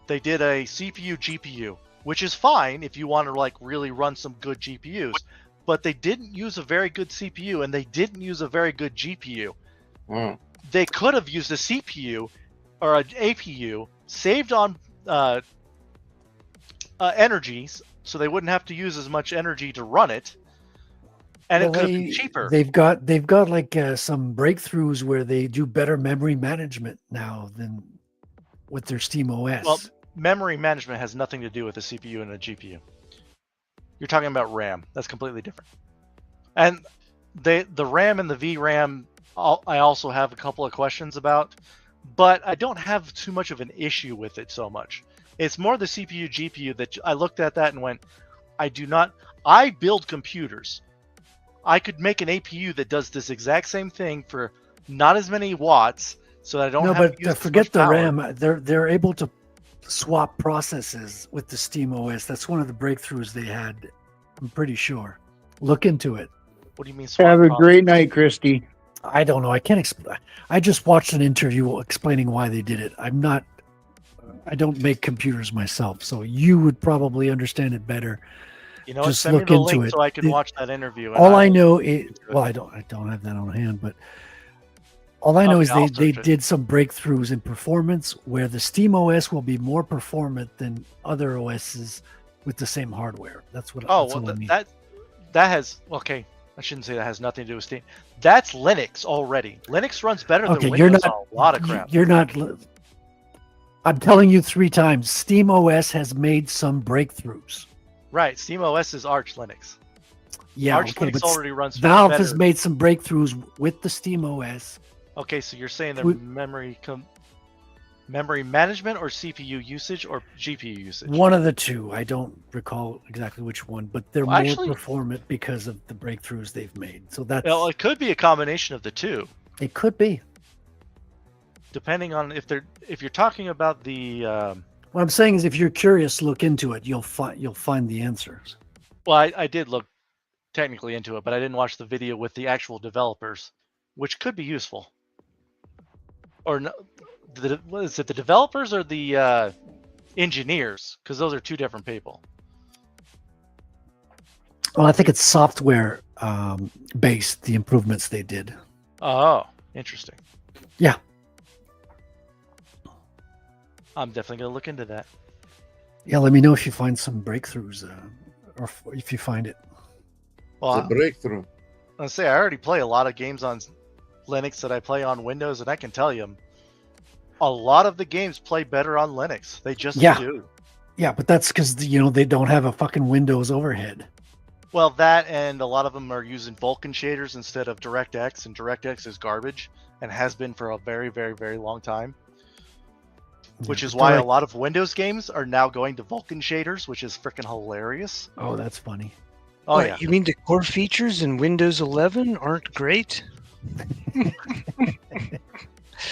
They did a CPU GPU, which is fine if you want to really run some good GPUs, but they didn't use a very good CPU and they didn't use a very good GPU. They could have used a CPU or an APU, saved on energies, so they wouldn't have to use as much energy to run it, and it could have been cheaper. They've got some breakthroughs where they do better memory management now than with their Steam OS. Well, memory management has nothing to do with a CPU and a GPU. You're talking about RAM. That's completely different. And the RAM and the VRAM, I also have a couple of questions about, but I don't have too much of an issue with it so much. It's more the CPU, GPU that I looked at that and went, I build computers. I could make an APU that does this exact same thing for not as many watts, so that I don't have to use forget the power. RAM. They're able to swap processes with the Steam OS. That's one of the breakthroughs they had. I'm pretty sure. Look into it. What do you mean? Have a great night, Christy. I don't know. I can't explain. I just watched an interview explaining why they did it. I don't make computers myself, so you would probably understand it better. You know, just send look me the into link it. so I can watch that interview. All I know is, well, I don't have that on hand, but All I know is Okay, I'll they search it. did some breakthroughs in performance where the Steam OS will be more performant than other OSs with the same hardware. That's what. Oh, that's well, all I mean. that has okay. I shouldn't say that has nothing to do with Steam. That's Linux already. Linux runs better than Okay, Windows you're not. on a lot of crap. You're not. I'm telling you 3 times. Steam OS has made some breakthroughs. Right, Steam OS is Arch Linux. Yeah, Arch okay, Linux but already runs Valve better. has made some breakthroughs with the Steam OS. Okay, so you're saying their We- memory management or CPU usage or GPU usage? One of the two. I don't recall exactly which one, but they're Well, more actually- performant because of the breakthroughs they've made. So that's Well, it could be a combination of the two, it. Could be. depending on if you're talking about the. What I'm saying is, if you're curious, look into it. You'll find the answers. Well, I did look technically into it, but I didn't watch the video with the actual developers, which could be useful. Or no, what is it? The developers or the engineers? Because those are two different people. Well, I think it's software based. The improvements they did. Oh, interesting. Yeah. I'm definitely gonna look into that. Yeah, let me know if you find some breakthroughs, or if you find it. Well, It's a breakthrough. I say I already play a lot of games on Linux that I play on Windows, and I can tell you, a lot of the games play better on Linux. They just do. Yeah, but that's because they don't have a fucking Windows overhead. Well, that and a lot of them are using Vulkan shaders instead of DirectX, and DirectX is garbage and has been for a very, very, very long time. Which is why a lot of Windows games are now going to Vulkan shaders, which is freaking hilarious. Oh, that's funny. Oh, What, yeah. You mean the core features in Windows 11 aren't great?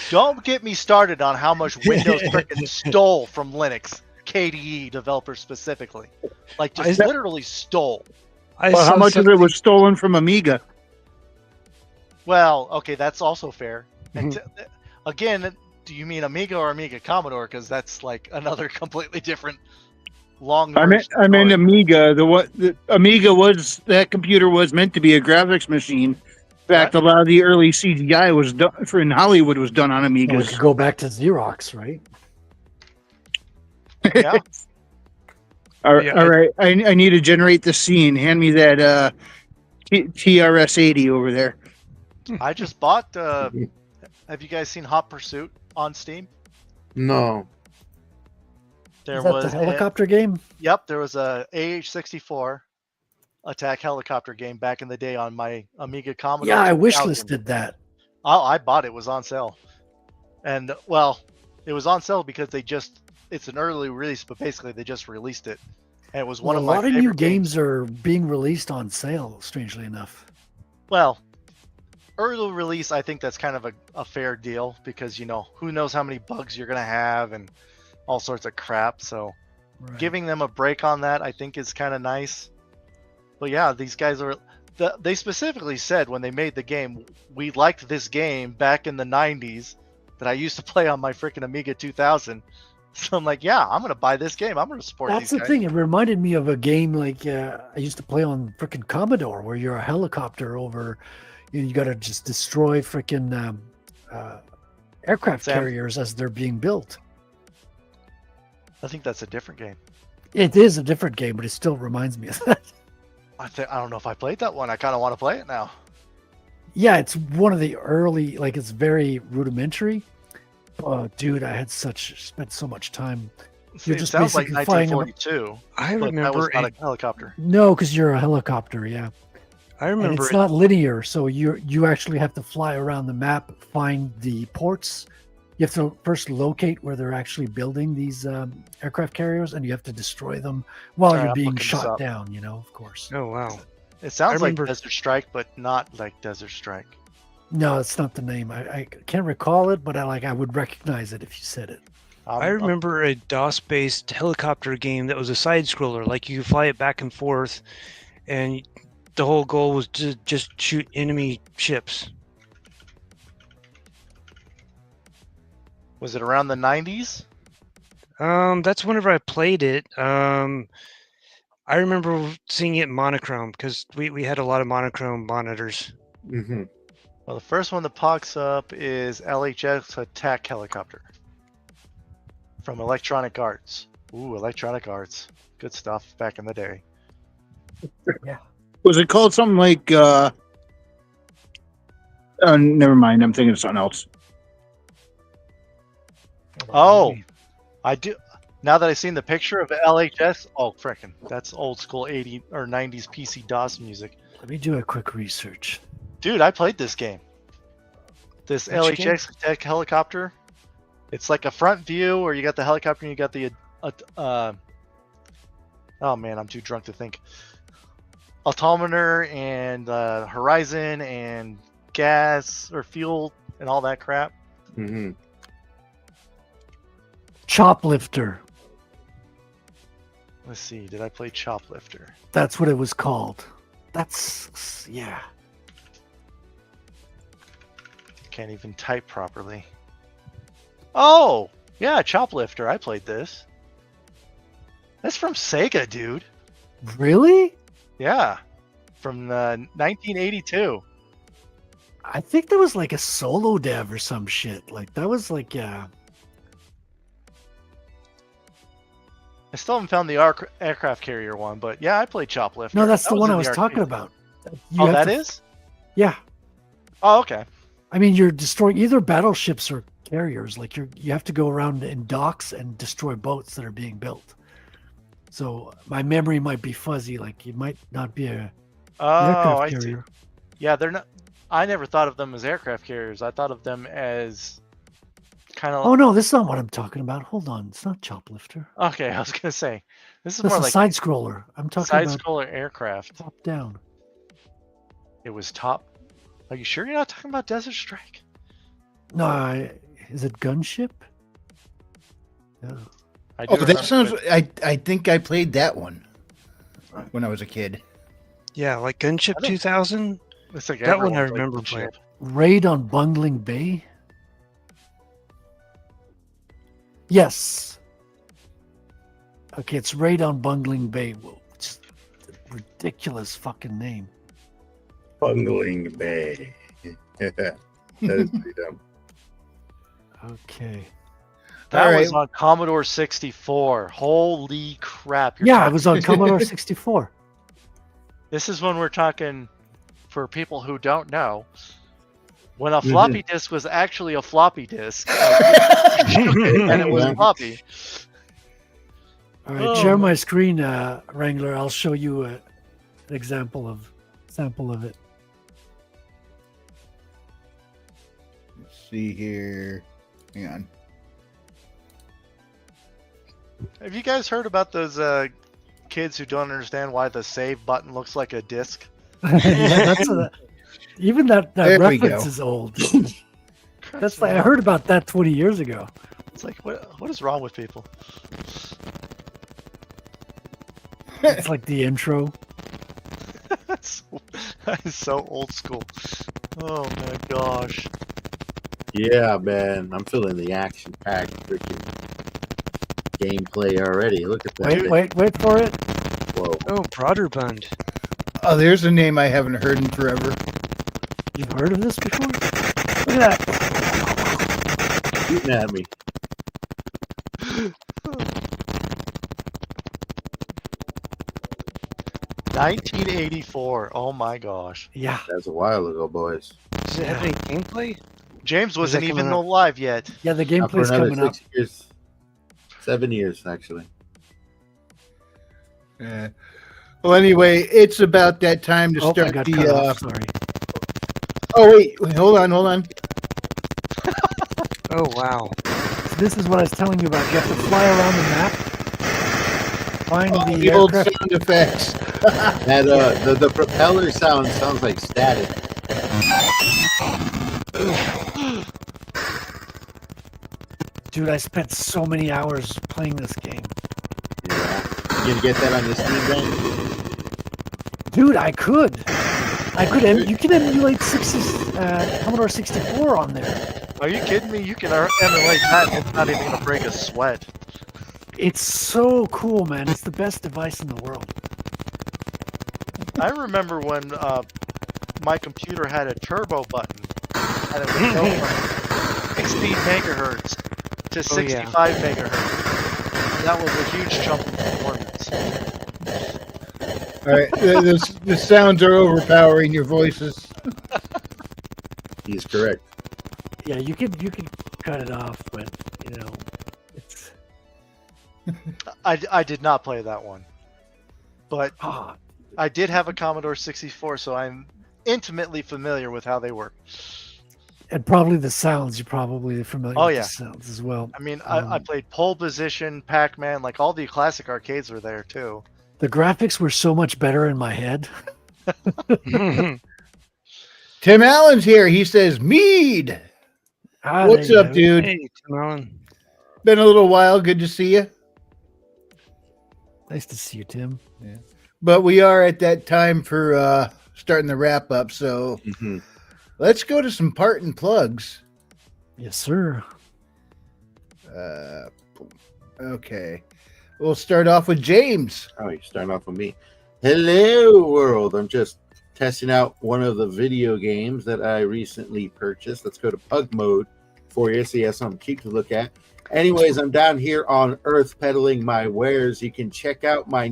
Don't get me started on how much Windows freaking stole from Linux, KDE developers specifically. Like, just literally stole. Well, how much of it was stolen from Amiga? Well, okay, that's also fair. And again, do you mean Amiga or Amiga Commodore? Because that's like another completely different long. I meant Amiga. The Amiga was that computer was meant to be a graphics machine. In fact, a lot of the early CGI was done in Hollywood was done on We Amigas. could go back to Xerox, right? Yeah. All right. I need to generate the scene. Hand me that TRS-80 over there. I just bought. Have you guys seen Hot Pursuit on Steam? No. There Is that was the helicopter game? Yep, there was a AH-64 attack helicopter game back in the day on my Amiga Commodore. Yeah, I 2000. wishlisted that. I bought it. It was on sale, and well, it was on sale because it's an early release, but basically they just released it, and it was one Well, of a my lot of favorite new games are being released on sale. Strangely enough. Well, early release, I think that's kind of a fair deal because who knows how many bugs you're gonna have and all sorts of crap. So giving them a break on that, I think, is kind of nice. But yeah, these guys they specifically said when they made the game, we liked this game back in the 90s that I used to play on my freaking Amiga 2000. So I'm like, yeah, I'm going to buy this game. I'm going to support That's these the guys. thing. It reminded me of a game like I used to play on freaking Commodore, where you're a helicopter over. You got to just destroy freaking aircraft carriers as they're being built. I think that's a different game. It is a different game, but it still reminds me of that. I don't know if I played that one. I kind of want to play it now. Yeah, it's one of the early, like it's very rudimentary. Oh, dude, I had spent so much time. You're It sounds like 1942. I but that was remember not a helicopter. No, because you're a helicopter, yeah. I remember and it's not linear, so you actually have to fly around the map, find the ports. You have to first locate where they're actually building these aircraft carriers, and you have to destroy them while All right, you're I'm being looking this shot up. down. Of course. Oh wow! It sounds like remember- Desert Strike, but not like Desert Strike. No, it's not the name. I can't recall it, but I would recognize it if you said it. I remember a DOS-based helicopter game that was a side scroller. Like you could fly it back and forth, and the whole goal was to just shoot enemy ships. Was it around the 90s? That's whenever I played it. I remember seeing it in monochrome because we had a lot of monochrome monitors. Mm-hmm. Well, the first one that pops up is LHX attack helicopter from Electronic Arts. Ooh, Electronic Arts. Good stuff back in the day. Yeah. Was it called something like? Never mind. I'm thinking of something else. Oh, I do. Now that I've seen the picture of LHS, oh frickin', that's old school 80 or 90s PC DOS music. Let me do a quick research. Dude, I played this game. This Which LHX attack helicopter. It's like a front view where you got the helicopter and you got the oh man, I'm too drunk to think. Altimeter and horizon and gas or fuel and all that crap. Mm-hmm. Choplifter. Let's see, did I play Choplifter? That's what it was called. That's, yeah. Can't even type properly. Oh, yeah, Choplifter. I played this. That's from Sega, dude. Really? Yeah, from 1982. I think there was like a solo dev or some shit. Like that was like, I still haven't found the aircraft carrier one, but yeah, I played Choplifter. No, that's That the one in I was the talking arcade. about. Oh, that is? Yeah. Oh, okay. I mean, you're destroying either battleships or carriers. Like you have to go around in docks and destroy boats that are being built. So my memory might be fuzzy. Like it might not be a aircraft I see. carrier. Yeah, they're not. I never thought of them as aircraft carriers. I thought of them as kind of. Oh no, this is not what I'm talking about. Hold on, it's not Choplifter. Okay, I was gonna say this is That's more a like side scroller. I'm talking side about scroller aircraft. top down. It was top. Are you sure you're not talking about Desert Strike? No, is it Gunship? No. I do Oh, that remember sounds. it. I think I played that one when I was a kid. Yeah, like Gunship 2000. It's like That one I everyone played remember Gunship. playing. Raid on Bungling Bay? Yes. Okay, it's Raid on Bungling Bay. Whoa, it's a ridiculous fucking name. Bungling Bay. That is pretty dumb. Okay. That All was right. on Commodore 64. Holy crap! You're Yeah, it talking- was on Commodore 64. This is when we're talking. For people who don't know, when a floppy disk was actually a floppy disk, and it was floppy. All right, share my screen, Wrangler. I'll show you an sample of it. Let's see here. Hang on. Have you guys heard about those kids who don't understand why the save button looks like a disc? Yeah, that's even that There we reference go. is old. That's like I heard about that 20 years ago. It's like what is wrong with people? It's like the intro. That is so old school. Oh my gosh. Yeah, man. I'm feeling the action-packed freaking gameplay already. Look at that. Wait for it. Whoa. Oh, Broderbund. Oh, there's a name I haven't heard in forever. You've heard of this before? Look at that. Shooting at me. $1984. Oh my gosh. Yeah. That's a while ago, boys. Does it have any gameplay? James wasn't that even coming up? alive yet. Yeah, the Not for gameplay's another coming up. 6 years. 7 years, actually. Yeah. Well, anyway, it's about that time to Oh, I start got cut off. the. Sorry. Oh wait, hold on. Oh wow. So this is what I was telling you about. You have to fly around the map, find the The old aircraft. sound effects. That the propeller sounds like static. Dude, I spent so many hours playing this game. Yeah. You gonna get that on your Steam Deck? Dude, I could. You can emulate Commodore 64 on there. Are you kidding me? You can emulate that and it's not even gonna break a sweat. It's so cool, man. It's the best device in the world. I remember when my computer had a turbo button and it would go from 60 megahertz to 65 megahertz. And that was a huge jump in performance. All right, the sounds are overpowering your voices. He's correct. Yeah, you could cut it off, but it's. I did not play that one, but I did have a Commodore 64, so I'm intimately familiar with how they work. And probably the sounds. You're probably familiar with the sounds as well. I mean, I played Pole Position, Pac-Man, like all the classic arcades were there too. The graphics were so much better in my head. Tim Allen's here. He says, Mead. What's up, dude? Hey, Tim Allen. Been a little while. Good to see you. Nice to see you, Tim. Yeah. But we are at that time for starting the wrap up. So let's go to some parting plugs. Yes, sir. Okay. We'll start off with James. Oh, you're starting off with me. Hello, world. I'm just testing out one of the video games that I recently purchased. Let's go to Pug Mode for you so you have something cute to look at. Anyways, I'm down here on Earth peddling my wares. You can check out my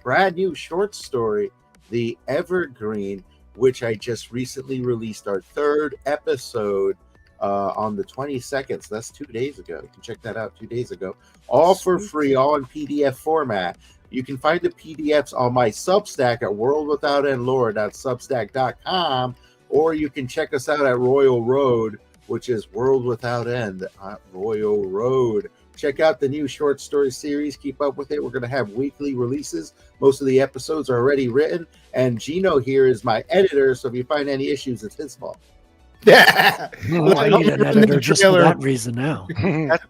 brand new short story, The Evergreen, which I just recently released our 3rd episode on the 22nd. So that's 2 days ago. You can check that out 2 days ago. All for free, all in PDF format. You can find the PDFs on my Substack at worldwithoutendlore.substack.com, or you can check us out at Royal Road, which is World Without End at Royal Road. Check out the new short story series. Keep up with it. We're going to have weekly releases. Most of the episodes are already written, and Geno here is my editor, so if you find any issues, it's his fault. I need an editor just for that reason now.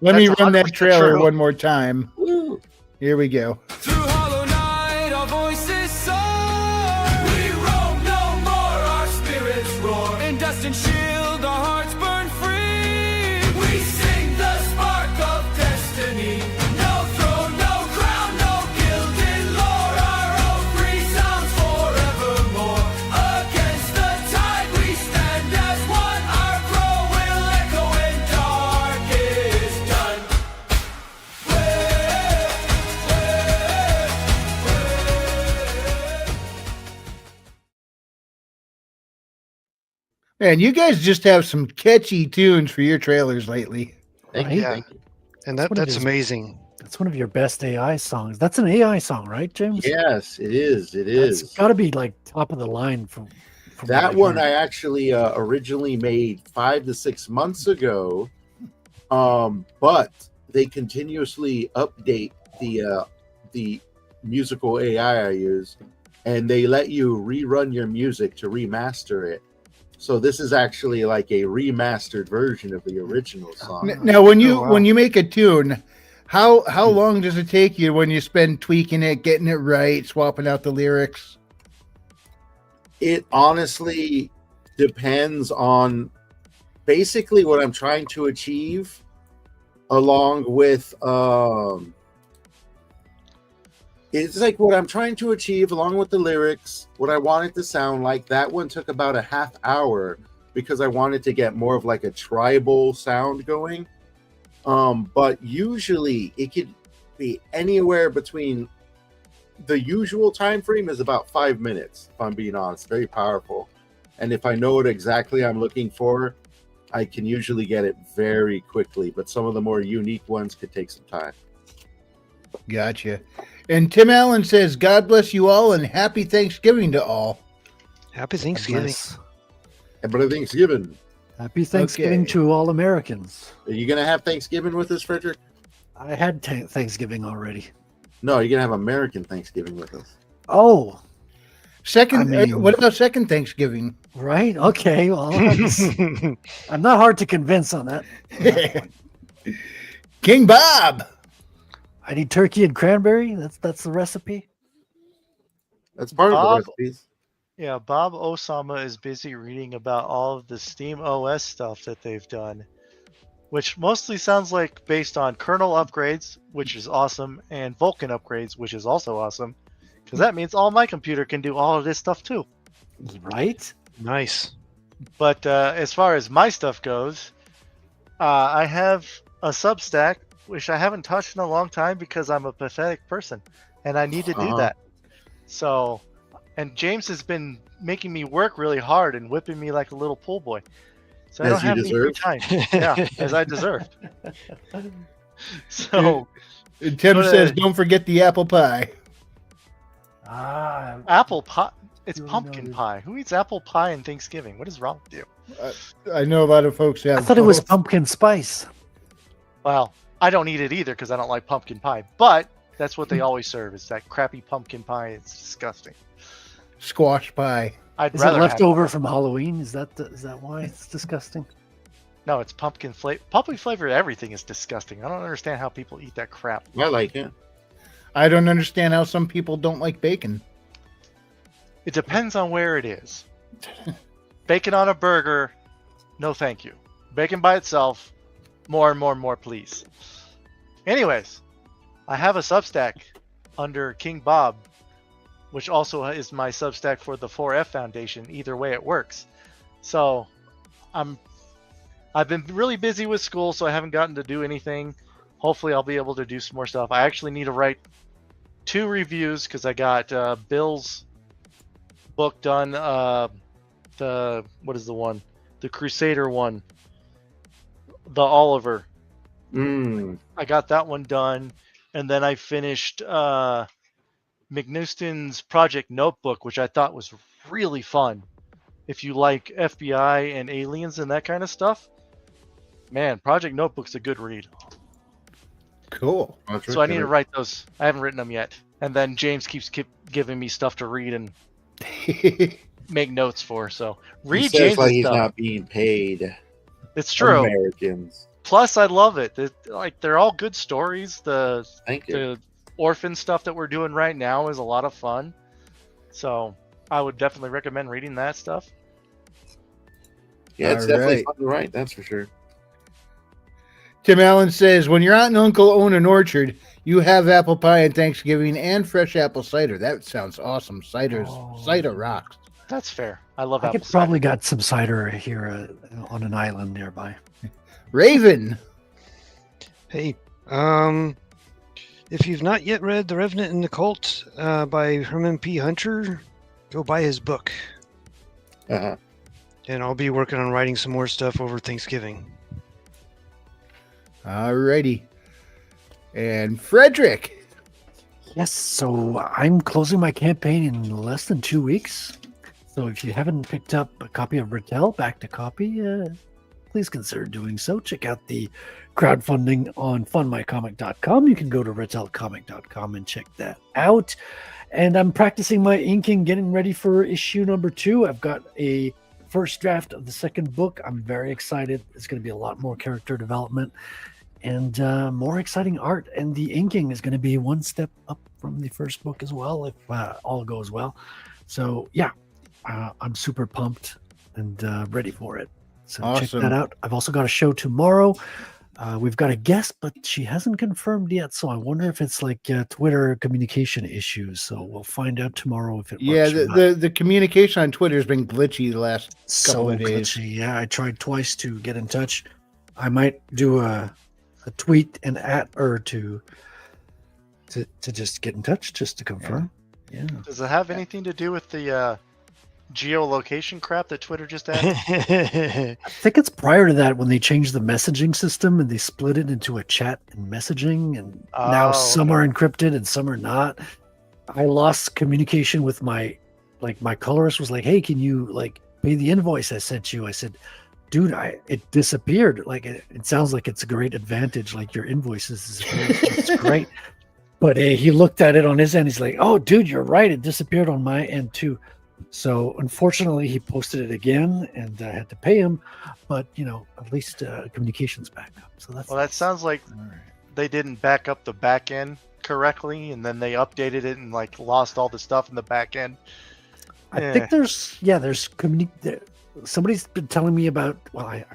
Let me run that trailer one more time. Woo. Here we go. Through hollow night, our voices soar. We roam no more, our spirits roar. In dust and shield, our hearts burn free. We sing the spark of destiny. No throne, no crown, no gilded lore. Our own free sounds forevermore. Against the tide, we stand as one. Our crow will echo when dark is done. Man, you guys just have some catchy tunes for your trailers lately. Thank you. Yeah. Thank you. And That's that's amazing. That's one of your best AI songs. That's an AI song, right, James? Yes, it is. It is. It's got to be like top of the line from that one. I actually originally made 5 to 6 months ago, but they continuously update the musical AI I use, and they let you rerun your music to remaster it. So this is actually like a remastered version of the original song. Now, when you make a tune, how long does it take you when you spend tweaking it, getting it right, swapping out the lyrics? It honestly depends on basically what I'm trying to achieve, along with it's like what I'm trying to achieve along with the lyrics, what I want it to sound like. That one took about a half hour because I wanted to get more of like a tribal sound going. But usually it could be anywhere between, the usual time frame is about 5 minutes, if I'm being honest. Very powerful. And if I know what exactly I'm looking for, I can usually get it very quickly. But some of the more unique ones could take some time. Gotcha. And Tim Allen says, God bless you all and happy Thanksgiving to all. Happy Thanksgiving. Happy Thanksgiving. Happy Thanksgiving to all Americans. Are you going to have Thanksgiving with us, Frederick? I had Thanksgiving already. No, you're going to have American Thanksgiving with us. Oh. What about second Thanksgiving? Right? Okay. Well, I'm not hard to convince on that. King Bawb. I need turkey and cranberry. That's the recipe. That's part of the recipes. Yeah, Bob Osama is busy reading about all of the Steam OS stuff that they've done, which mostly sounds like based on kernel upgrades, which is awesome, and Vulkan upgrades, which is also awesome, because that means all my computer can do all of this stuff too. Right? Nice. But as far as my stuff goes, I have a Substack, which I haven't touched in a long time because I'm a pathetic person, and I need to do that. So, and James has been making me work really hard and whipping me like a little pool boy. So I don't have any free time. Yeah, as I deserved. So Tim says, "Don't forget the apple pie." Apple pie. It's pumpkin pie. Who eats apple pie on Thanksgiving? What is wrong with you? I know a lot of folks have. I thought it was pumpkin spice. Well, I don't eat it either because I don't like pumpkin pie. But that's what they always serve. Is that crappy pumpkin pie? It's disgusting. Squash pie. Is it leftover from Halloween? Is that why it's disgusting? No, it's pumpkin flavor. Pumpkin flavor everything is disgusting. I don't understand how people eat that crap. I like it. I don't understand how some people don't like bacon. It depends on where it is. Bacon on a burger, no thank you. Bacon by itself, more and more and more, please. Anyways, I have a Substack under King Bawb, which also is my Substack for the 4F Foundation. Either way, it works. So, I've been really busy with school, so I haven't gotten to do anything. Hopefully, I'll be able to do some more stuff. I actually need to write 2 reviews because I got Bill's book done. What is the one? The Crusader one. The Oliver. I got that one done, and then I finished McNeuston's Project Notebook, which I thought was really fun. If you like FBI and aliens and that kind of stuff, man, Project Notebook's a good read. Cool. So I need to write those. I haven't written them yet. And then James keeps giving me stuff to read and make notes for. So read James' like he's stuff. not being paid. It's true. Americans. Plus, I love it. They're all good stories. The Thank you. The orphan stuff that we're doing right now is a lot of fun. So I would definitely recommend reading that stuff. Yeah, it's definitely fun to write, that's for sure. Tim Allen says, when your aunt and uncle own an orchard, you have apple pie on Thanksgiving and fresh apple cider. That sounds awesome. Cider rocks. That's fair. I love I apple could probably cider. got some cider here on an island nearby. Raven. Hey, if you've not yet read The Revenant and the Cult by Herman P. Hunter, go buy his book. And I'll be working on writing some more stuff over Thanksgiving. Alrighty. And Frederick. Yes, so I'm closing my campaign in less than 2 weeks. So if you haven't picked up a copy of Bertel, back to copy, please consider doing so. Check out the crowdfunding on fundmycomic.com. You can go to retelcomic.com and check that out. And I'm practicing my inking, getting ready for issue number 2. I've got a first draft of the second book. I'm very excited. It's going to be a lot more character development and more exciting art. And the inking is going to be one step up from the first book as well, if all goes well. So yeah, I'm super pumped and ready for it. So Awesome. Check that out. I've also got a show tomorrow. We've got a guest, but she hasn't confirmed yet. So I wonder if it's like Twitter communication issues. So we'll find out tomorrow if it works. Yeah, the communication on Twitter has been glitchy the last couple of days. Glitchy. Yeah, I tried twice to get in touch. I might do a tweet and at her to just get in touch, just to confirm. Yeah. Does it have anything to do with the geolocation crap that Twitter just added? I think it's prior to that when they changed the messaging system and they split it into a chat and messaging, and now some are encrypted and some are not. I lost communication with my colorist was like, "Hey, can you like pay the invoice I sent you?" I said, "Dude, it disappeared. Like it sounds like it's a great advantage. Like your invoices is great." But he looked at it on his end. He's like, "Oh, dude, you're right. It disappeared on my end too." So unfortunately, he posted it again, and I had to pay him. But at least communication's back up. So that's that sounds like they didn't back up the back end correctly, and then they updated it and like lost all the stuff in the back end. I think there's somebody's been telling me about. Well, I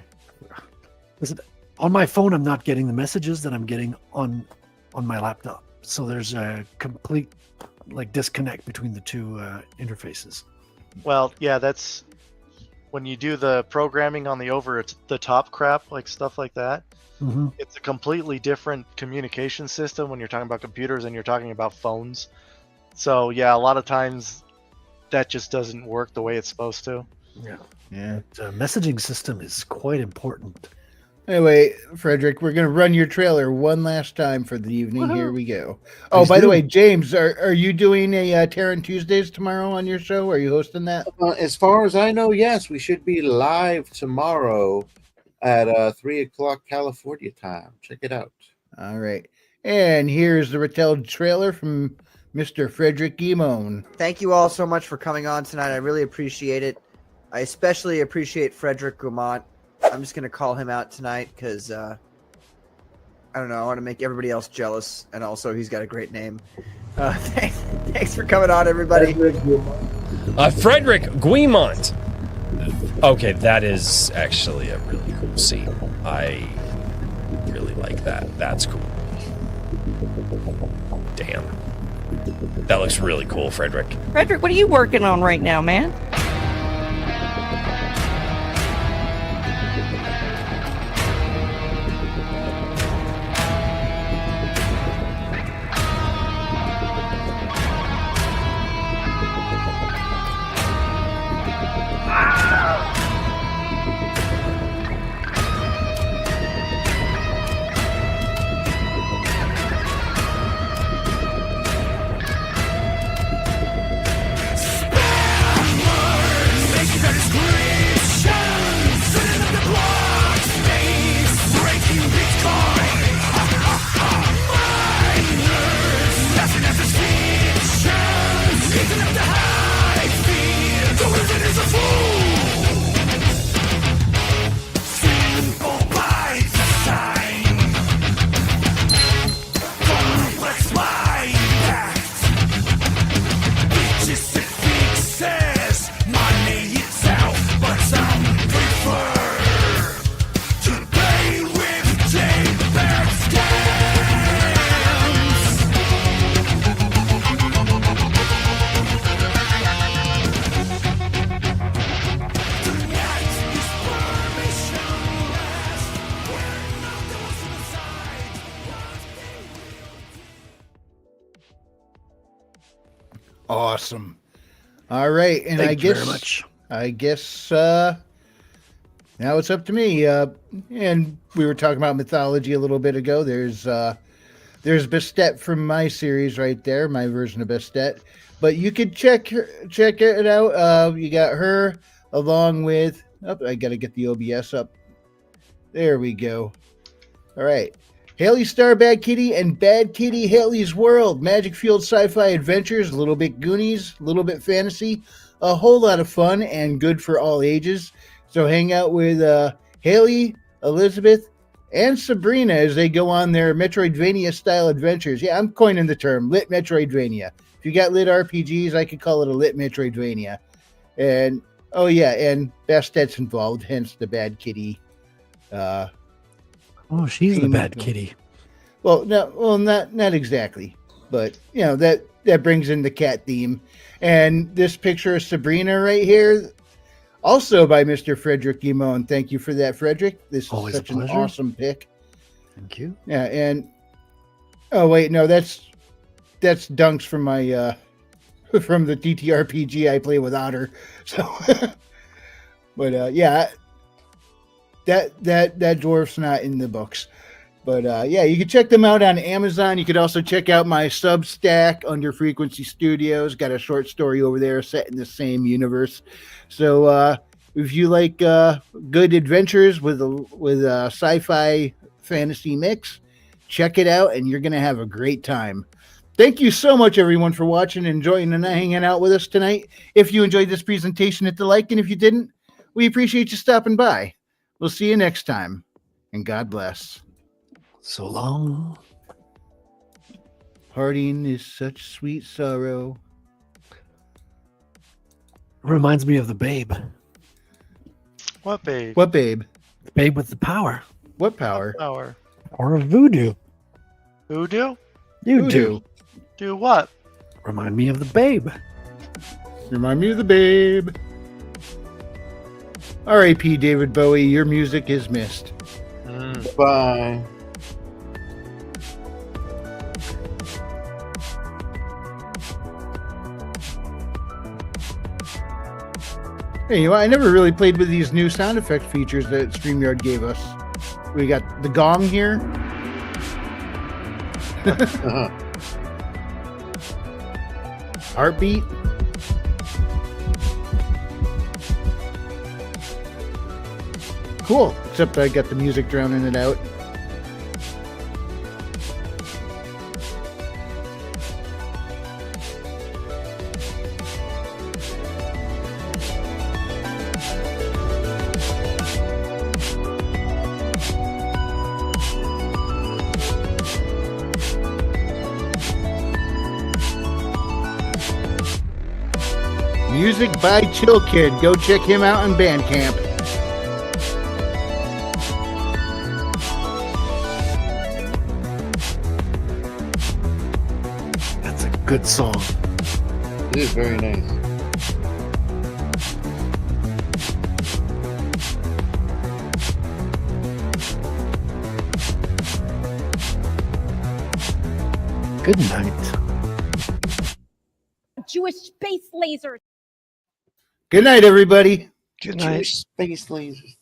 listen, on my phone, I'm not getting the messages that I'm getting on my laptop. So there's a complete disconnect between the two interfaces. Well, yeah, that's when you do the programming on the over-the-top crap, like stuff like that, it's a completely different communication system when you're talking about computers and you're talking about phones. So yeah, a lot of times that just doesn't work the way it's supposed to. Yeah. The messaging system is quite important. Anyway, Frederick, we're going to run your trailer one last time for the evening. Woohoo. Here we go. Please By the do. way, James, are you doing a Terran Tuesdays tomorrow on your show? Are you hosting that? As far as I know, yes, we should be live tomorrow at 3:00 California time. Check it out. All right. And here's the retailed trailer from Mr. Frederick Guimond. Thank you all so much for coming on tonight. I really appreciate it. I especially appreciate Frederick Guimond. I'm just going to call him out tonight because, I don't know, I want to make everybody else jealous. And also, he's got a great name. Thanks for coming on, everybody. Frederick Guimond. Okay, that is actually a really cool scene. I really like that. That's cool. Damn. That looks really cool, Frederick. Frederick, what are you working on right now, man? Awesome. All right, and Thank you very much. I guess now it's up to me. And we were talking about mythology a little bit ago. There's Bastet from my series right there, my version of Bastet. But you could check it out. You got her along with. Oh, I got to get the OBS up. There we go. All right. Haley Star Bad Kitty and Bad Kitty Haley's World. Magic-fueled sci-fi adventures, a little bit Goonies, a little bit fantasy, a whole lot of fun and good for all ages. So hang out with Haley, Elizabeth, and Sabrina as they go on their Metroidvania-style adventures. Yeah, I'm coining the term, lit Metroidvania. If you got lit RPGs, I could call it a lit Metroidvania. And, oh yeah, and Bastet's involved, hence the Bad Kitty. Oh, she's the bad kitty. Well, no, not exactly, but you know that brings in the cat theme. And this picture of Sabrina right here, also by Mr. Frederick Guimond. Thank you for that, Frederick. This is such an awesome pick. Thank you. Yeah, and oh wait, no, that's Dunks from my from the TTRPG I play with Otter. So, but yeah. That dwarf's not in the books. But yeah, you can check them out on Amazon. You could also check out my Substack under Frequency Studios. Got a short story over there set in the same universe. So if you like good adventures with a sci-fi fantasy mix, check it out and you're going to have a great time. Thank you so much, everyone, for watching and enjoying and hanging out with us tonight. If you enjoyed this presentation, hit the like, and if you didn't, we appreciate you stopping by. We'll see you next time, and God bless. So long. Parting is such sweet sorrow. Reminds me of the Babe. What babe? What babe? The Babe with the power. What power? Power. Or a voodoo. Voodoo? You do. Do what? Remind me of the Babe. Remind me of the Babe. R.I.P. David Bowie, your music is missed. Bye. Hey, you know, I never really played with these new sound effect features that StreamYard gave us. We got the gong here. Heartbeat. Cool, except I got the music drowning it out. Music by Chill Kid. Go check him out on Bandcamp. That's a good song. It is very nice. Good night. Jewish space lasers. Good night, everybody. Good night. Space lasers.